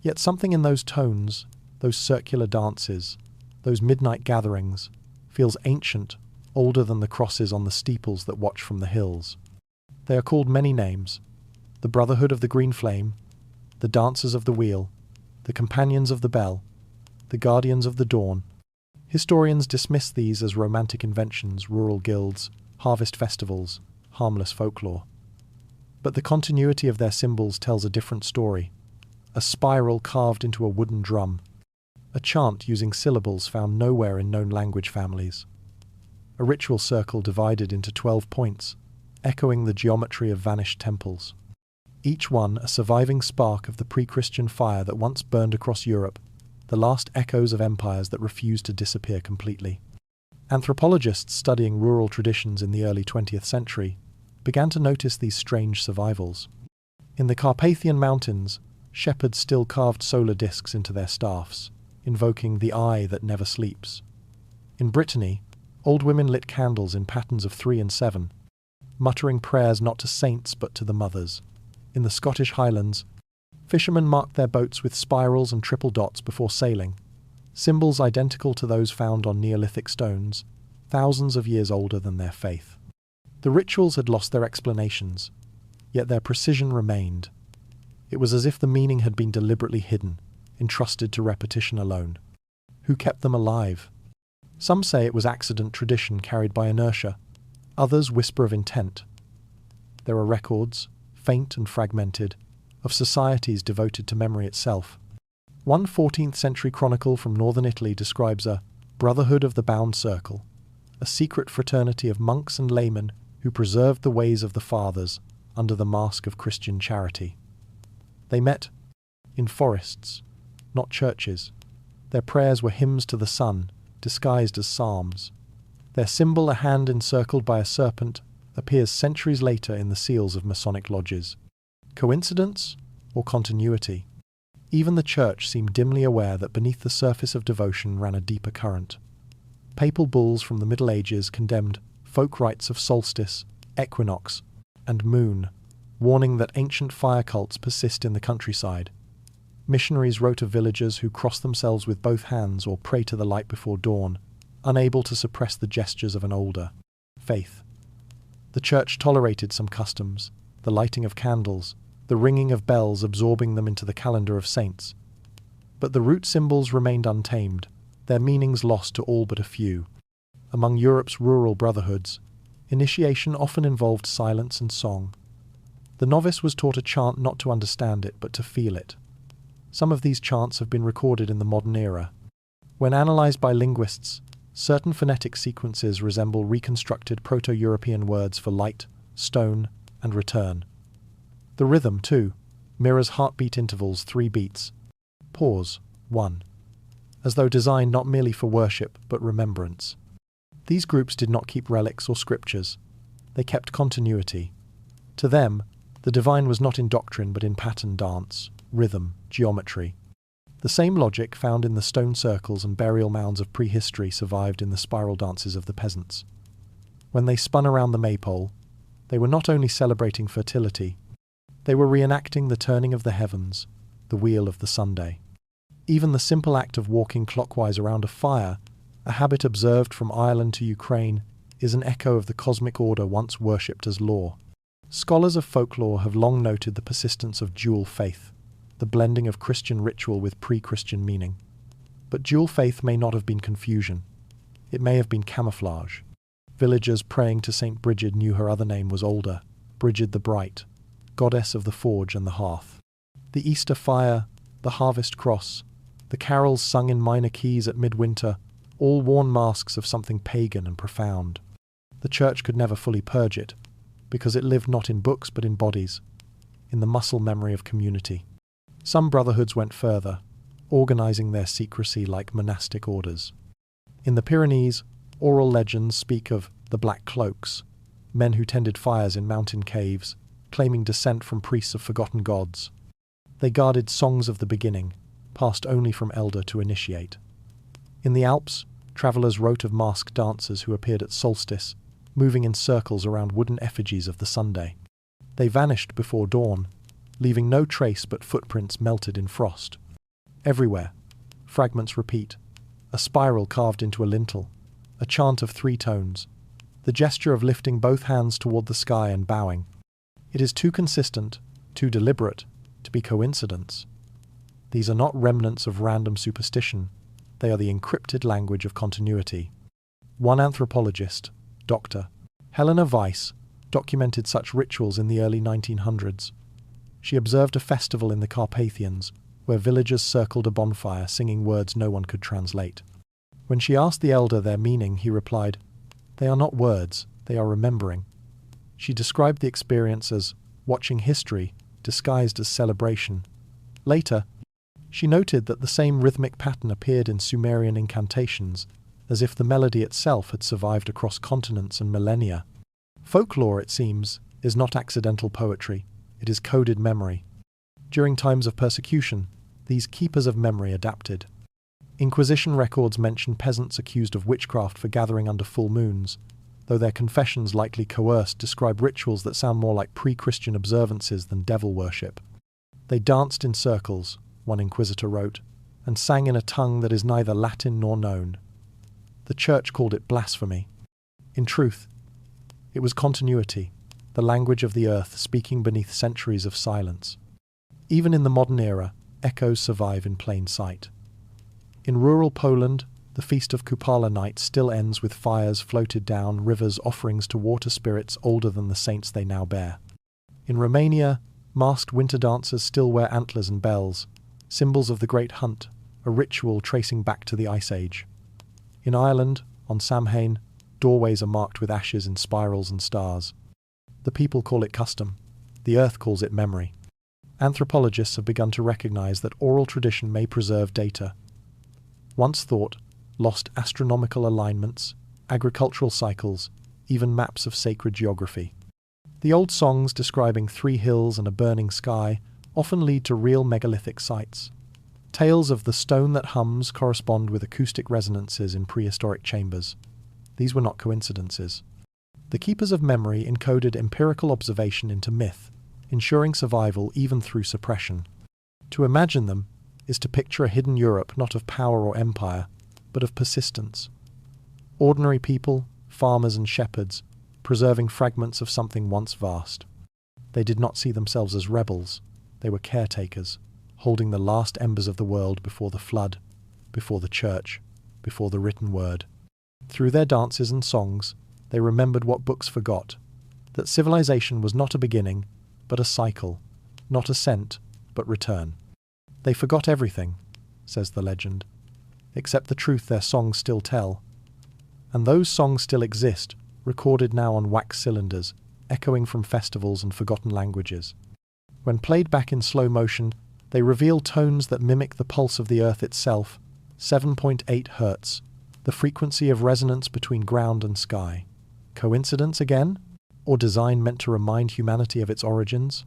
Yet something in those tones, those circular dances, those midnight gatherings, feels ancient, older than the crosses on the steeples that watch from the hills. They are called many names: the Brotherhood of the Green Flame, the Dancers of the Wheel, the Companions of the Bell, the Guardians of the Dawn. Historians dismiss these as romantic inventions, rural guilds, harvest festivals, harmless folklore. But the continuity of their symbols tells a different story. A spiral carved into a wooden drum. A chant using syllables found nowhere in known language families. A ritual circle divided into 12 points, echoing the geometry of vanished temples. Each one a surviving spark of the pre-Christian fire that once burned across Europe, the last echoes of empires that refused to disappear completely. Anthropologists studying rural traditions in the early 20th century began to notice these strange survivals. In the Carpathian Mountains, shepherds still carved solar discs into their staffs, invoking the eye that never sleeps. In Brittany, old women lit candles in patterns of 3 and 7, muttering prayers not to saints but to the mothers. In the Scottish Highlands, fishermen marked their boats with spirals and triple dots before sailing, symbols identical to those found on Neolithic stones, thousands of years older than their faith. The rituals had lost their explanations, yet their precision remained. It was as if the meaning had been deliberately hidden, entrusted to repetition alone. Who kept them alive? Some say it was accident tradition carried by inertia. Others whisper of intent. There are records, faint and fragmented, of societies devoted to memory itself. One 14th century chronicle from northern Italy describes a brotherhood of the bound circle, a secret fraternity of monks and laymen who preserved the ways of the fathers under the mask of Christian charity. They met in forests, not churches. Their prayers were hymns to the sun, disguised as psalms. Their symbol, a hand encircled by a serpent, appears centuries later in the seals of Masonic lodges. Coincidence or continuity? Even the Church seemed dimly aware that beneath the surface of devotion ran a deeper current. Papal bulls from the Middle Ages condemned folk rites of solstice, equinox, and moon, warning that ancient fire cults persist in the countryside. Missionaries wrote of villagers who cross themselves with both hands or pray to the light before dawn, unable to suppress the gestures of an older faith. The Church tolerated some customs, the lighting of candles, the ringing of bells, absorbing them into the calendar of saints. But the root symbols remained untamed, their meanings lost to all but a few. Among Europe's rural brotherhoods, initiation often involved silence and song. The novice was taught a chant not to understand it, but to feel it. Some of these chants have been recorded in the modern era. When analysed by linguists, certain phonetic sequences resemble reconstructed Proto-European words for light, stone, and return. The rhythm, too, mirrors heartbeat intervals, 3 beats. Pause, 1. As though designed not merely for worship, but remembrance. These groups did not keep relics or scriptures. They kept continuity. To them, the divine was not in doctrine but in pattern dance, rhythm, geometry. The same logic found in the stone circles and burial mounds of prehistory survived in the spiral dances of the peasants. When they spun around the maypole, they were not only celebrating fertility, they were reenacting the turning of the heavens, the wheel of the Sunday. Even the simple act of walking clockwise around a fire, a habit observed from Ireland to Ukraine, is an echo of the cosmic order once worshipped as law. Scholars of folklore have long noted the persistence of dual faith, the blending of Christian ritual with pre-Christian meaning. But dual faith may not have been confusion. It may have been camouflage. Villagers praying to St. Bridget knew her other name was Olda, Bridget the Bright, goddess of the forge and the hearth. The Easter fire, the harvest cross, the carols sung in minor keys at midwinter, all worn masks of something pagan and profound. The Church could never fully purge it, because it lived not in books but in bodies, in the muscle memory of community. Some brotherhoods went further, organizing their secrecy like monastic orders. In the Pyrenees, oral legends speak of the Black Cloaks, men who tended fires in mountain caves, claiming descent from priests of forgotten gods. They guarded songs of the beginning, passed only from elder to initiate. In the Alps, travellers wrote of masked dancers who appeared at solstice, moving in circles around wooden effigies of the Sunday. They vanished before dawn, leaving no trace but footprints melted in frost. Everywhere, fragments repeat, a spiral carved into a lintel, a chant of 3 tones, the gesture of lifting both hands toward the sky and bowing. It is too consistent, too deliberate, to be coincidence. These are not remnants of random superstition, they are the encrypted language of continuity. One anthropologist, Dr. Helena Weiss, documented such rituals in the early 1900s. She observed a festival in the Carpathians, where villagers circled a bonfire singing words no one could translate. When she asked the elder their meaning, he replied, "They are not words, they are remembering." She described the experience as watching history disguised as celebration. Later, she noted that the same rhythmic pattern appeared in Sumerian incantations, as if the melody itself had survived across continents and millennia. Folklore, it seems, is not accidental poetry, it is coded memory. During times of persecution, these keepers of memory adapted. Inquisition records mention peasants accused of witchcraft for gathering under full moons, though their confessions, likely coerced, describe rituals that sound more like pre-Christian observances than devil worship. They danced in circles, one inquisitor wrote, and sang in a tongue that is neither Latin nor known. The Church called it blasphemy. In truth, it was continuity, the language of the earth speaking beneath centuries of silence. Even in the modern era, echoes survive in plain sight. In rural Poland, the Feast of Kupala night still ends with fires floated down rivers, offerings to water spirits older than the saints they now bear. In Romania, masked winter dancers still wear antlers and bells, symbols of the Great Hunt, a ritual tracing back to the Ice Age. In Ireland, on Samhain, doorways are marked with ashes in spirals and stars. The people call it custom. The earth calls it memory. Anthropologists have begun to recognize that oral tradition may preserve data. Once thought, lost astronomical alignments, agricultural cycles, even maps of sacred geography. The old songs describing 3 hills and a burning sky often lead to real megalithic sites. Tales of the stone that hums correspond with acoustic resonances in prehistoric chambers. These were not coincidences. The keepers of memory encoded empirical observation into myth, ensuring survival even through suppression. To imagine them is to picture a hidden Europe not of power or empire, but of persistence. Ordinary people, farmers and shepherds, preserving fragments of something once vast. They did not see themselves as rebels. They were caretakers, holding the last embers of the world before the flood, before the church, before the written word. Through their dances and songs, they remembered what books forgot, that civilization was not a beginning, but a cycle, not ascent, but return. They forgot everything, says the legend, except the truth their songs still tell. And those songs still exist, recorded now on wax cylinders, echoing from festivals and forgotten languages. When played back in slow motion, they reveal tones that mimic the pulse of the earth itself, 7.8 Hz, the frequency of resonance between ground and sky. Coincidence again? Or design meant to remind humanity of its origins?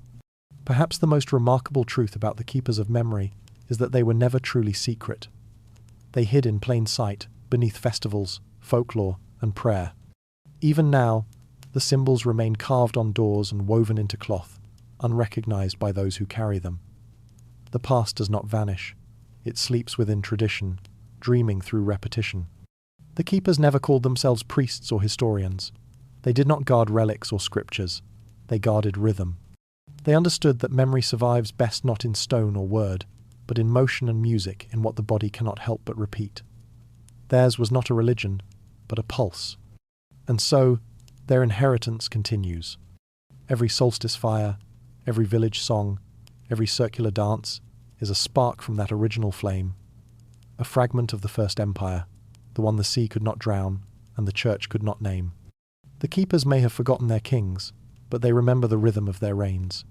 Perhaps the most remarkable truth about the keepers of memory is that they were never truly secret. They hid in plain sight, beneath festivals, folklore, and prayer. Even now, the symbols remain carved on doors and woven into cloth, unrecognized by those who carry them. The past does not vanish. It sleeps within tradition, dreaming through repetition. The keepers never called themselves priests or historians. They did not guard relics or scriptures. They guarded rhythm. They understood that memory survives best not in stone or word, but in motion and music, in what the body cannot help but repeat. Theirs was not a religion, but a pulse. And so, their inheritance continues. Every solstice fire, every village song, every circular dance is a spark from that original flame, a fragment of the first empire, the one the sea could not drown and the church could not name. The keepers may have forgotten their kings, but they remember the rhythm of their reigns.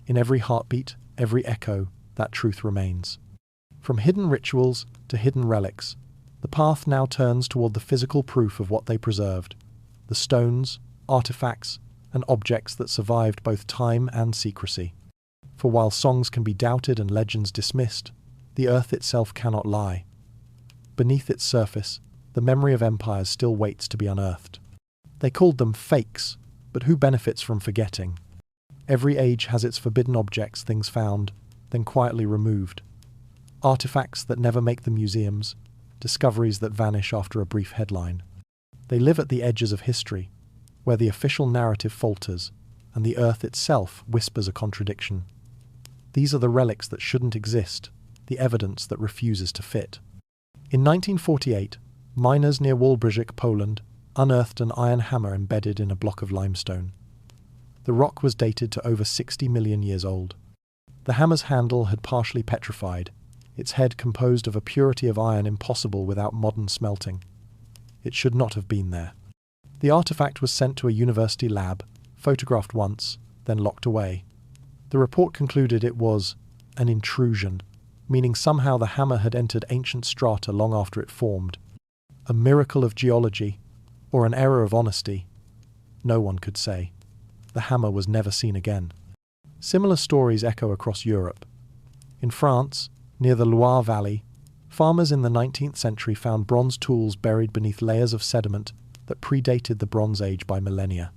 In every heartbeat, every echo, that truth remains. From hidden rituals to hidden relics, the path now turns toward the physical proof of what they preserved, the stones, artifacts, and objects that survived both time and secrecy. For while songs can be doubted and legends dismissed, the earth itself cannot lie. Beneath its surface, the memory of empires still waits to be unearthed. They called them fakes, but who benefits from forgetting? Every age has its forbidden objects, things found, then quietly removed. Artifacts that never make the museums, discoveries that vanish after a brief headline. They live at the edges of history, where the official narrative falters, and the earth itself whispers a contradiction. These are the relics that shouldn't exist, the evidence that refuses to fit. In 1948, miners near Wałbrzych, Poland, unearthed an iron hammer embedded in a block of limestone. The rock was dated to over 60 million years old. The hammer's handle had partially petrified, its head composed of a purity of iron impossible without modern smelting. It should not have been there. The artifact was sent to a university lab, photographed once, then locked away. The report concluded it was an intrusion, meaning somehow the hammer had entered ancient strata long after it formed. A miracle of geology, or an error of honesty? No one could say. The hammer was never seen again. Similar stories echo across Europe. In France, near the Loire Valley, farmers in the 19th century found bronze tools buried beneath layers of sediment that predated the Bronze Age by millennia.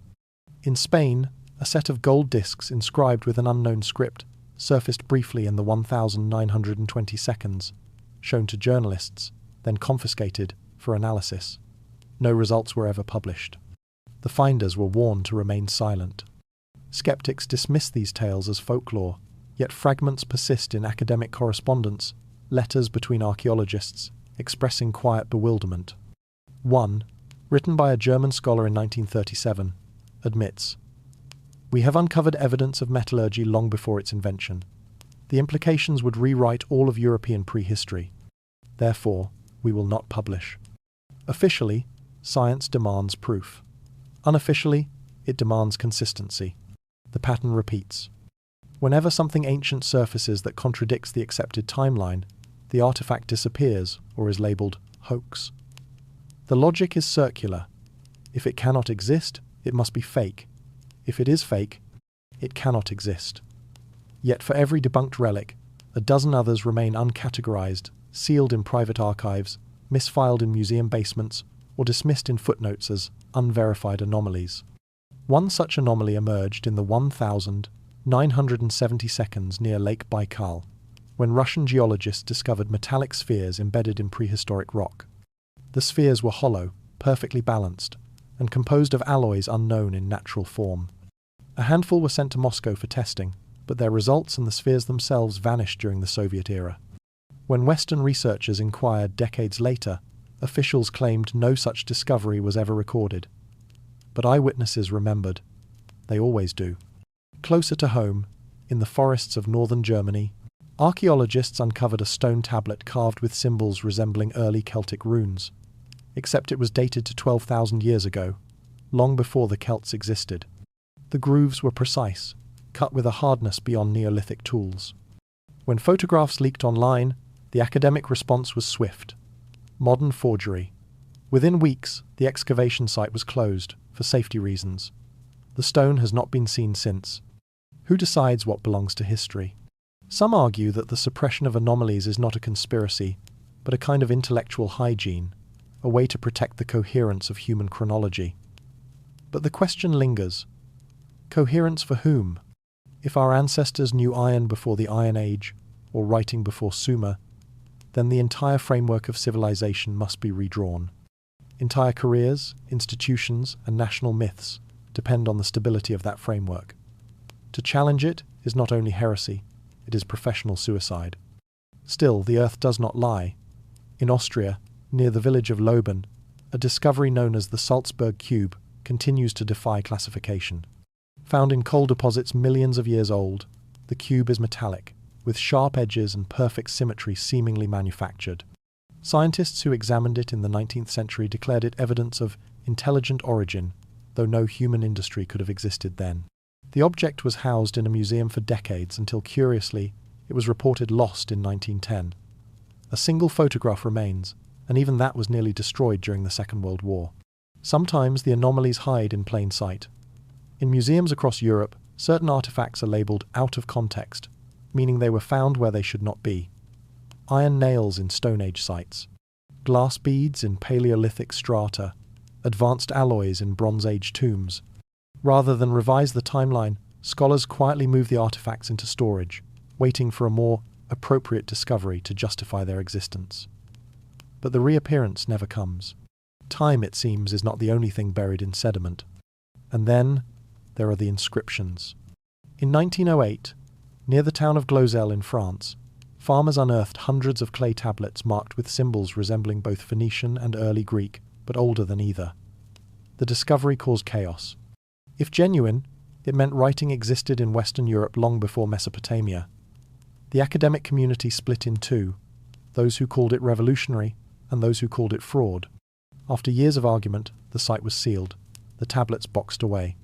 In Spain, a set of gold discs inscribed with an unknown script surfaced briefly in the 1920 seconds, shown to journalists, then confiscated for analysis. No results were ever published. The finders were warned to remain silent. Skeptics dismiss these tales as folklore, yet fragments persist in academic correspondence, letters between archaeologists, expressing quiet bewilderment. One, written by a German scholar in 1937, admits, "We have uncovered evidence of metallurgy long before its invention. The implications would rewrite all of European prehistory. Therefore, we will not publish. Officially, science demands proof. Unofficially, it demands consistency. The pattern repeats. Whenever something ancient surfaces that contradicts the accepted timeline, the artifact disappears or is labeled hoax. The logic is circular. If it cannot exist, it must be fake. If it is fake, it cannot exist. Yet for every debunked relic, a dozen others remain uncategorized, sealed in private archives, misfiled in museum basements, or dismissed in footnotes as unverified anomalies. One such anomaly emerged in the 1970 seconds near Lake Baikal, when Russian geologists discovered metallic spheres embedded in prehistoric rock. The spheres were hollow, perfectly balanced, and composed of alloys unknown in natural form. A handful were sent to Moscow for testing, but their results and the spheres themselves vanished during the Soviet era. When Western researchers inquired decades later, officials claimed no such discovery was ever recorded. But eyewitnesses remembered. They always do. Closer to home, in the forests of northern Germany, archaeologists uncovered a stone tablet carved with symbols resembling early Celtic runes. Except it was dated to 12,000 years ago, long before the Celts existed. The grooves were precise, cut with a hardness beyond Neolithic tools. When photographs leaked online, the academic response was swift. Modern forgery. Within weeks, the excavation site was closed, for safety reasons. The stone has not been seen since. Who decides what belongs to history? Some argue that the suppression of anomalies is not a conspiracy, but a kind of intellectual hygiene, a way to protect the coherence of human chronology. But the question lingers. Coherence for whom? If our ancestors knew iron before the Iron Age, or writing before Sumer, then the entire framework of civilization must be redrawn. Entire careers, institutions, and national myths depend on the stability of that framework. To challenge it is not only heresy, it is professional suicide. Still, the earth does not lie. In Austria, near the village of Loben, a discovery known as the Salzburg Cube continues to defy classification. Found in coal deposits millions of years old, the cube is metallic, with sharp edges and perfect symmetry seemingly manufactured. Scientists who examined it in the 19th century declared it evidence of intelligent origin, though no human industry could have existed then. The object was housed in a museum for decades until, curiously, it was reported lost in 1910. A single photograph remains, and even that was nearly destroyed during the Second World War. Sometimes the anomalies hide in plain sight. In museums across Europe, certain artifacts are labelled out of context, meaning they were found where they should not be. Iron nails in Stone Age sites, glass beads in Paleolithic strata, advanced alloys in Bronze Age tombs. Rather than revise the timeline, scholars quietly move the artifacts into storage, waiting for a more appropriate discovery to justify their existence. But the reappearance never comes. Time, it seems, is not the only thing buried in sediment. And then there are the inscriptions. In 1908, near the town of Glozelle in France, farmers unearthed hundreds of clay tablets marked with symbols resembling both Phoenician and early Greek, but older than either. The discovery caused chaos. If genuine, it meant writing existed in Western Europe long before Mesopotamia. The academic community split in two, those who called it revolutionary and those who called it fraud. After years of argument, the site was sealed, the tablets boxed away.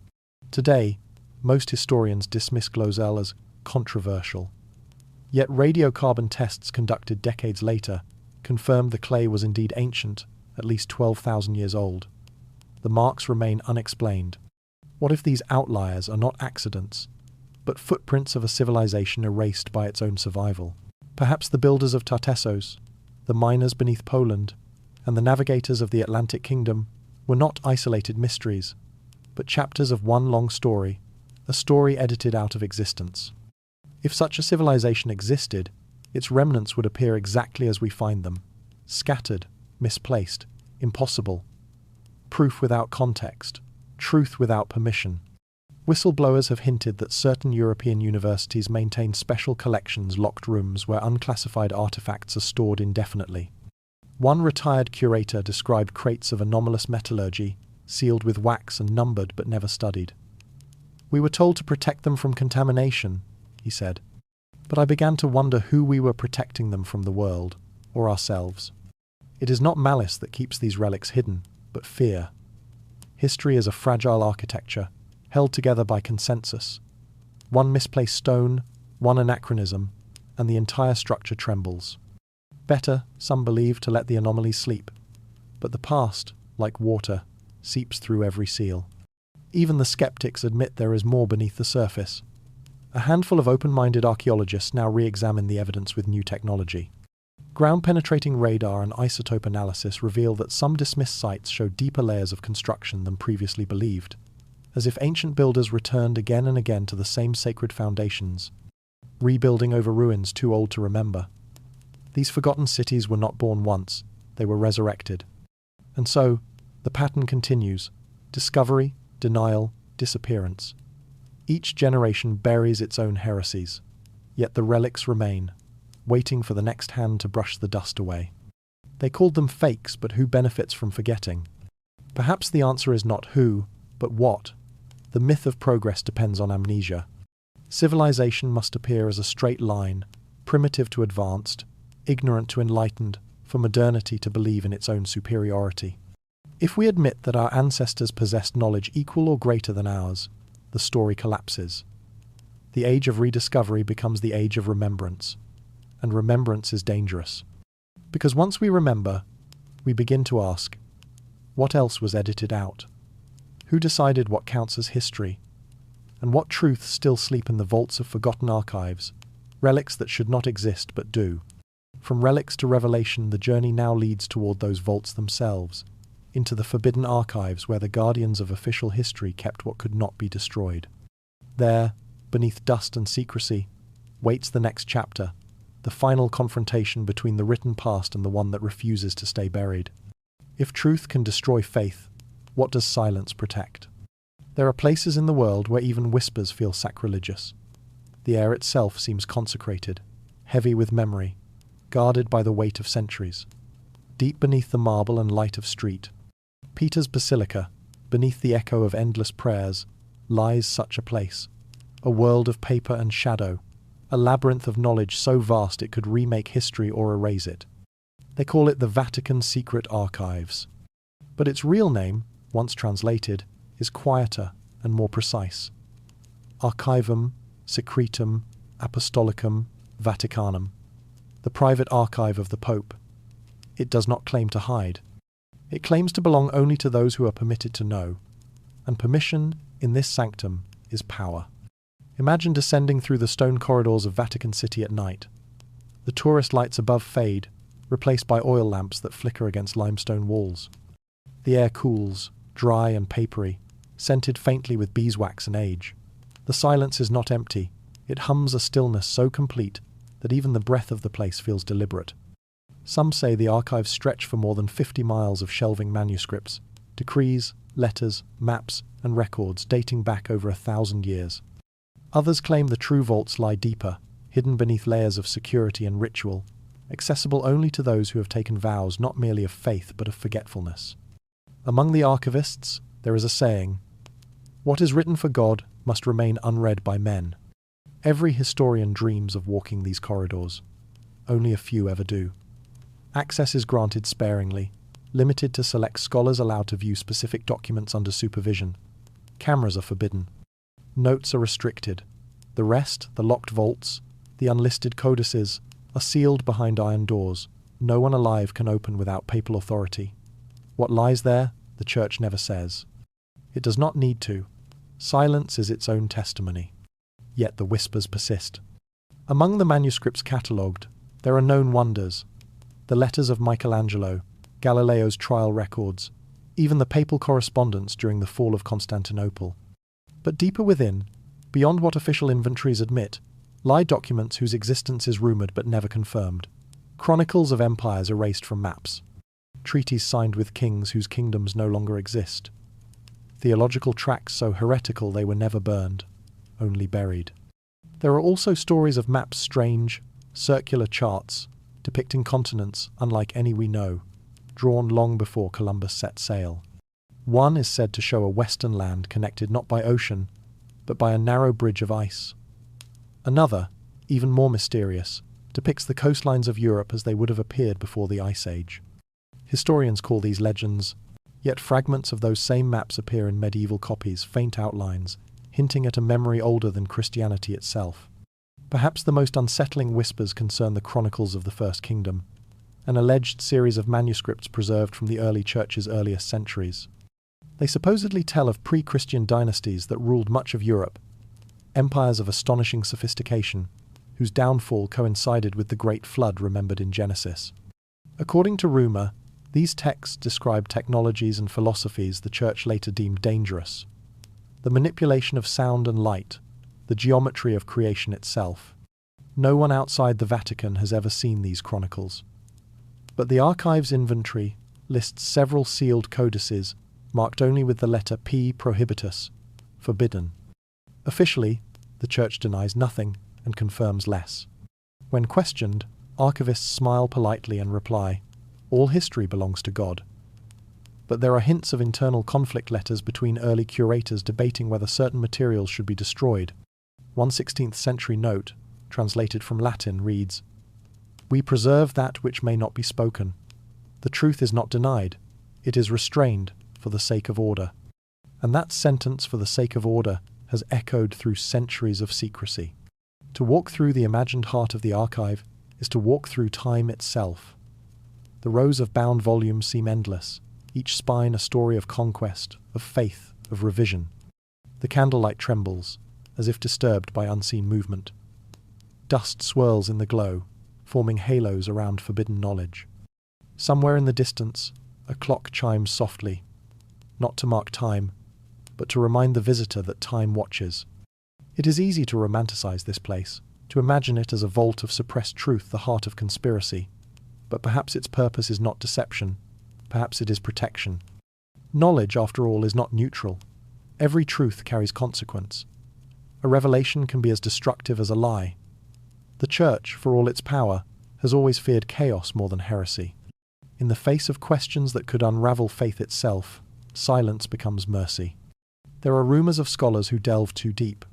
Today, most historians dismiss Glozelle as controversial. Yet radiocarbon tests conducted decades later confirmed the clay was indeed ancient, at least 12,000 years old. The marks remain unexplained. What if these outliers are not accidents, but footprints of a civilization erased by its own survival? Perhaps the builders of Tartessos, the miners beneath Poland, and the navigators of the Atlantic Kingdom were not isolated mysteries, but chapters of one long story, a story edited out of existence. If such a civilization existed, its remnants would appear exactly as we find them, scattered, misplaced, impossible. Proof without context, truth without permission. Whistleblowers have hinted that certain European universities maintain special collections, locked rooms where unclassified artifacts are stored indefinitely. One retired curator described crates of anomalous metallurgy, sealed with wax and numbered but never studied. "We were told to protect them from contamination," he said. But I began to wonder who we were protecting them from the world, or ourselves. It is not malice that keeps these relics hidden, but fear. History is a fragile architecture, held together by consensus. One misplaced stone, one anachronism, and the entire structure trembles. Better, some believe, to let the anomalies sleep. But the past, like water, seeps through every seal. Even the skeptics admit there is more beneath the surface. A handful of open-minded archaeologists now re-examine the evidence with new technology. Ground-penetrating radar and isotope analysis reveal that some dismissed sites show deeper layers of construction than previously believed, as if ancient builders returned again and again to the same sacred foundations, rebuilding over ruins too old to remember. These forgotten cities were not born once, they were resurrected. And so, the pattern continues: discovery, denial, disappearance. Each generation buries its own heresies, yet the relics remain, waiting for the next hand to brush the dust away. They called them fakes, but who benefits from forgetting? Perhaps the answer is not who, but what. The myth of progress depends on amnesia. Civilization must appear as a straight line, primitive to advanced, ignorant to enlightened, for modernity to believe in its own superiority. If we admit that our ancestors possessed knowledge equal or greater than ours, the story collapses. The age of rediscovery becomes the age of remembrance, and remembrance is dangerous. Because once we remember, we begin to ask, what else was edited out? Who decided what counts as history? And what truths still sleep in the vaults of forgotten archives, relics that should not exist but do? From relics to revelation, the journey now leads toward those vaults themselves, into the forbidden archives where the guardians of official history kept what could not be destroyed. There, beneath dust and secrecy, waits the next chapter, the final confrontation between the written past and the one that refuses to stay buried. If truth can destroy faith, what does silence protect? There are places in the world where even whispers feel sacrilegious. The air itself seems consecrated, heavy with memory, guarded by the weight of centuries. Deep beneath the marble and light of street, Peter's Basilica, beneath the echo of endless prayers, lies such a place. A world of paper and shadow, a labyrinth of knowledge so vast it could remake history or erase it. They call it the Vatican Secret Archives. But its real name, once translated, is quieter and more precise. Archivum Secretum Apostolicum Vaticanum, the private archive of the Pope. It does not claim to hide. It claims to belong only to those who are permitted to know, and permission in this sanctum is power. Imagine descending through the stone corridors of Vatican City at night. The tourist lights above fade, replaced by oil lamps that flicker against limestone walls. The air cools, dry and papery, scented faintly with beeswax and age. The silence is not empty. It hums a stillness so complete that even the breath of the place feels deliberate. Some say the archives stretch for more than 50 miles of shelving manuscripts, decrees, letters, maps, and records dating back over 1,000 years. Others claim the true vaults lie deeper, hidden beneath layers of security and ritual, accessible only to those who have taken vows not merely of faith but of forgetfulness. Among the archivists, there is a saying, "What is written for God must remain unread by men." Every historian dreams of walking these corridors. Only a few ever do. Access is granted sparingly, limited to select scholars allowed to view specific documents under supervision. Cameras are forbidden. Notes are restricted. The rest, the locked vaults, the unlisted codices, are sealed behind iron doors. No one alive can open without papal authority. What lies there, the Church never says. It does not need to. Silence is its own testimony. Yet the whispers persist. Among the manuscripts catalogued, there are known wonders. The letters of Michelangelo, Galileo's trial records, even the papal correspondence during the fall of Constantinople. But deeper within, beyond what official inventories admit, lie documents whose existence is rumoured but never confirmed. Chronicles of empires erased from maps. Treaties signed with kings whose kingdoms no longer exist. Theological tracts so heretical they were never burned, only buried. There are also stories of maps strange, circular charts, depicting continents unlike any we know, drawn long before Columbus set sail. One is said to show a western land connected not by ocean, but by a narrow bridge of ice. Another, even more mysterious, depicts the coastlines of Europe as they would have appeared before the Ice Age. Historians call these legends, yet fragments of those same maps appear in medieval copies, faint outlines, hinting at a memory older than Christianity itself. Perhaps the most unsettling whispers concern the Chronicles of the First Kingdom, an alleged series of manuscripts preserved from the early church's earliest centuries. They supposedly tell of pre-Christian dynasties that ruled much of Europe, empires of astonishing sophistication, whose downfall coincided with the Great Flood remembered in Genesis. According to rumour, these texts describe technologies and philosophies the Church later deemed dangerous. The manipulation of sound and light, the geometry of creation itself. No one outside the Vatican has ever seen these chronicles. But the archive's inventory lists several sealed codices marked only with the letter P prohibitus, forbidden. Officially, the Church denies nothing and confirms less. When questioned, archivists smile politely and reply, "All history belongs to God." But there are hints of internal conflict letters between early curators debating whether certain materials should be destroyed. One 16th century note, translated from Latin, reads, "We preserve that which may not be spoken. The truth is not denied. It is restrained for the sake of order." And that sentence, "for the sake of order," has echoed through centuries of secrecy. To walk through the imagined heart of the archive is to walk through time itself. The rows of bound volumes seem endless, each spine a story of conquest, of faith, of revision. The candlelight trembles, as if disturbed by unseen movement. Dust swirls in the glow, forming halos around forbidden knowledge. Somewhere in the distance, a clock chimes softly, not to mark time, but to remind the visitor that time watches. It is easy to romanticize this place, to imagine it as a vault of suppressed truth, the heart of conspiracy. But perhaps its purpose is not deception. Perhaps it is protection. Knowledge, after all, is not neutral. Every truth carries consequence. A revelation can be as destructive as a lie. The Church, for all its power, has always feared chaos more than heresy. In the face of questions that could unravel faith itself, silence becomes mercy. There are rumours of scholars who delve too deep.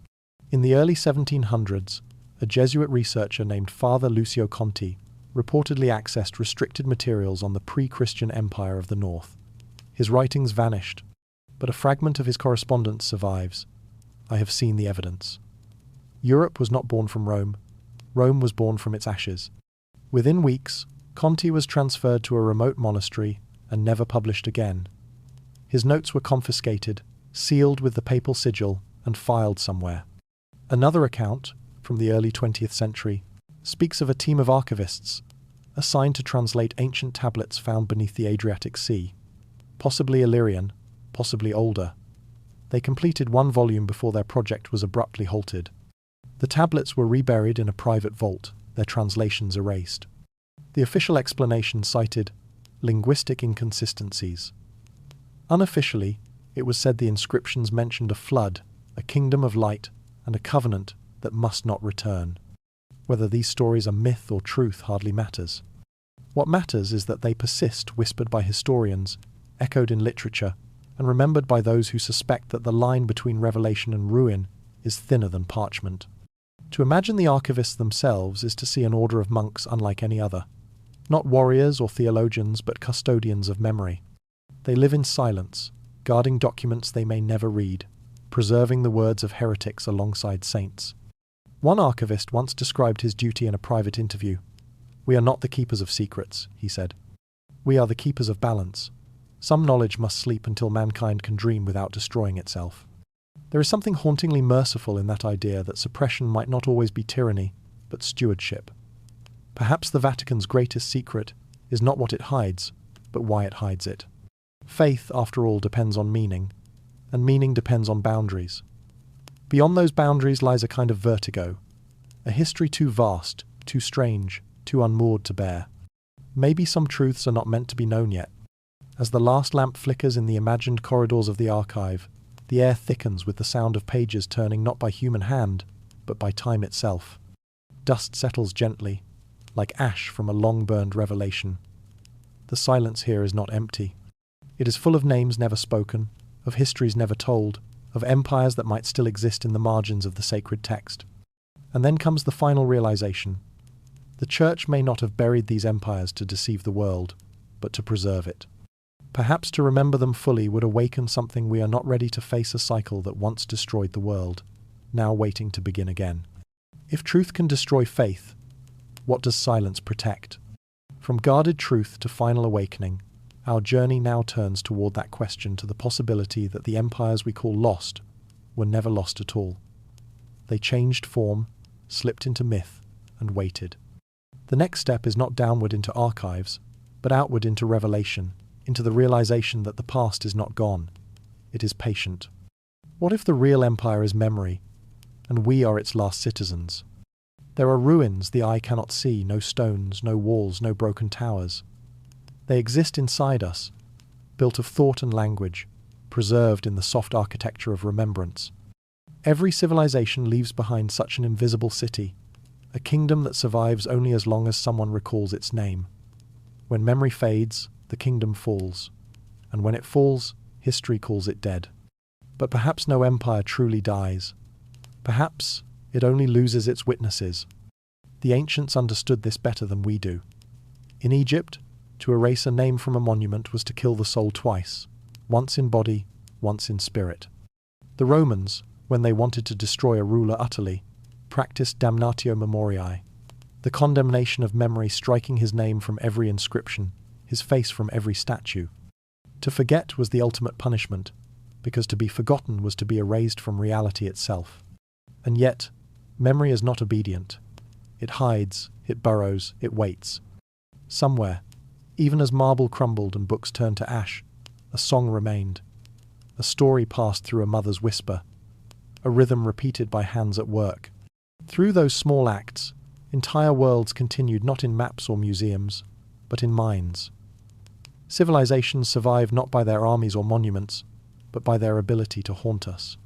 In the early 1700s, a Jesuit researcher named Father Lucio Conti reportedly accessed restricted materials on the pre-Christian empire of the North. His writings vanished, but a fragment of his correspondence survives. I have seen the evidence. Europe was not born from Rome. Rome was born from its ashes. Within weeks, Conti was transferred to a remote monastery and never published again. His notes were confiscated, sealed with the papal sigil, and filed somewhere. Another account, from the early 20th century, speaks of a team of archivists assigned to translate ancient tablets found beneath the Adriatic Sea, possibly Illyrian, possibly older. They completed one volume before their project was abruptly halted. The tablets were reburied in a private vault, their translations erased. The official explanation cited linguistic inconsistencies. Unofficially, it was said the inscriptions mentioned a flood, a kingdom of light, and a covenant that must not return. Whether these stories are myth or truth hardly matters. What matters is that they persist, whispered by historians, echoed in literature, and remembered by those who suspect that the line between revelation and ruin is thinner than parchment. To imagine the archivists themselves is to see an order of monks unlike any other. Not warriors or theologians, but custodians of memory. They live in silence, guarding documents they may never read, preserving the words of heretics alongside saints. One archivist once described his duty in a private interview. "We are not the keepers of secrets," he said. "We are the keepers of balance. Some knowledge must sleep until mankind can dream without destroying itself." There is something hauntingly merciful in that idea that suppression might not always be tyranny, but stewardship. Perhaps the Vatican's greatest secret is not what it hides, but why it hides it. Faith, after all, depends on meaning, and meaning depends on boundaries. Beyond those boundaries lies a kind of vertigo, a history too vast, too strange, too unmoored to bear. Maybe some truths are not meant to be known yet. As the last lamp flickers in the imagined corridors of the archive, the air thickens with the sound of pages turning not by human hand, but by time itself. Dust settles gently, like ash from a long-burned revelation. The silence here is not empty. It is full of names never spoken, of histories never told, of empires that might still exist in the margins of the sacred text. And then comes the final realization. The church may not have buried these empires to deceive the world, but to preserve it. Perhaps to remember them fully would awaken something we are not ready to face, a cycle that once destroyed the world, now waiting to begin again. If truth can destroy faith, what does silence protect? From guarded truth to final awakening, our journey now turns toward that question, to the possibility that the empires we call lost were never lost at all. They changed form, slipped into myth, and waited. The next step is not downward into archives, but outward into revelation, into the realization that the past is not gone. It is patient. What if the real empire is memory, and we are its last citizens? There are ruins the eye cannot see, no stones, no walls, no broken towers. They exist inside us, built of thought and language, preserved in the soft architecture of remembrance. Every civilization leaves behind such an invisible city, a kingdom that survives only as long as someone recalls its name. When memory fades, the kingdom falls, and when it falls, history calls it dead. But perhaps no empire truly dies. Perhaps it only loses its witnesses. The ancients understood this better than we do. In Egypt, to erase a name from a monument was to kill the soul twice, once in body, once in spirit. The Romans, when they wanted to destroy a ruler utterly, practiced damnatio memoriae, the condemnation of memory, striking his name from every inscription, his face from every statue. To forget was the ultimate punishment, because to be forgotten was to be erased from reality itself. And yet, memory is not obedient. It hides, it burrows, it waits. Somewhere, even as marble crumbled and books turned to ash, a song remained. A story passed through a mother's whisper, a rhythm repeated by hands at work. Through those small acts, entire worlds continued, not in maps or museums, but in minds. Civilizations survive not by their armies or monuments, but by their ability to haunt us.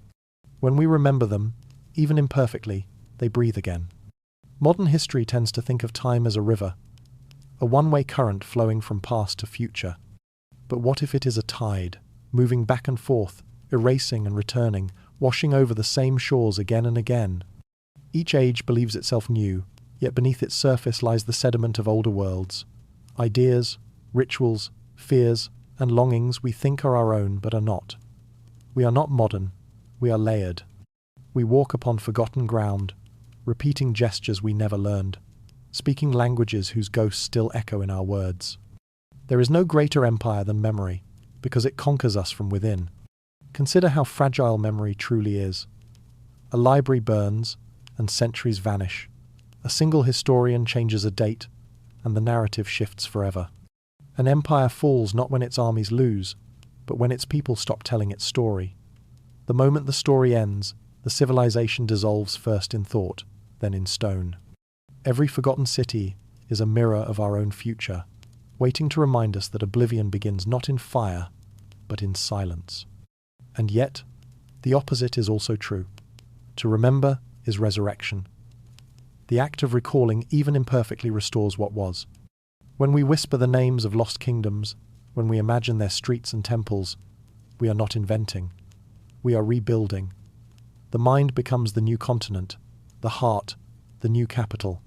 When we remember them, even imperfectly, they breathe again. Modern history tends to think of time as a river, a one-way current flowing from past to future. But what if it is a tide, moving back and forth, erasing and returning, washing over the same shores again and again? Each age believes itself new, yet beneath its surface lies the sediment of older worlds. Ideas, rituals, fears, and longings we think are our own but are not. We are not modern, we are layered. We walk upon forgotten ground, repeating gestures we never learned, speaking languages whose ghosts still echo in our words. There is no greater empire than memory, because it conquers us from within. Consider how fragile memory truly is. A library burns, and centuries vanish. A single historian changes a date, and the narrative shifts forever. An empire falls not when its armies lose, but when its people stop telling its story. The moment the story ends, the civilization dissolves, first in thought, then in stone. Every forgotten city is a mirror of our own future, waiting to remind us that oblivion begins not in fire, but in silence. And yet, the opposite is also true. To remember is resurrection. The act of recalling, even imperfectly, restores what was. When we whisper the names of lost kingdoms, when we imagine their streets and temples, we are not inventing. We are rebuilding. The mind becomes the new continent, the heart, the new capital.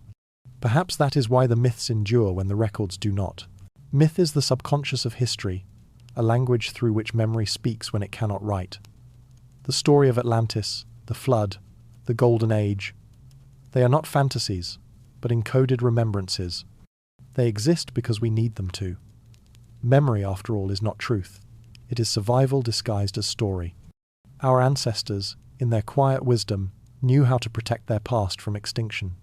Perhaps that is why the myths endure when the records do not. Myth is the subconscious of history, a language through which memory speaks when it cannot write. The story of Atlantis, the flood, the Golden Age. They are not fantasies, but encoded remembrances. They exist because we need them to. Memory, after all, is not truth. It is survival disguised as story. Our ancestors, in their quiet wisdom, knew how to protect their past from extinction.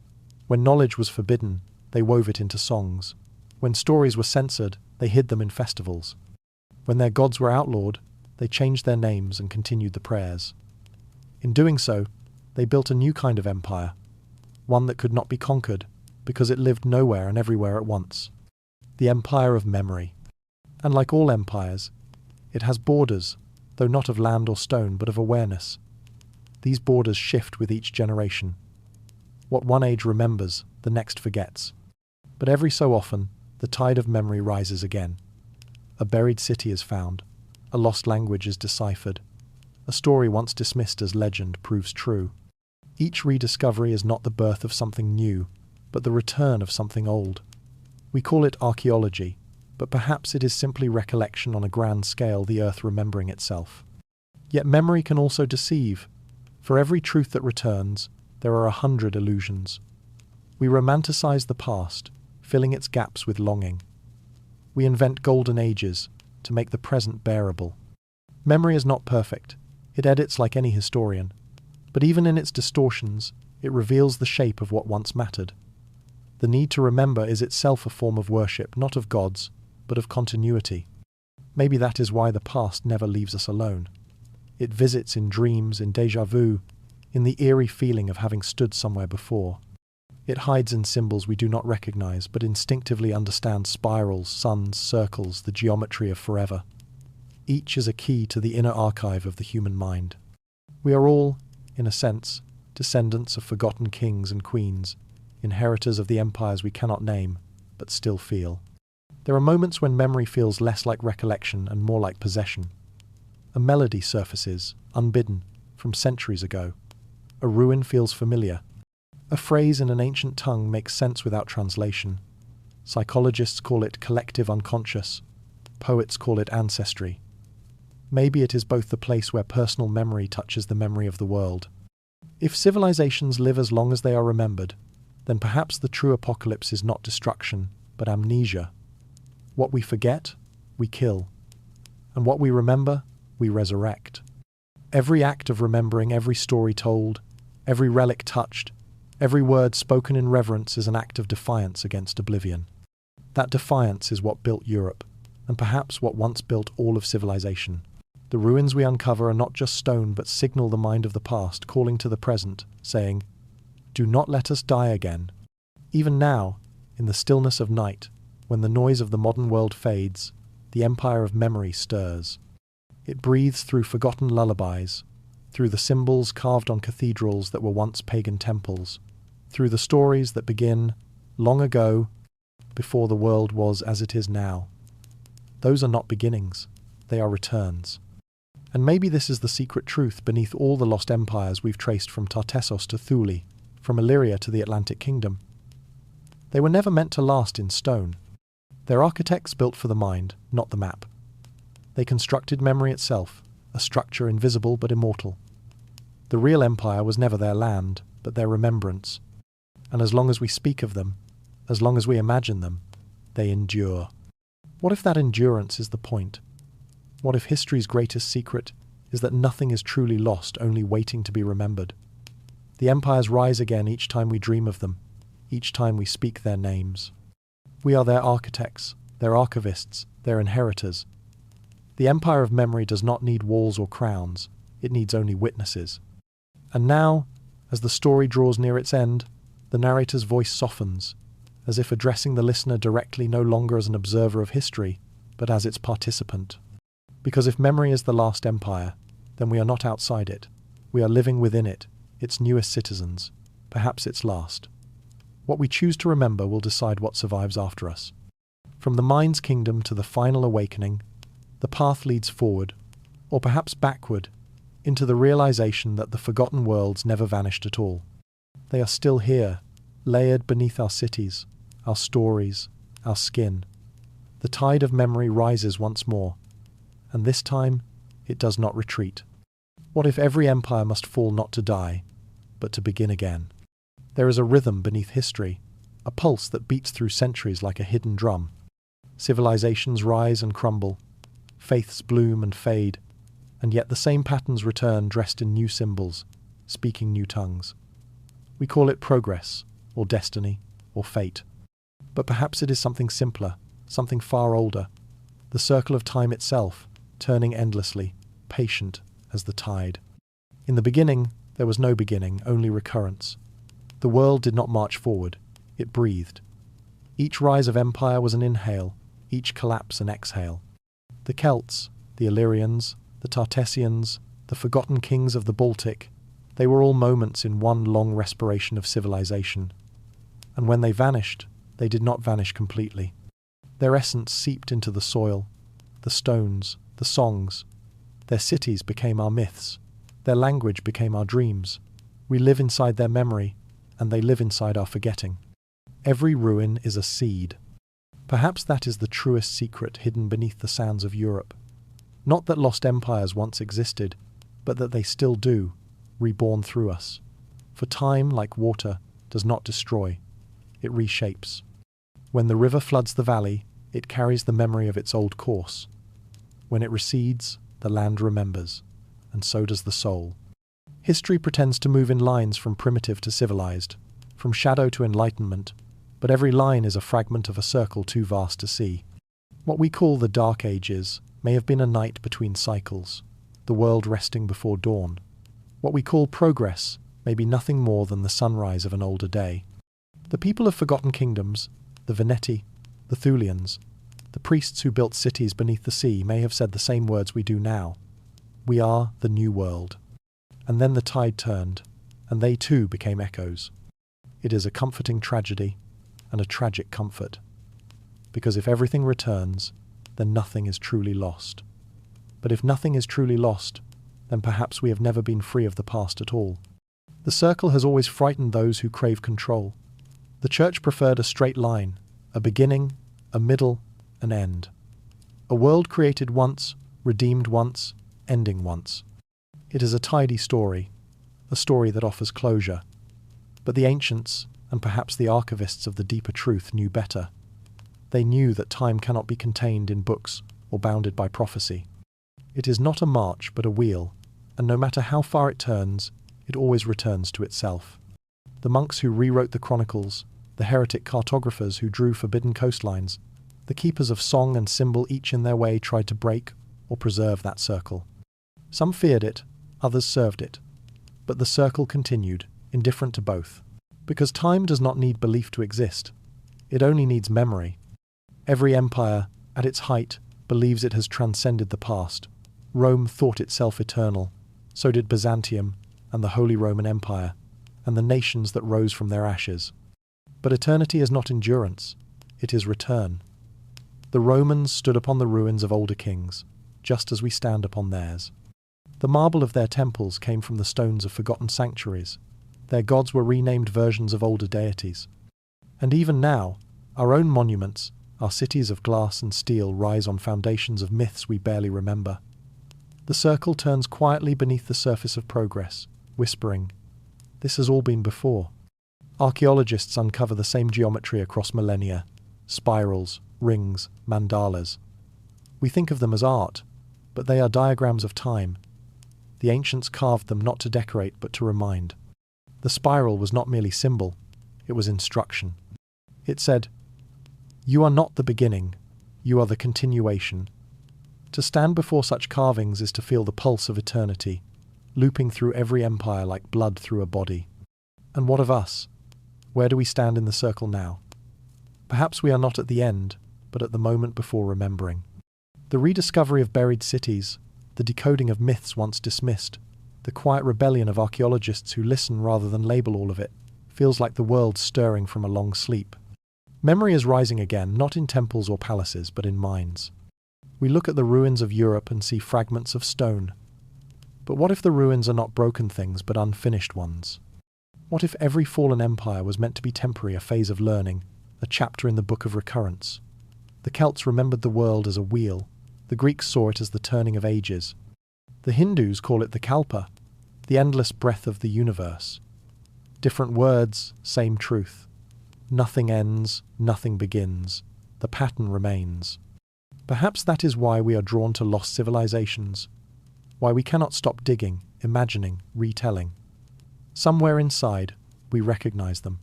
When knowledge was forbidden, they wove it into songs. When stories were censored, they hid them in festivals. When their gods were outlawed, they changed their names and continued the prayers. In doing so, they built a new kind of empire, one that could not be conquered, because it lived nowhere and everywhere at once. The empire of memory. And like all empires, it has borders, though not of land or stone, but of awareness. These borders shift with each generation. What one age remembers, the next forgets. But every so often, the tide of memory rises again. A buried city is found. A lost language is deciphered. A story once dismissed as legend proves true. Each rediscovery is not the birth of something new, but the return of something old. We call it archaeology, but perhaps it is simply recollection on a grand scale, the earth remembering itself. Yet memory can also deceive. For every truth that returns, there are 100 illusions. We romanticize the past, filling its gaps with longing. We invent golden ages to make the present bearable. Memory is not perfect. It edits like any historian. But even in its distortions, it reveals the shape of what once mattered. The need to remember is itself a form of worship, not of gods, but of continuity. Maybe that is why the past never leaves us alone. It visits in dreams, in déjà vu, in the eerie feeling of having stood somewhere before. It hides in symbols we do not recognize, but instinctively understands: spirals, suns, circles, the geometry of forever. Each is a key to the inner archive of the human mind. We are all, in a sense, descendants of forgotten kings and queens, inheritors of the empires we cannot name, but still feel. There are moments when memory feels less like recollection and more like possession. A melody surfaces, unbidden, from centuries ago. A ruin feels familiar. A phrase in an ancient tongue makes sense without translation. Psychologists call it collective unconscious. Poets call it ancestry. Maybe it is both the place where personal memory touches the memory of the world. If civilizations live as long as they are remembered, then perhaps the true apocalypse is not destruction, but amnesia. What we forget, we kill. And what we remember, we resurrect. Every act of remembering, every story told, every relic touched, every word spoken in reverence is an act of defiance against oblivion. That defiance is what built Europe, and perhaps what once built all of civilization. The ruins we uncover are not just stone, but signal the mind of the past, calling to the present, saying, "Do not let us die again." Even now, in the stillness of night, when the noise of the modern world fades, the empire of memory stirs. It breathes through forgotten lullabies, through the symbols carved on cathedrals that were once pagan temples, through the stories that begin long ago, before the world was as it is now. Those are not beginnings, they are returns. And maybe this is the secret truth beneath all the lost empires we've traced from Tartessos to Thule, from Illyria to the Atlantic Kingdom. They were never meant to last in stone. Their architects built for the mind, not the map. They constructed memory itself, a structure invisible but immortal. The real empire was never their land, but their remembrance. And as long as we speak of them, as long as we imagine them, they endure. What if that endurance is the point? What if history's greatest secret is that nothing is truly lost, only waiting to be remembered? The empires rise again each time we dream of them, each time we speak their names. We are their architects, their archivists, their inheritors. The empire of memory does not need walls or crowns, it needs only witnesses. And now, as the story draws near its end, the narrator's voice softens, as if addressing the listener directly, no longer as an observer of history, but as its participant. Because if memory is the last empire, then we are not outside it. We are living within it, its newest citizens, perhaps its last. What we choose to remember will decide what survives after us. From the mind's kingdom to the final awakening, the path leads forward, or perhaps backward, into the realization that the forgotten worlds never vanished at all. They are still here, layered beneath our cities, our stories, our skin. The tide of memory rises once more, and this time it does not retreat. What if every empire must fall not to die, but to begin again? There is a rhythm beneath history, a pulse that beats through centuries like a hidden drum. Civilizations rise and crumble, faiths bloom and fade, and yet the same patterns return dressed in new symbols, speaking new tongues. We call it progress, or destiny, or fate. But perhaps it is something simpler, something far older, the circle of time itself, turning endlessly, patient as the tide. In the beginning, there was no beginning, only recurrence. The world did not march forward, it breathed. Each rise of empire was an inhale, each collapse an exhale. The Celts, the Illyrians, the Tartessians, the forgotten kings of the Baltic, they were all moments in one long respiration of civilization. And when they vanished, they did not vanish completely. Their essence seeped into the soil, the stones, the songs. Their cities became our myths. Their language became our dreams. We live inside their memory, and they live inside our forgetting. Every ruin is a seed. Perhaps that is the truest secret hidden beneath the sands of Europe. Not that lost empires once existed, but that they still do, reborn through us. For time, like water, does not destroy. It reshapes. When the river floods the valley, it carries the memory of its old course. When it recedes, the land remembers, and so does the soul. History pretends to move in lines from primitive to civilized, from shadow to enlightenment, but every line is a fragment of a circle too vast to see. What we call the Dark Ages may have been a night between cycles, the world resting before dawn. What we call progress may be nothing more than the sunrise of an older day. The people of forgotten kingdoms, the Veneti, the Thulians, the priests who built cities beneath the sea may have said the same words we do now. We are the new world. And then the tide turned, and they too became echoes. It is a comforting tragedy, and a tragic comfort. Because if everything returns, then nothing is truly lost. But if nothing is truly lost, then perhaps we have never been free of the past at all. The circle has always frightened those who crave control. The church preferred a straight line, a beginning, a middle, an end. A world created once, redeemed once, ending once. It is a tidy story, a story that offers closure. But the ancients, and perhaps the archivists of the deeper truth, knew better. They knew that time cannot be contained in books or bounded by prophecy. It is not a march but a wheel, and no matter how far it turns, it always returns to itself. The monks who rewrote the chronicles, the heretic cartographers who drew forbidden coastlines, the keepers of song and symbol each in their way tried to break or preserve that circle. Some feared it, others served it. But the circle continued, indifferent to both. Because time does not need belief to exist. It only needs memory. Every empire, at its height, believes it has transcended the past. Rome thought itself eternal. So did Byzantium, and the Holy Roman Empire, and the nations that rose from their ashes. But eternity is not endurance. It is return. The Romans stood upon the ruins of older kings, just as we stand upon theirs. The marble of their temples came from the stones of forgotten sanctuaries. Their gods were renamed versions of older deities. And even now, our own monuments, our cities of glass and steel, rise on foundations of myths we barely remember. The circle turns quietly beneath the surface of progress, whispering, "This has all been before." Archaeologists uncover the same geometry across millennia: spirals, rings, mandalas. We think of them as art, but they are diagrams of time. The ancients carved them not to decorate but to remind. The spiral was not merely symbol, it was instruction. It said, "You are not the beginning, you are the continuation." To stand before such carvings is to feel the pulse of eternity, looping through every empire like blood through a body. And what of us? Where do we stand in the circle now? Perhaps we are not at the end, but at the moment before remembering. The rediscovery of buried cities, the decoding of myths once dismissed, the quiet rebellion of archaeologists who listen rather than label all of it, feels like the world stirring from a long sleep. Memory is rising again, not in temples or palaces, but in minds. We look at the ruins of Europe and see fragments of stone. But what if the ruins are not broken things, but unfinished ones? What if every fallen empire was meant to be temporary, a phase of learning, a chapter in the book of recurrence? The Celts remembered the world as a wheel. The Greeks saw it as the turning of ages. The Hindus call it the kalpa, the endless breath of the universe. Different words, same truth. Nothing ends, nothing begins. The pattern remains. Perhaps that is why we are drawn to lost civilizations, why we cannot stop digging, imagining, retelling. Somewhere inside, we recognize them.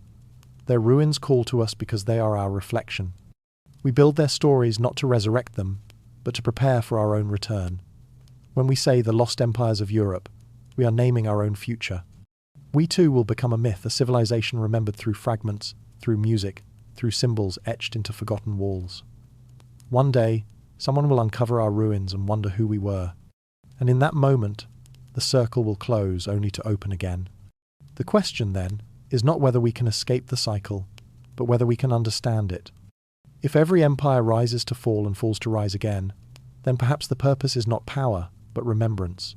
Their ruins call to us because they are our reflection. We build their stories not to resurrect them, but to prepare for our own return. When we say the lost empires of Europe, we are naming our own future. We too will become a myth, a civilization remembered through fragments, through music, through symbols etched into forgotten walls. One day, someone will uncover our ruins and wonder who we were. And in that moment, the circle will close only to open again. The question, then, is not whether we can escape the cycle, but whether we can understand it. If every empire rises to fall and falls to rise again, then perhaps the purpose is not power, but remembrance.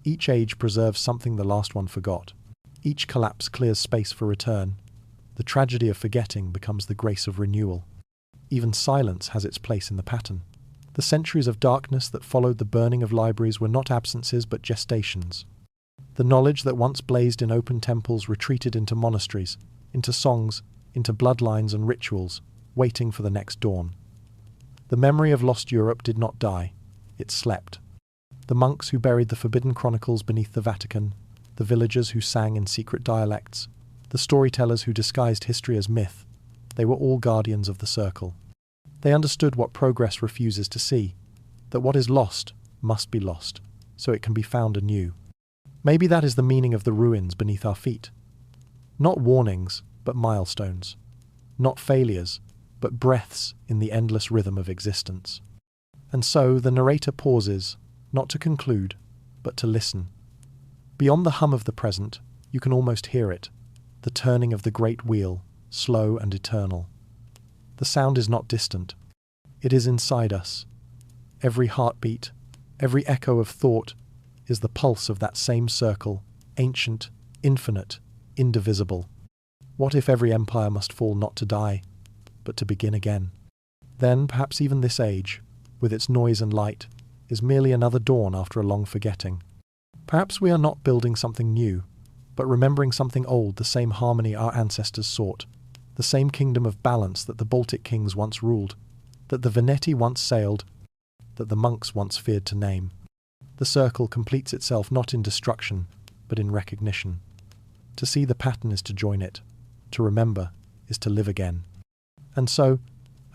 Each age preserves something the last one forgot. Each collapse clears space for return. The tragedy of forgetting becomes the grace of renewal. Even silence has its place in the pattern. The centuries of darkness that followed the burning of libraries were not absences but gestations. The knowledge that once blazed in open temples retreated into monasteries, into songs, into bloodlines and rituals, waiting for the next dawn. The memory of lost Europe did not die, it slept. The monks who buried the forbidden chronicles beneath the Vatican, the villagers who sang in secret dialects, the storytellers who disguised history as myth, they were all guardians of the circle. They understood what progress refuses to see, that what is lost must be lost, so it can be found anew. Maybe that is the meaning of the ruins beneath our feet. Not warnings, but milestones. Not failures, but breaths in the endless rhythm of existence. And so the narrator pauses, not to conclude, but to listen. Beyond the hum of the present, you can almost hear it, the turning of the great wheel, slow and eternal. The sound is not distant. It is inside us. Every heartbeat, every echo of thought is the pulse of that same circle, ancient, infinite, indivisible. What if every empire must fall not to die, but to begin again? Then perhaps even this age, with its noise and light, is merely another dawn after a long forgetting. Perhaps we are not building something new, but remembering something old, the same harmony our ancestors sought, the same kingdom of balance that the Baltic kings once ruled, that the Veneti once sailed, that the monks once feared to name. The circle completes itself not in destruction, but in recognition. To see the pattern is to join it. To remember is to live again. And so,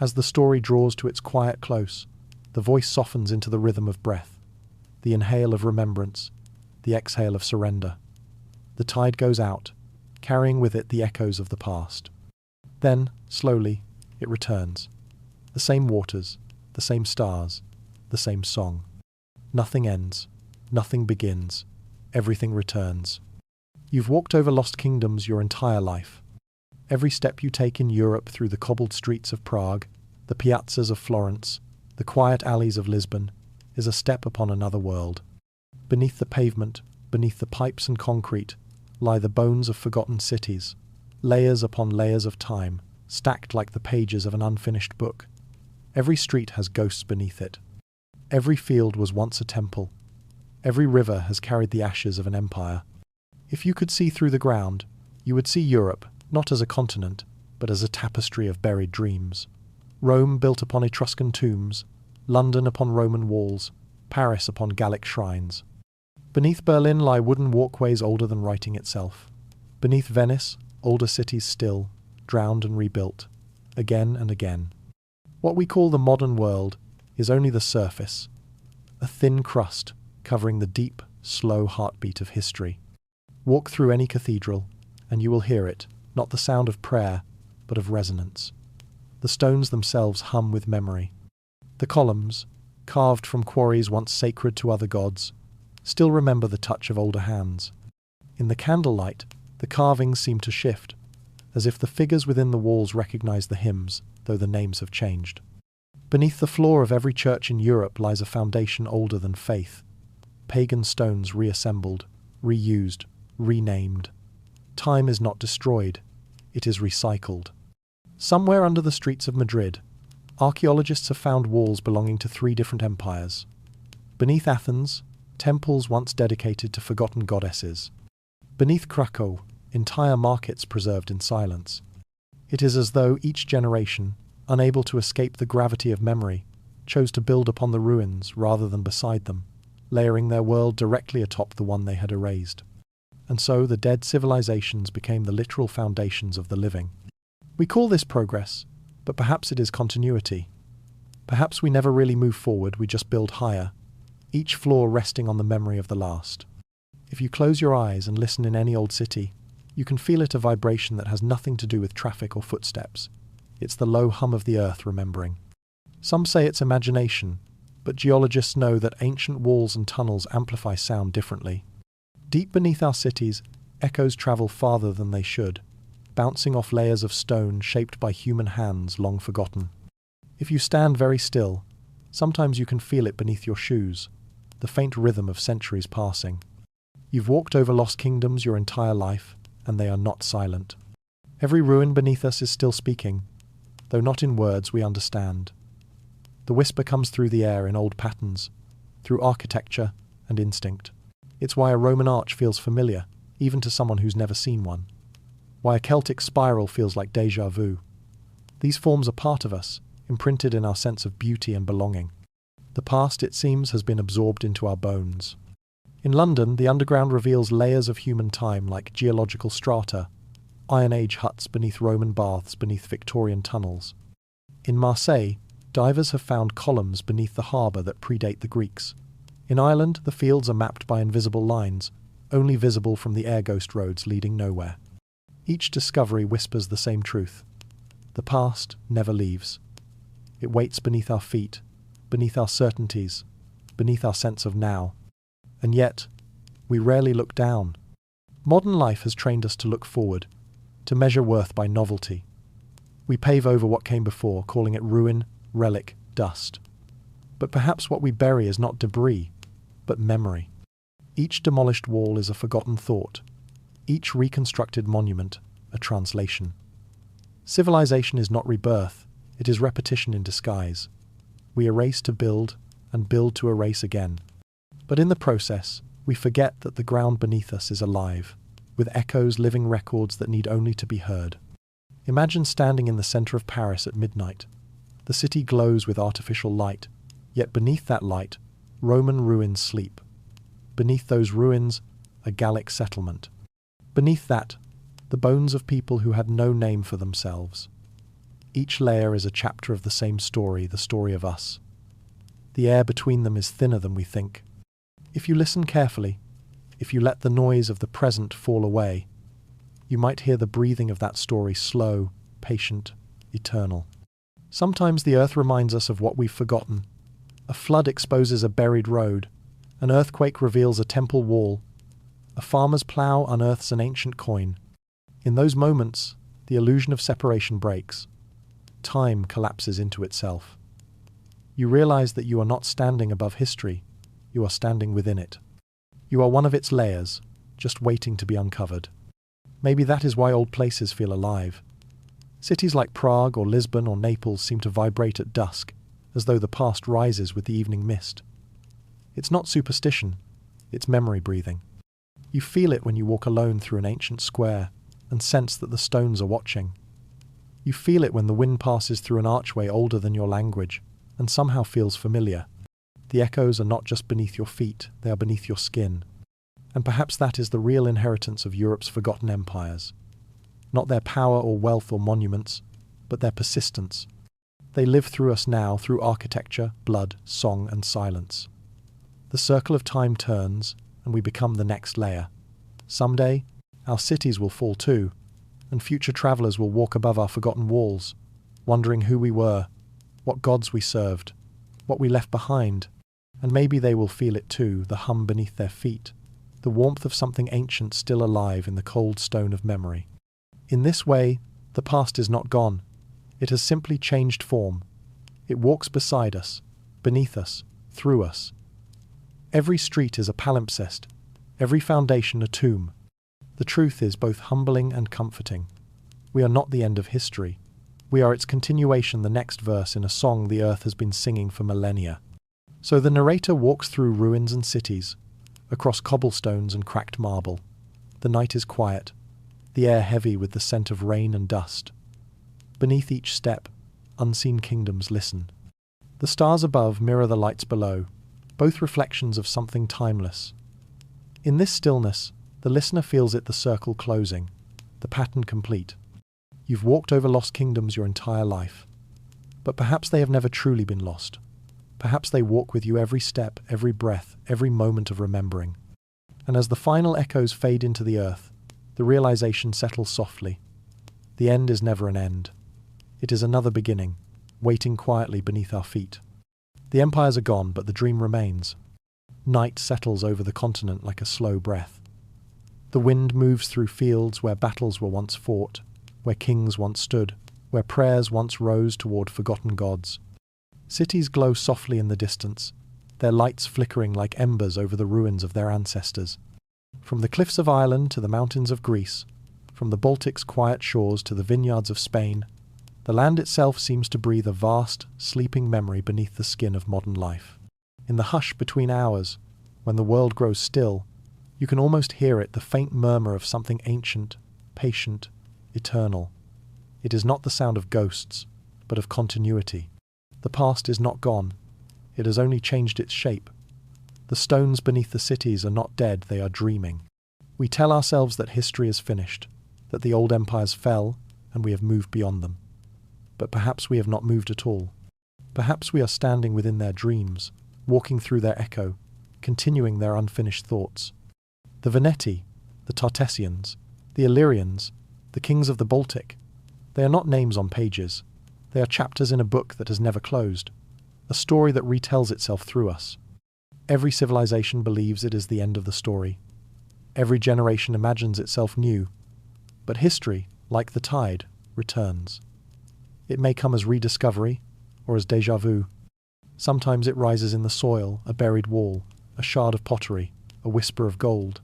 as the story draws to its quiet close, the voice softens into the rhythm of breath, the inhale of remembrance, the exhale of surrender. The tide goes out, carrying with it the echoes of the past. Then, slowly, it returns. The same waters, the same stars, the same song. Nothing ends, nothing begins, everything returns. You've walked over lost kingdoms your entire life. Every step you take in Europe through the cobbled streets of Prague, the piazzas of Florence, the quiet alleys of Lisbon, is a step upon another world. Beneath the pavement, beneath the pipes and concrete, lie the bones of forgotten cities, layers upon layers of time, stacked like the pages of an unfinished book. Every street has ghosts beneath it. Every field was once a temple. Every river has carried the ashes of an empire. If you could see through the ground, you would see Europe, not as a continent, but as a tapestry of buried dreams. Rome built upon Etruscan tombs, London upon Roman walls, Paris upon Gallic shrines. Beneath Berlin lie wooden walkways older than writing itself. Beneath Venice, older cities still, drowned and rebuilt, again and again. What we call the modern world is only the surface, a thin crust covering the deep, slow heartbeat of history. Walk through any cathedral, and you will hear it, not the sound of prayer, but of resonance. The stones themselves hum with memory. The columns, carved from quarries once sacred to other gods, still remember the touch of older hands. In the candlelight, the carvings seem to shift, as if the figures within the walls recognize the hymns, though the names have changed. Beneath the floor of every church in Europe lies a foundation older than faith. Pagan stones reassembled, reused, renamed. Time is not destroyed, it is recycled. Somewhere under the streets of Madrid, archaeologists have found walls belonging to 3 different empires. Beneath Athens, temples once dedicated to forgotten goddesses. Beneath Krakow, entire markets preserved in silence. It is as though each generation, unable to escape the gravity of memory, chose to build upon the ruins rather than beside them, layering their world directly atop the one they had erased. And so the dead civilizations became the literal foundations of the living. We call this progress, but perhaps it is continuity. Perhaps we never really move forward, we just build higher, each floor resting on the memory of the last. If you close your eyes and listen in any old city, you can feel it a vibration that has nothing to do with traffic or footsteps. It's the low hum of the earth remembering. Some say it's imagination, but geologists know that ancient walls and tunnels amplify sound differently. Deep beneath our cities, echoes travel farther than they should, bouncing off layers of stone shaped by human hands long forgotten. If you stand very still, sometimes you can feel it beneath your shoes, the faint rhythm of centuries passing. You've walked over lost kingdoms your entire life, and they are not silent. Every ruin beneath us is still speaking, though not in words we understand. The whisper comes through the air in old patterns, through architecture and instinct. It's why a Roman arch feels familiar, even to someone who's never seen one. Why a Celtic spiral feels like déjà vu. These forms are part of us, imprinted in our sense of beauty and belonging. The past, it seems, has been absorbed into our bones. In London, the underground reveals layers of human time like geological strata, Iron Age huts beneath Roman baths beneath Victorian tunnels. In Marseille, divers have found columns beneath the harbour that predate the Greeks. In Ireland, the fields are mapped by invisible lines, only visible from the air ghost roads leading nowhere. Each discovery whispers the same truth. The past never leaves. It waits beneath our feet, beneath our certainties, beneath our sense of now. And yet, we rarely look down. Modern life has trained us to look forward, to measure worth by novelty. We pave over what came before, calling it ruin, relic, dust. But perhaps what we bury is not debris, but memory. Each demolished wall is a forgotten thought, each reconstructed monument a translation. Civilization is not rebirth, it is repetition in disguise. We erase to build, and build to erase again. But in the process, we forget that the ground beneath us is alive, with echoes, living records that need only to be heard. Imagine standing in the centre of Paris at midnight. The city glows with artificial light, yet beneath that light, Roman ruins sleep. Beneath those ruins, a Gallic settlement. Beneath that, the bones of people who had no name for themselves. Each layer is a chapter of the same story, the story of us. The air between them is thinner than we think. If you listen carefully, if you let the noise of the present fall away, you might hear the breathing of that story slow, patient, eternal. Sometimes the earth reminds us of what we've forgotten. A flood exposes a buried road. An earthquake reveals a temple wall. A farmer's plough unearths an ancient coin. In those moments, the illusion of separation breaks. Time collapses into itself. You realize that you are not standing above history, you are standing within it. You are one of its layers, just waiting to be uncovered. Maybe that is why old places feel alive. Cities like Prague or Lisbon or Naples seem to vibrate at dusk, as though the past rises with the evening mist. It's not superstition, it's memory breathing. You feel it when you walk alone through an ancient square and sense that the stones are watching. You feel it when the wind passes through an archway older than your language and somehow feels familiar. The echoes are not just beneath your feet, they are beneath your skin. And perhaps that is the real inheritance of Europe's forgotten empires. Not their power or wealth or monuments, but their persistence. They live through us now, through architecture, blood, song, and silence. The circle of time turns, and we become the next layer. Someday, our cities will fall too, and future travellers will walk above our forgotten walls, wondering who we were, what gods we served, what we left behind, and maybe they will feel it too, the hum beneath their feet, the warmth of something ancient still alive in the cold stone of memory. In this way, the past is not gone. It has simply changed form. It walks beside us, beneath us, through us. Every street is a palimpsest, every foundation a tomb. The truth is both humbling and comforting. We are not the end of history. We are its continuation, the next verse in a song the earth has been singing for millennia. So the narrator walks through ruins and cities, across cobblestones and cracked marble. The night is quiet, the air heavy with the scent of rain and dust. Beneath each step, unseen kingdoms listen. The stars above mirror the lights below, both reflections of something timeless. In this stillness, the listener feels it, the circle closing, the pattern complete. You've walked over lost kingdoms your entire life, but perhaps they have never truly been lost. Perhaps they walk with you every step, every breath, every moment of remembering. And as the final echoes fade into the earth, the realization settles softly. The end is never an end. It is another beginning, waiting quietly beneath our feet. The empires are gone, but the dream remains. Night settles over the continent like a slow breath. The wind moves through fields where battles were once fought, where kings once stood, where prayers once rose toward forgotten gods. Cities glow softly in the distance, their lights flickering like embers over the ruins of their ancestors. From the cliffs of Ireland to the mountains of Greece, from the Baltic's quiet shores to the vineyards of Spain, the land itself seems to breathe a vast, sleeping memory beneath the skin of modern life. In the hush between hours, when the world grows still, you can almost hear it, the faint murmur of something ancient, patient, eternal. It is not the sound of ghosts, but of continuity. The past is not gone. It has only changed its shape. The stones beneath the cities are not dead, they are dreaming. We tell ourselves that history is finished, that the old empires fell, and we have moved beyond them. But perhaps we have not moved at all. Perhaps we are standing within their dreams, walking through their echo, continuing their unfinished thoughts. The Veneti, the Tartessians, the Illyrians, the kings of the Baltic, they are not names on pages. They are chapters in a book that has never closed, a story that retells itself through us. Every civilization believes it is the end of the story. Every generation imagines itself new. But history, like the tide, returns. It may come as rediscovery, or as déjà vu. Sometimes it rises in the soil, a buried wall, a shard of pottery, a whisper of gold.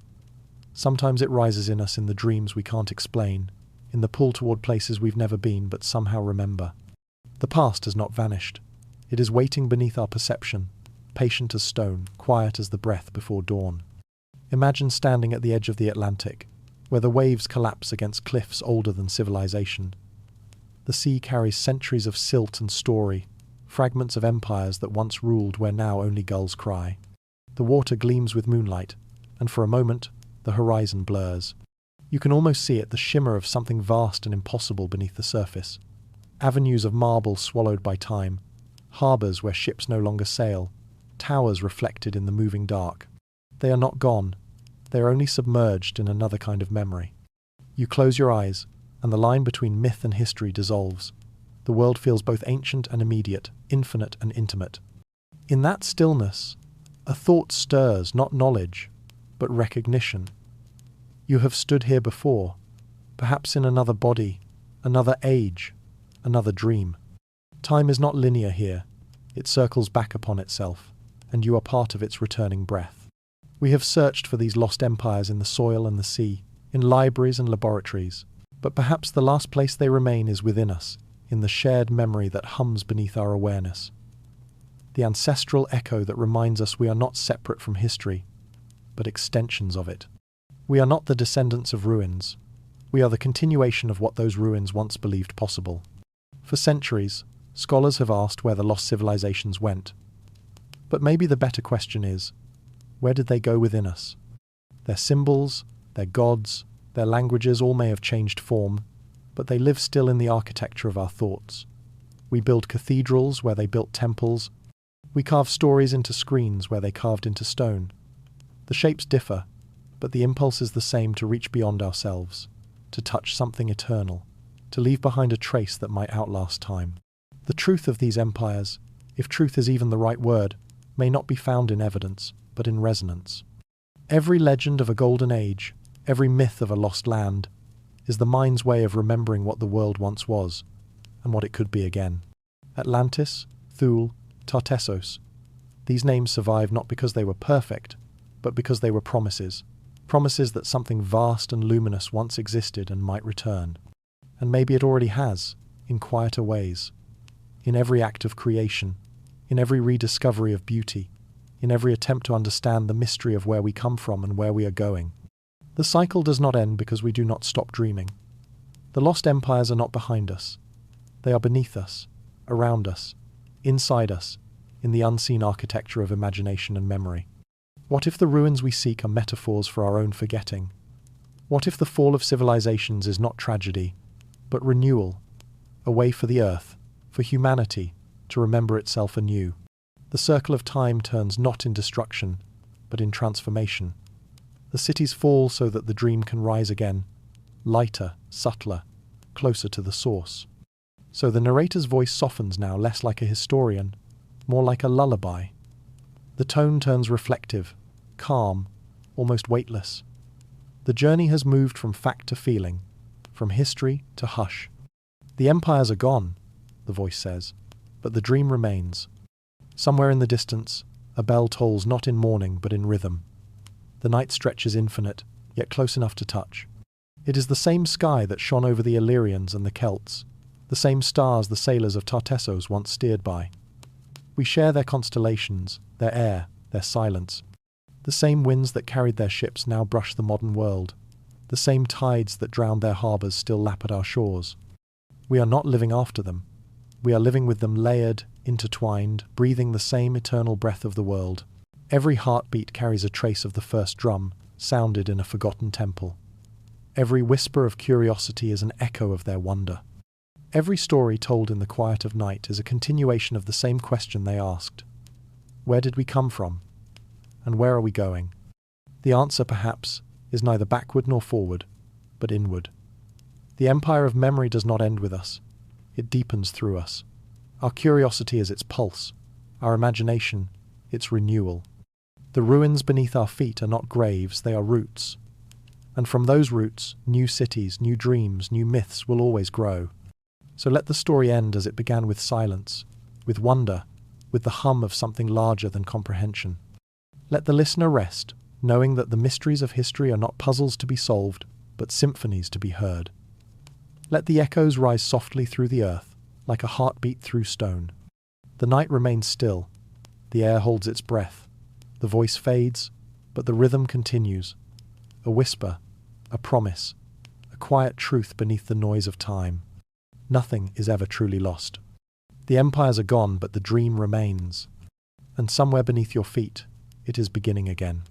Sometimes it rises in us in the dreams we can't explain, in the pull toward places we've never been but somehow remember. The past has not vanished. It is waiting beneath our perception, patient as stone, quiet as the breath before dawn. Imagine standing at the edge of the Atlantic, where the waves collapse against cliffs older than civilization. The sea carries centuries of silt and story, fragments of empires that once ruled where now only gulls cry. The water gleams with moonlight, and for a moment, the horizon blurs. You can almost see it, the shimmer of something vast and impossible beneath the surface. Avenues of marble swallowed by time, harbours where ships no longer sail, towers reflected in the moving dark. They are not gone. They are only submerged in another kind of memory. You close your eyes, and the line between myth and history dissolves. The world feels both ancient and immediate, infinite and intimate. In that stillness, a thought stirs, not knowledge, but recognition. You have stood here before, perhaps in another body, another age, another dream. Time is not linear here. It circles back upon itself, and you are part of its returning breath. We have searched for these lost empires in the soil and the sea, in libraries and laboratories, but perhaps the last place they remain is within us, in the shared memory that hums beneath our awareness. The ancestral echo that reminds us we are not separate from history, but extensions of it. We are not the descendants of ruins. We are the continuation of what those ruins once believed possible. For centuries, scholars have asked where the lost civilizations went. But maybe the better question is, where did they go within us? Their symbols, their gods, their languages all may have changed form, but they live still in the architecture of our thoughts. We build cathedrals where they built temples. We carve stories into screens where they carved into stone. The shapes differ, but the impulse is the same, to reach beyond ourselves, to touch something eternal, to leave behind a trace that might outlast time. The truth of these empires, if truth is even the right word, may not be found in evidence, but in resonance. Every legend of a golden age, every myth of a lost land, is the mind's way of remembering what the world once was, and what it could be again. Atlantis, Thule, Tartessos. These names survive not because they were perfect, but because they were promises. Promises that something vast and luminous once existed and might return. And maybe it already has, in quieter ways. In every act of creation, in every rediscovery of beauty, in every attempt to understand the mystery of where we come from and where we are going. The cycle does not end because we do not stop dreaming. The lost empires are not behind us. They are beneath us, around us, inside us, in the unseen architecture of imagination and memory. What if the ruins we seek are metaphors for our own forgetting? What if the fall of civilizations is not tragedy, but renewal, a way for the earth, for humanity, to remember itself anew? The circle of time turns not in destruction, but in transformation. The cities fall so that the dream can rise again, lighter, subtler, closer to the source. So the narrator's voice softens now, less like a historian, more like a lullaby. The tone turns reflective, calm, almost weightless. The journey has moved from fact to feeling, from history to hush. The empires are gone, the voice says, but the dream remains. Somewhere in the distance, a bell tolls not in mourning but in rhythm. The night stretches infinite, yet close enough to touch. It is the same sky that shone over the Illyrians and the Celts, the same stars the sailors of Tartessos once steered by. We share their constellations, their air, their silence. The same winds that carried their ships now brush the modern world. The same tides that drowned their harbours still lap at our shores. We are not living after them. We are living with them layered, intertwined, breathing the same eternal breath of the world. Every heartbeat carries a trace of the first drum, sounded in a forgotten temple. Every whisper of curiosity is an echo of their wonder. Every story told in the quiet of night is a continuation of the same question they asked. Where did we come from? And where are we going? The answer, perhaps, is neither backward nor forward, but inward. The empire of memory does not end with us. It deepens through us. Our curiosity is its pulse, our imagination, its renewal. The ruins beneath our feet are not graves, they are roots. And from those roots, new cities, new dreams, new myths will always grow. So let the story end as it began, with silence, with wonder, with the hum of something larger than comprehension. Let the listener rest, knowing that the mysteries of history are not puzzles to be solved, but symphonies to be heard. Let the echoes rise softly through the earth, like a heartbeat through stone. The night remains still. The air holds its breath. The voice fades, but the rhythm continues. A whisper, a promise, a quiet truth beneath the noise of time. Nothing is ever truly lost. The empires are gone, but the dream remains. And somewhere beneath your feet, it is beginning again.